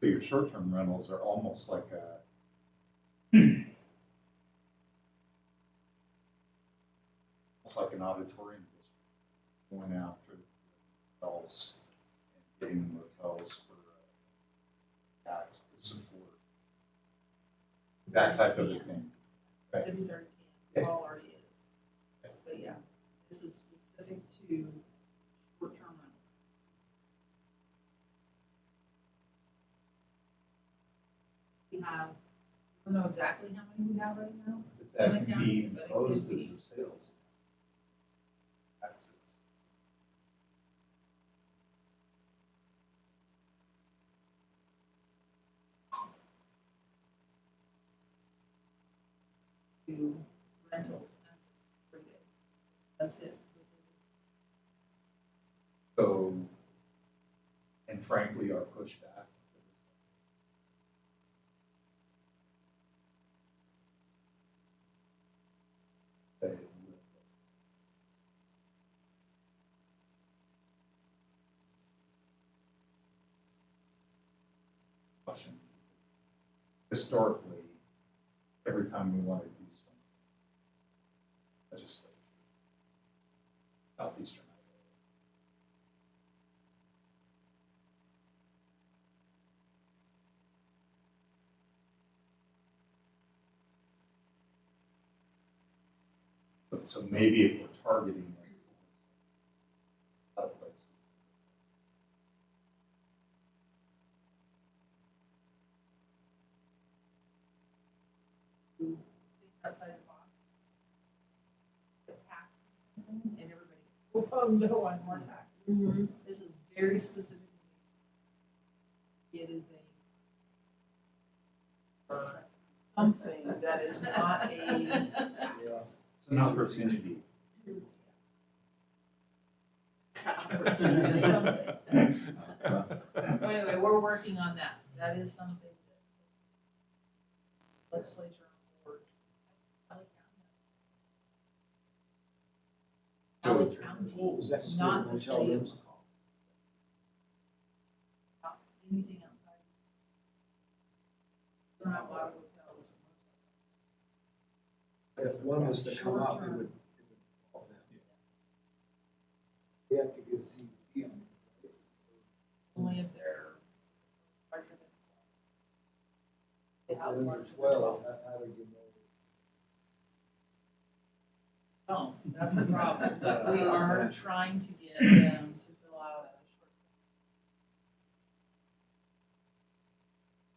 So your short-term rentals are almost like almost like an auditorium district, going after hotels and getting motels for tax to support that type of a thing. Right. Cities already can, all already is. But yeah, this is specific to short-term rentals. We have, I don't know exactly how many we have right now. But that can be imposed as a sales taxes. To rentals after 3 days. That's it. So, and frankly, our pushback for this that it will. Question. Historically, every time we want to do something, legislature, Southeastern Iowa, so maybe if we're targeting them towards other places. Think outside the box. The tax, and everybody, oh no, I want taxes. Mm-hmm. This is very specific. It is something that is not a. Yeah. It's an opportunity. Opportunity, something. Anyway, we're working on that. That is something that legislature on board. LA County, What was that? not the Motel city of rooms? McCall. Not anything outside. They're not water hotels or If one was to come up, it would involve that. We have to get a CUP on it. only if they're larger than. The house If larger there's than 12, 12. how do you know? No, that's the problem. But we are trying to get them to fill out a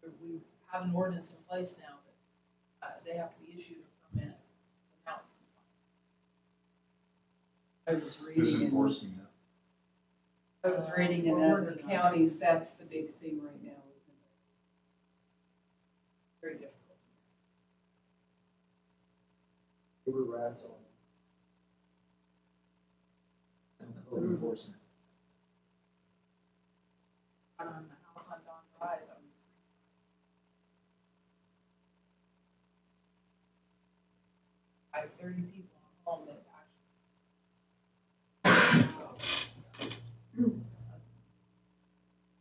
short. We have an ordinance in place now that's, they have to be issued a permit, so now it's compliant. I was Who's reading, enforcing that? I was reading in We're other working on it. counties, that's the big thing right now, is Very difficult. There were rats on it. Code enforcement. Out on the house on Don Drive, I have 30 people on home that actually.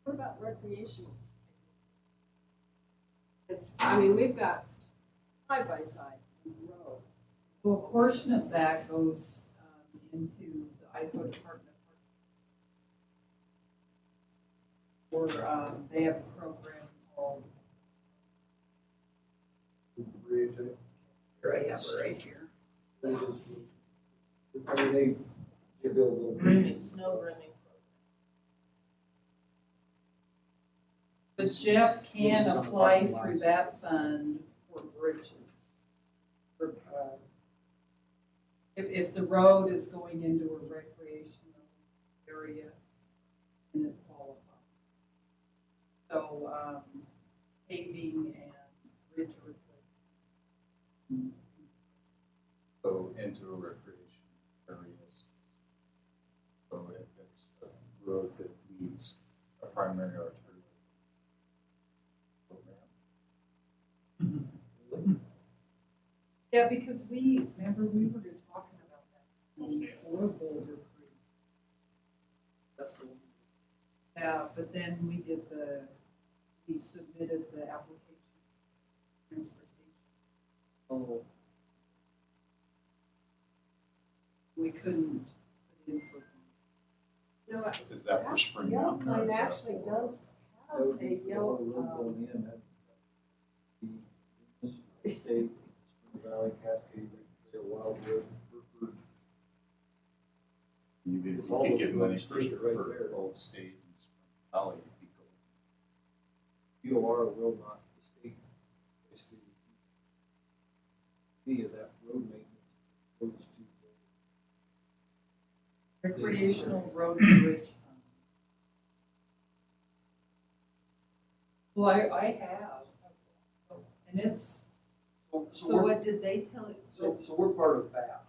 What about recreational? Because, I mean, we've got side by sides and rows. So a portion of that goes into the Idaho Department of Parks. Or they have a program called, Bridge, here I have it right here. I mean, they build little. Grooming, snow grooming But Jeff This can is on the apply parking through lots. that fund for bridges. For, if the road is going into a recreational area, then it qualifies. So, paving and bridge replacement. So into a recreation areas. So if it's a road that needs a primary arterial program. Yeah, because we were talking about that before Boulder Creek. That's the one. Yeah, but then we submitted the application, transportation. Oh, We couldn't put in for. You know, Is that for Spring Yellow Mountain? or Pine is that actually for- does, that has would a be for yellow, the road going in, that'd be the state, Spring Valley, Cascade, Trail, Wildwood, Hereford. You could, Because all you could those get money roads for, stay right there. Old State and Spring Valley. if you go. DOR will not, the state, basically, any of that road maintenance goes to Recreational road and bridge fund. Well, I have, and it's, so we're, what did they tell you? so we're part of VAP,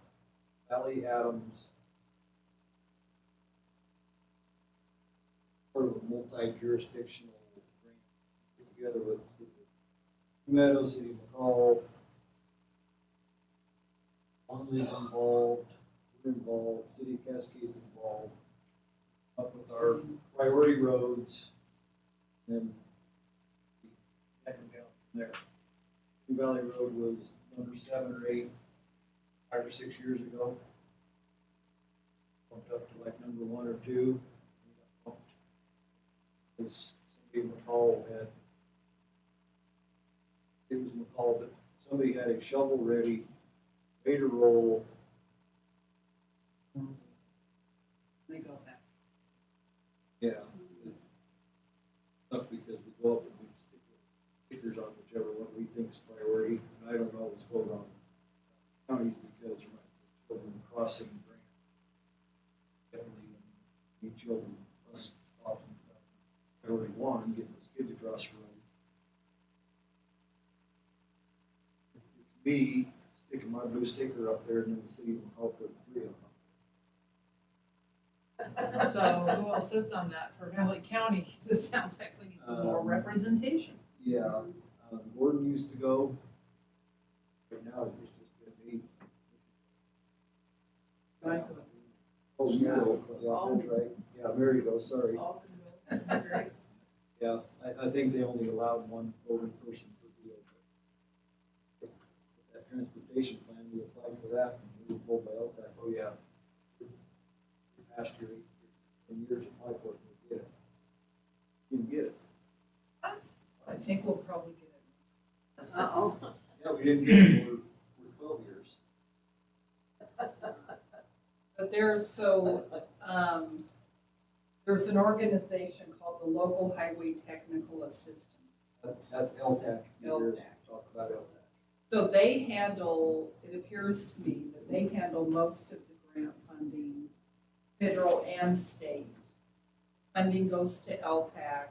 Valley Adams. Part of a multi-jurisdictional grant put together with City of Meadow, City of McCall. Longley's involved, we're involved, City of Cascade's involved. Up with our priority roads, and back and down from there. Blue Valley Road was number 7 or 8, 5 or 6 years ago. Bumped up to like number 1 or 2. Because somebody in McCall had, it was McCall, but somebody had a shovel ready, ready to roll. They got that. Yeah. Not because we go up and we stick stickers on whichever one we think's priority, and I don't always vote on counties because there might be children crossing grant. Definitely need children bus stops and stuff. Priority 1, getting those kids across the road. It's me sticking my blue sticker up there and then the city will help put 3 on them. So who else sits on that for Valley County? 'Cause it sounds like we need some more representation. Yeah, Gordon used to go. Right now, it's just been me. Michael. Oh, you go, yeah, that's right. Yeah, Mary goes, sorry. All can go. Great. Yeah, I think they only allowed one voting person per deal. But that transportation plan, we applied for that, and we were told by LTAC, oh yeah. Past year, 10 years, apply for it, and we get it. Didn't get it. What? I think we'll probably get it. uh-oh. Yeah, we didn't get it for 12 years. But there's there's an organization called the Local Highway Technical Assistance. That's LTAC. You hear us LTAC. talk about LTAC. So they handle, it appears to me that they handle most of the grant funding, federal and state. Funding goes to LTAC,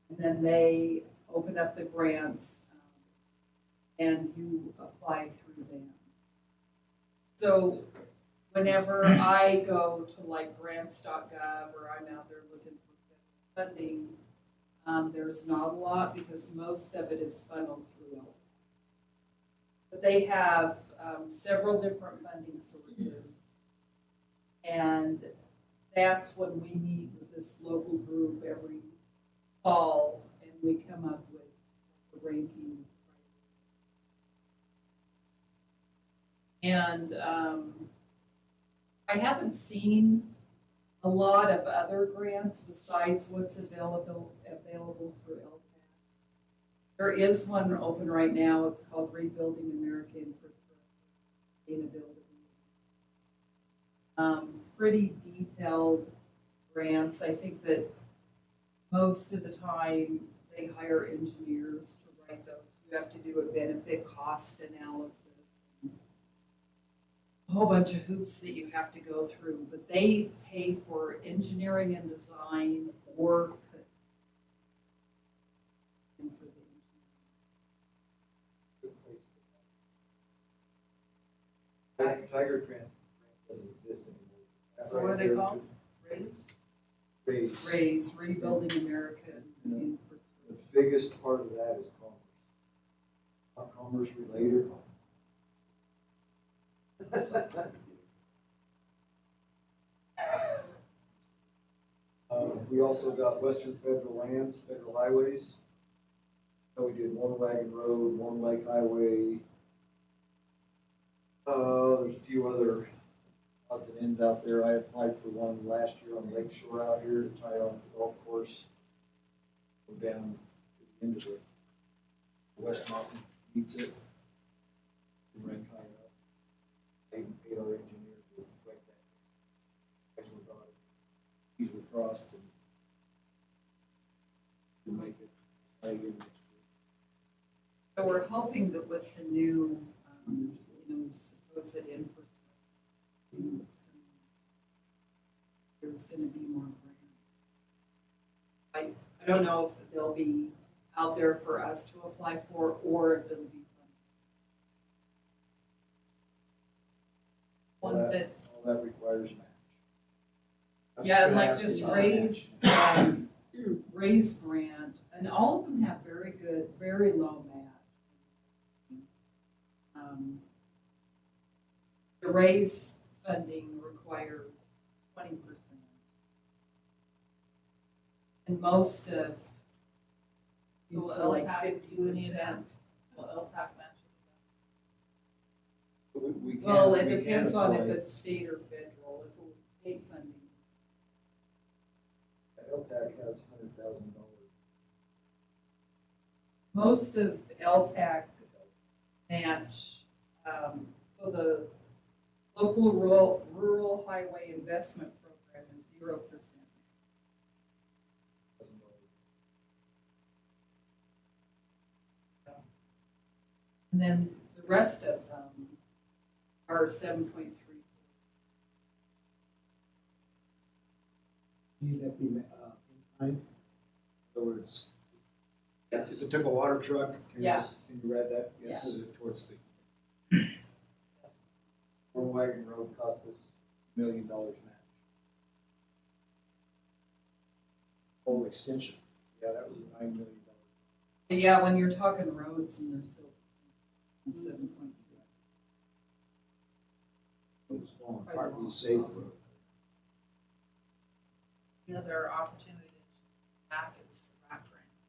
and then they open up the grants, and you apply through them. So whenever I go to like grants.gov or I'm out there looking for funding, there's not a lot because most of it is funneled through LTAC. But they have several different funding sources. And that's when we meet with this local group every fall and we come up with the ranking. And I haven't seen a lot of other grants besides what's available through LTAC. There is one open right now. It's called Rebuilding America Infrastructure Sustainability. Pretty detailed grants. I think that most of the time they hire engineers to write those. You have to do a benefit cost analysis. a whole bunch of hoops that you have to go through, but they pay for engineering and design or and for the Tiger Grant doesn't exist anymore. That's So what are right they there, called? Raise? Raise. Raise, Rebuilding America Yeah. and The infrastructure. biggest part of that is commerce. Not commerce related. We also got Western Federal Lands, Federal Highways. So we did One Wagon Road, One Lake Highway. There's a few other odds and ends out there. I applied for one last year on Lake Shore out here to tie on the golf course. Go down to the end of the West Mountain, meets it. And ran tie it up. They even paid our engineer to write that. Actually got it. These were crossed and to make it tie in next year. So we're hoping that with the new, supposed infrastructure, that's coming, there's gonna be more grants. I don't know if they'll be out there for us to apply for, or if it'll be All One that, all that requires match. I was yeah, gonna like ask this you about raise, raise grant, and all of them have very good, very low match. The raise funding requires 20%. And most of, So used will to like LTAC do any of that? 50%. will LTAC match it? We can- Well, it we can depends on if apply. it's state or federal. If it was state funding, LTAC has $100,000. most of LTAC match, so the local rural highway investment program is 0%. And then the rest of them are 7.3. Need that be, in kind? In other words, Yes. if it took a water truck, Yeah. can you read that? Yes. Is it towards the, One Wagon Road cost us $1 million match? Whole extension, yeah, that was $9 million. But yeah, when you're talking roads and they're so expensive, 7.3. It was falling apart, we saved for it. The other opportunity to back is the RAC grants.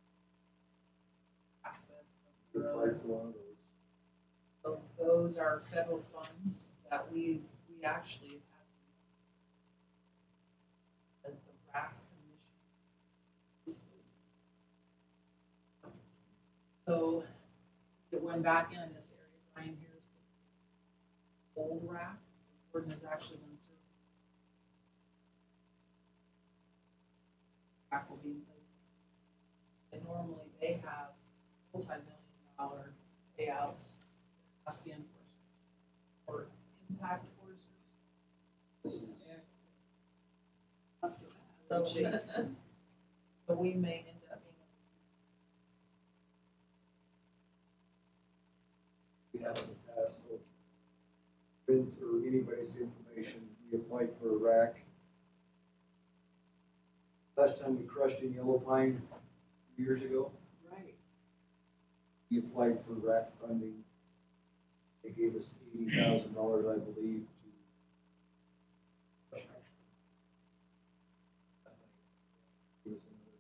Access. We applied for one of those. So those are federal funds that we actually have had as the RAC commission. So it went back in this area, Brian here's old RAC, so Gordon has actually been serving. RAC will be in place. And normally they have multi-million-dollar payouts, has to be enforced. Or impact forcers. This is So, Jason. so we may end up being. we have in the past, so. Friends or anybody's information, we applied for a rack. Last time we crushed in Yellow Pine 2 years ago, Right. we applied for rack funding. They gave us $80,000, I believe, to. Give us another-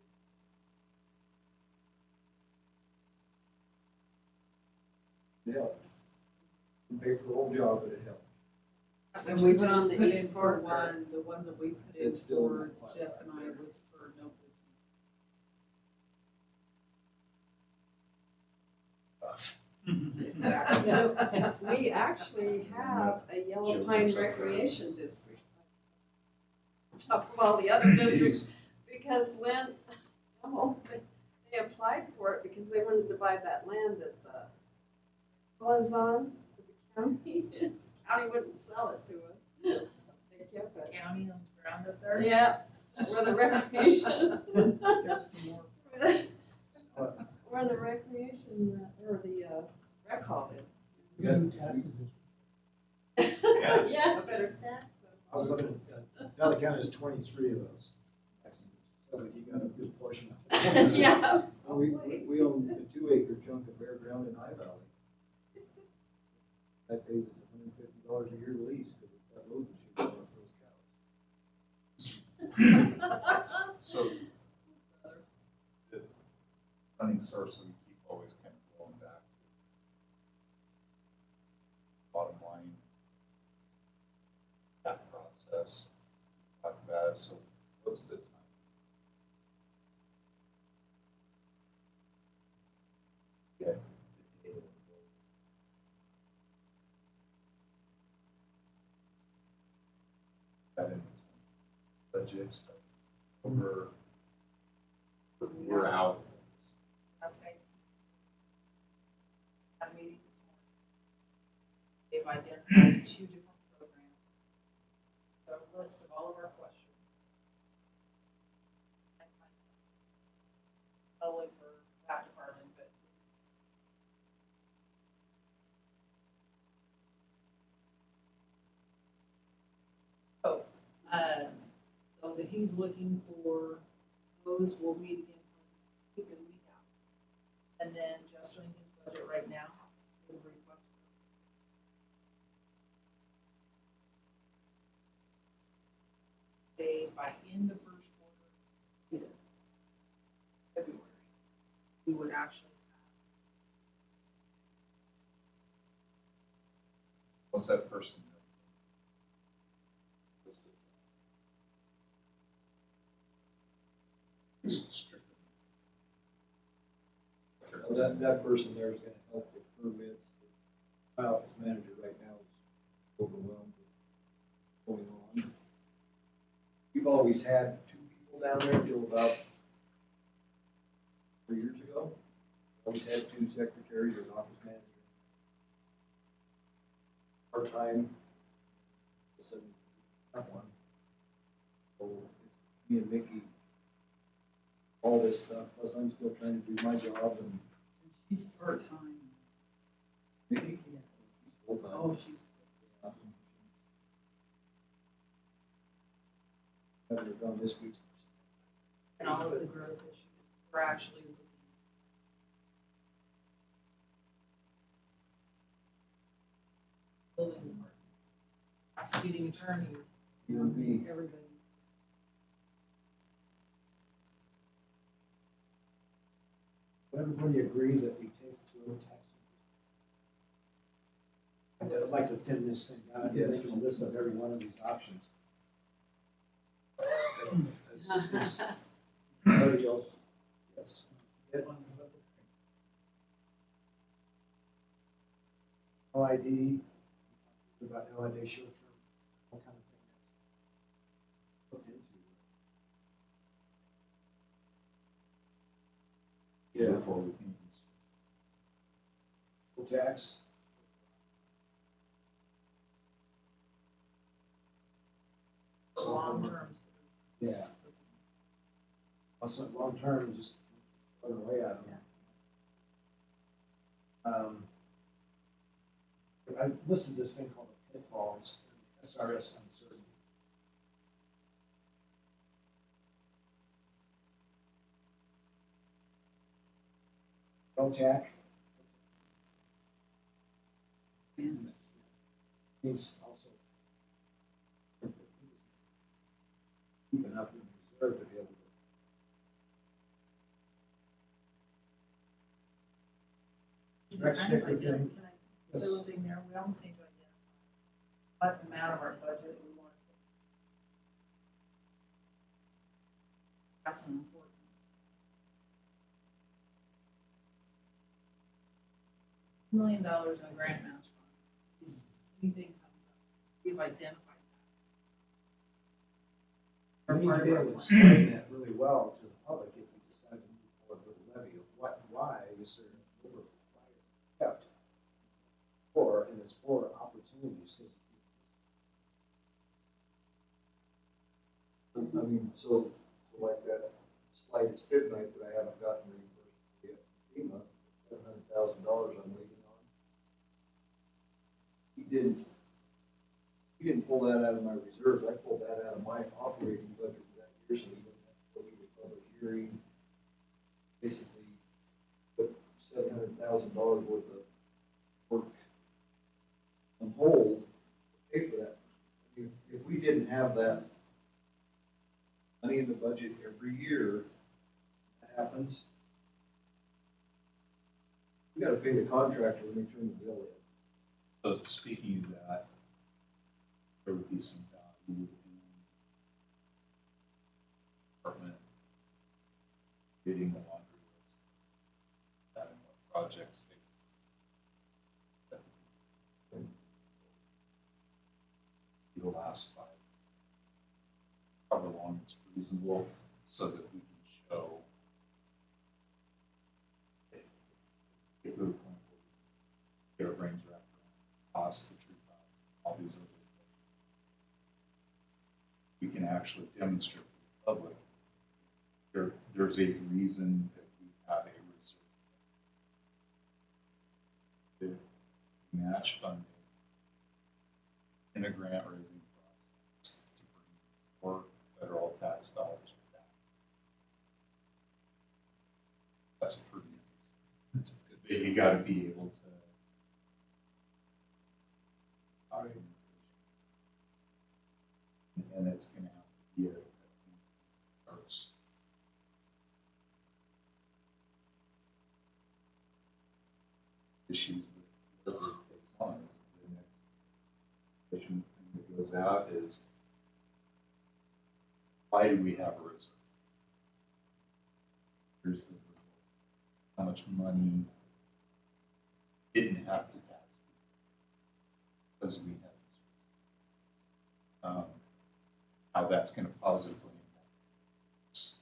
It helped. Didn't pay for the whole job, but it helped. And we Put just on the put in East for Fork, or- one, the one that we put in It's still in for the plan. Jeff and I was for no business. Exactly. You know, we actually have a Yellow Pine Recreation District. On top of all the other districts, because when, they applied for it because they wanted to buy that land at the Amazon, the county, county wouldn't sell it to us. They kept it. County owns ground up there? Yeah, where the recreation. There's some more. Where the recreation, or the rec hall is. We got new tax division. Yeah, better tax them. I was looking at, Valley County has 23 of those. So like you got a good portion of it. Yeah. We own a 2 acre chunk of bare ground in High Valley. That pays us $150 a year lease, because it's got road machines on those cows. So the funding source we keep always kind of going back to bottom line, that process, talk about it. So what's the time? Yeah. That in budget stuff. We're out. That's IT. Had a meeting this morning. They've identified 2 different programs. Got a list of all of our questions. Not only for that department, but so that he's looking for those. We'll meet again week or the week after. And then just doing his budget right now, the request. Say by end of first quarter, this February, we would actually What's that person? That person there is gonna help with permits. My office manager right now is overwhelmed with going on. We've always had 2 people down there until about 3 years ago. Always had 2 secretaries or an office manager. Part-time. So, not one. So it's me and Mickey, all this stuff, plus I'm still trying to do my job, and She's part-time. Mickey, she's full-time. Oh, she's. Haven't done this week's. and all of the growth issues. We're actually looking. Building department, prosecuting attorneys, UMB. everybody's. Would everybody agree that we take road tax? I'd like to thin this thing down and make a list of every one of these options. Everybody else? Yes. LID, about LID short term, what kind of thing that's looked into. Yeah. For opinions. Full tax. Long term. Yeah. Also, long term, just put away out of them. I listed this thing called the pitfalls, SRS uncertainty. LTAC. Means also keep enough in reserve to be able to. Next sticker thing. So one thing there, we almost need to identify what amount of our budget we want. That's an important. $1 million in a grant match fund is anything comes up. We've identified that. We need to be able to explain that really well to the public if we decide to move forward with a levy of what, why is there over, why is it kept? For, and it's for opportunities, because I mean, so like that slide at Stibnite that I haven't gotten reimbursed yet, FEMA, $700,000 I'm waiting on. He didn't pull that out of my reserves, I pulled that out of my operating budget for that year, so he didn't have to go through the public hearing. Basically, put $700,000 worth of work on hold to pay for that. If we didn't have that money in the budget every year, that happens. We gotta pay the contractor when they turn the bill in. So speaking of that, there would be some value in department creating a laundry list, having what projects they will last by however long it's reasonable, so that we can show get to the point where we get our brains wrapped around costs, the true costs, all these other things. We can actually demonstrate to the public there's a reason that we have a reserve. The match funding in a grant raising process to bring more federal tax dollars back. That's a pretty easy. That's a good. But you got to be able to documentation, and it's going to have to be a starts. Issues that takes on is the next thing that goes out is, why do we have a reserve? Here's the result. How much money didn't have to tax people because we have this. How that's going to positively impact us.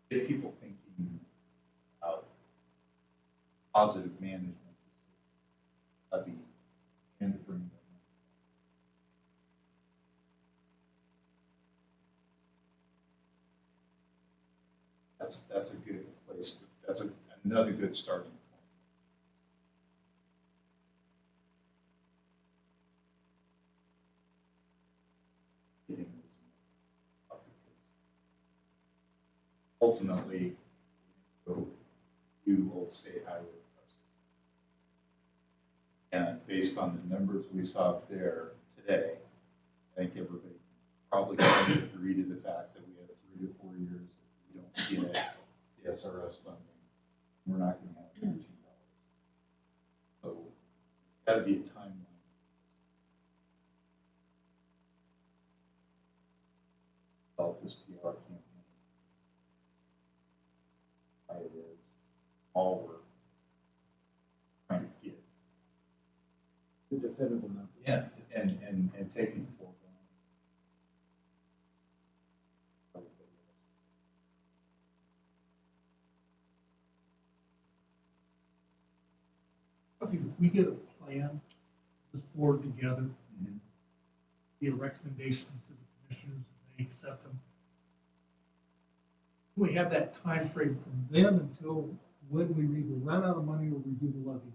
Get people thinking about positive management to be and to bring them. That's a good place to, that's another good starting point. Getting this up, because ultimately go do Old State Highway. And based on the numbers we saw up there today, I think everybody probably can agree to the fact that we have 3 to 4 years that we don't get the SRS funding. We're not going to have $13. So it's got to be a timeline. Help this PR campaign. Why it is all we're trying to get. The definitive numbers. Yeah, and taking forward. I think if we get a plan, this board together, get recommendations to the commissioners, and they accept them. We have that time frame from then until when we either run out of money or we do the levy.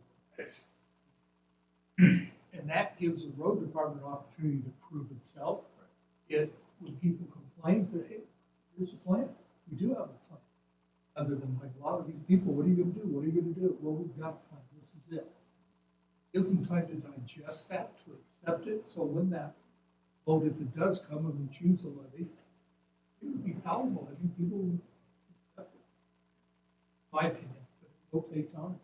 And that gives the road department an opportunity to prove itself. When people complain, say, hey, here's a plan. We do have a plan. Other than like a lot of these people, what are you gonna do? What are you gonna do? Well, we've got a plan. This is it. Gives them time to digest that, to accept it. So when that vote, if it does come and we choose a levy, it would be palatable. I think people will accept it. My opinion, but it will take time.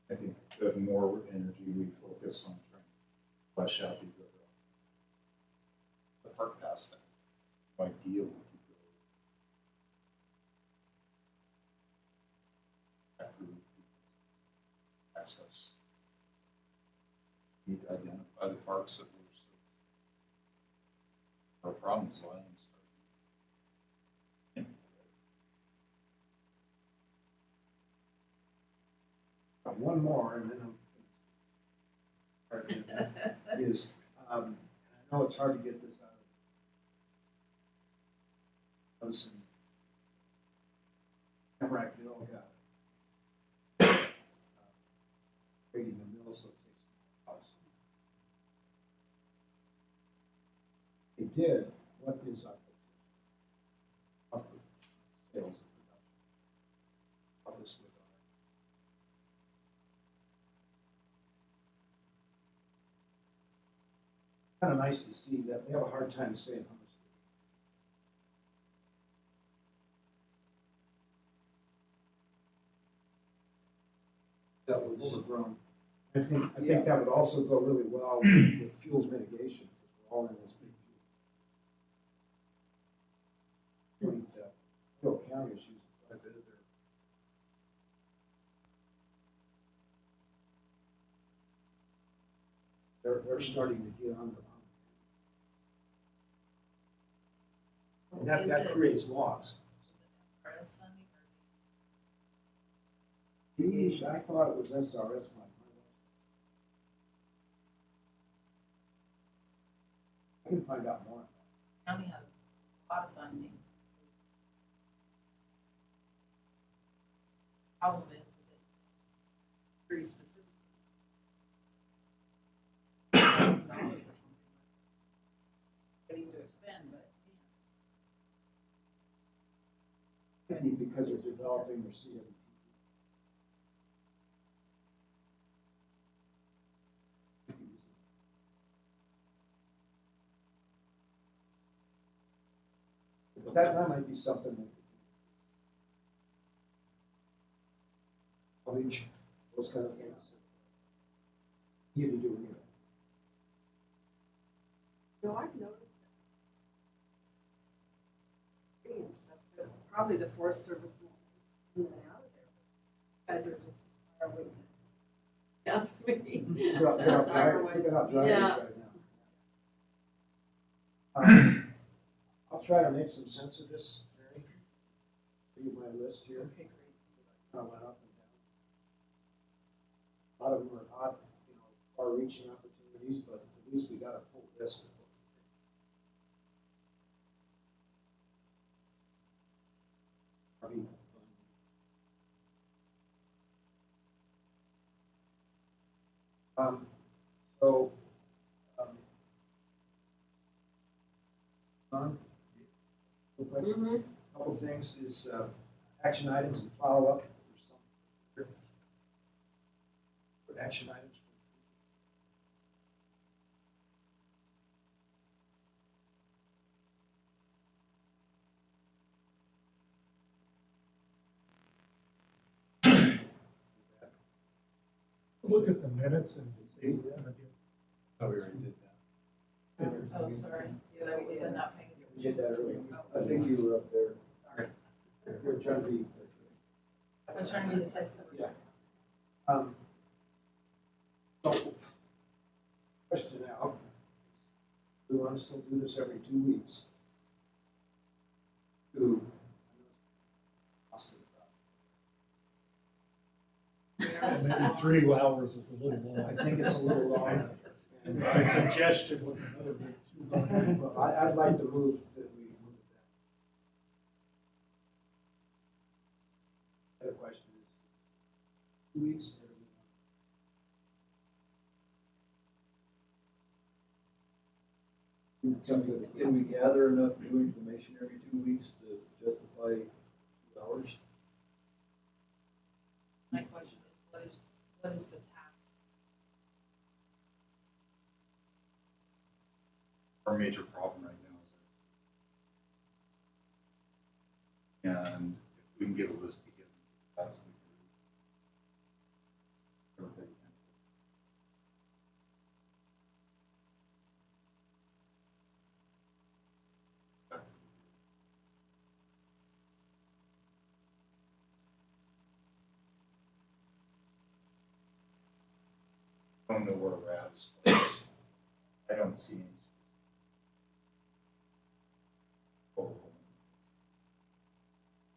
I think the more energy we focus on trying to flesh out these other options, the part past that, no idea what we could go. Approve access. We need to identify the parks that we're serving. Our problems lie in stuff. One more, and then I'm is, I I know it's hard to get this out of us. Tamarack Bill got raiding the mill, so it takes more hours. They did, what is our upper sales and production? Of this with our. Kind of nice to see that they have a hard time saying how much. That was overgrown. I think that would also go really well with fuels mitigation, because we're all in this big fuel. Hill County is using quite a bit of they're starting to get on the. And that creates laws. SRS funding I thought it was SRS money. I can find out more. or county has a lot of funding. Problem is that it's very specific. Ready to expend, but I think because they're developing their CWP. But that might be something that outreach, those kind of things. You need to do anyway. No, I've noticed that. And stuff, but probably the Forest Service won't in and out of there. You guys are just far away. Yes, me. You're out driving Yeah. right now. I'll try to make some sense of this, Mary. Give you my list here. okay, great. I went up and down. A lot of them are odd, far-reaching opportunities, but at least we got a full list of what we think. So, real quick, Mhm. couple things is action items and follow-up. There's some here. For action items. Look at the minutes and see. Oh, we already did that. Oh, sorry. Yeah, that was not paying attention. We did that earlier. I think you were up there. Sorry. We're trying to be. I was trying to be the tech. Yeah. So, question now, we want to still do this every 2 weeks. Maybe 3 hours is a little long. I think it's a little long. And My suggestion was another bit too long. Well, I'd like to move that we move it back. The other question is, 2 weeks? Or do we want- Something, can we gather enough new information every 2 weeks to justify 2 hours? My question is, what is the task? Our major problem right now is this. And if we can get a list together, that's what we can do. Everything. I don't know where we're at as far as, I don't see any specific.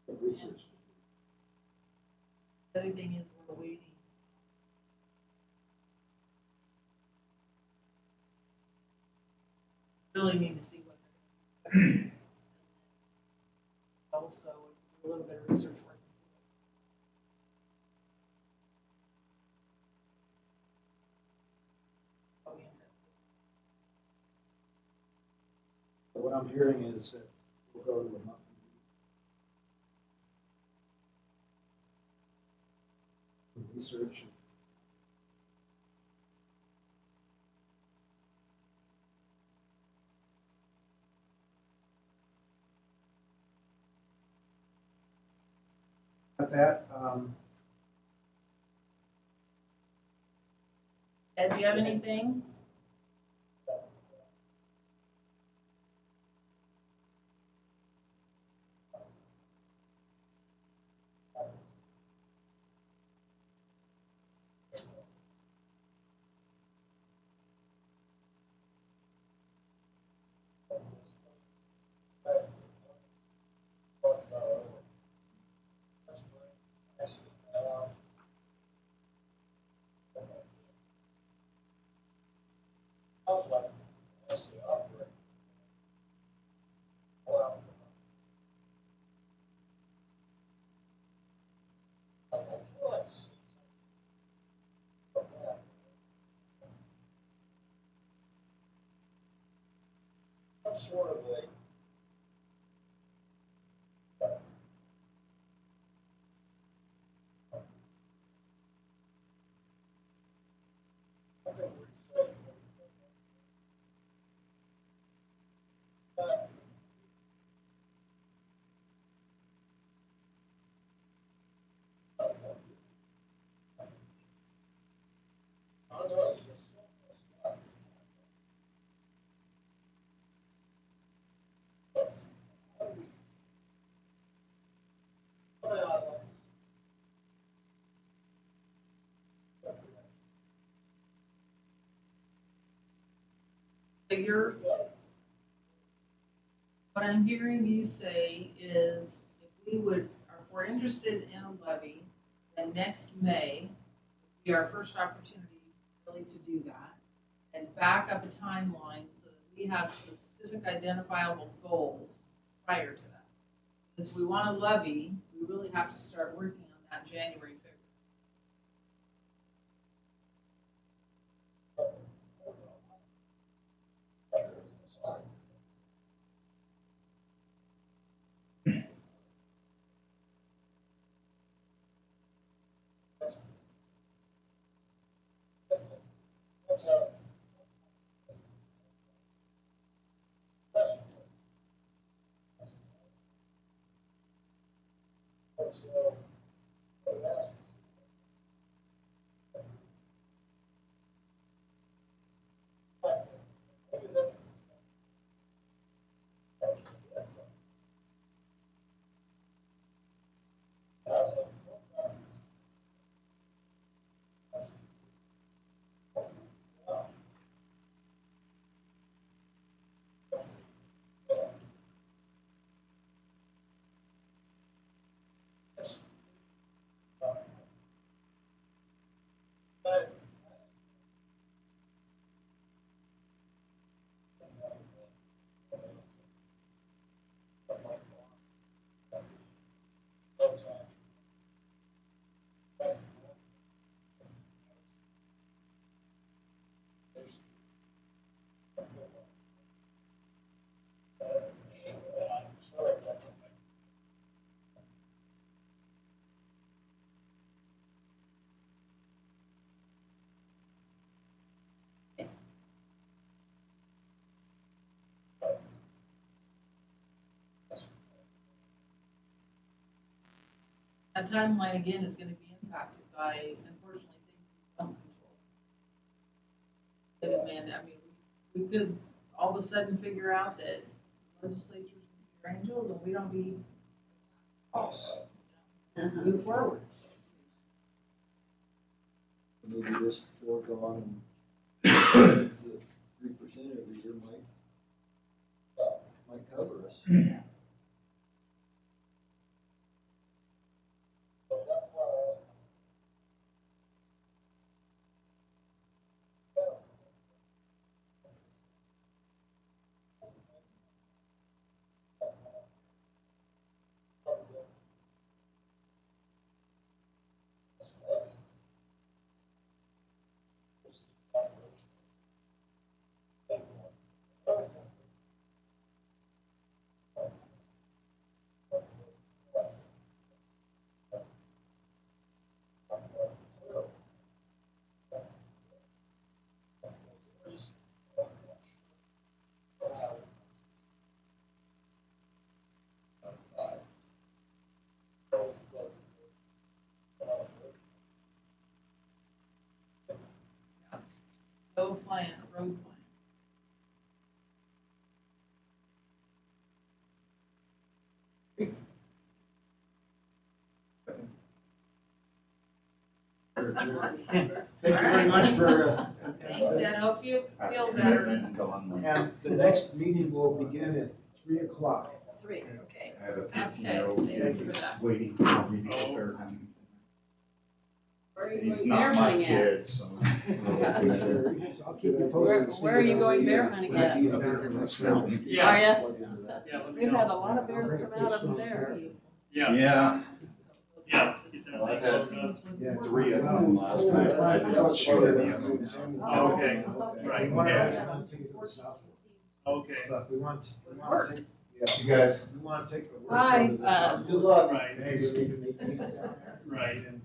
What research? The other thing is we're waiting. really need to see what they're gonna do. Also, do a little bit of research work and see what we end up So what I'm hearing is that we'll go to a monthly research. At that, Ed, do you have anything? Sort of a So what I'm hearing you say is if we would, or if we're interested in a levy, then next May would be our first opportunity really to do that and back up a timeline so that we have specific identifiable goals prior to that. Because if we want a levy, we really have to start working on that January, February. That timeline again is gonna be impacted by, unfortunately, things we don't control. But I mean, we could all of a sudden figure out that legislature's gonna be angels and we don't be move forward. maybe just foregone and the 3% every year might cover us. go plan, a road plan. Thank you very much for, Thanks, Ed, hope you feel better. and the next meeting will begin at 3:00. 3, okay. I have a Okay, 15-year-old thank kid you for who's that. waiting for me to go fair hunting. Where are you He's going not bear my hunting at? kid, so. So I'll keep you posted. Where are you going bear hunting at? Up there in West Mountain. Yeah. Are ya? Yeah, let me We've know. had a lot of bears come out of there. Yeah, Yeah, yeah. Get that Well, I've thing had- closed up. Yeah. 3 of them last night. I didn't shoot any of them. So. Oh, okay. We Right. want Yeah. to take it to the south. Okay, But we want to take, You guys. we want to take the worst Bye. out of this. Good luck. right, Hey, Stephen, they take it down there. right, and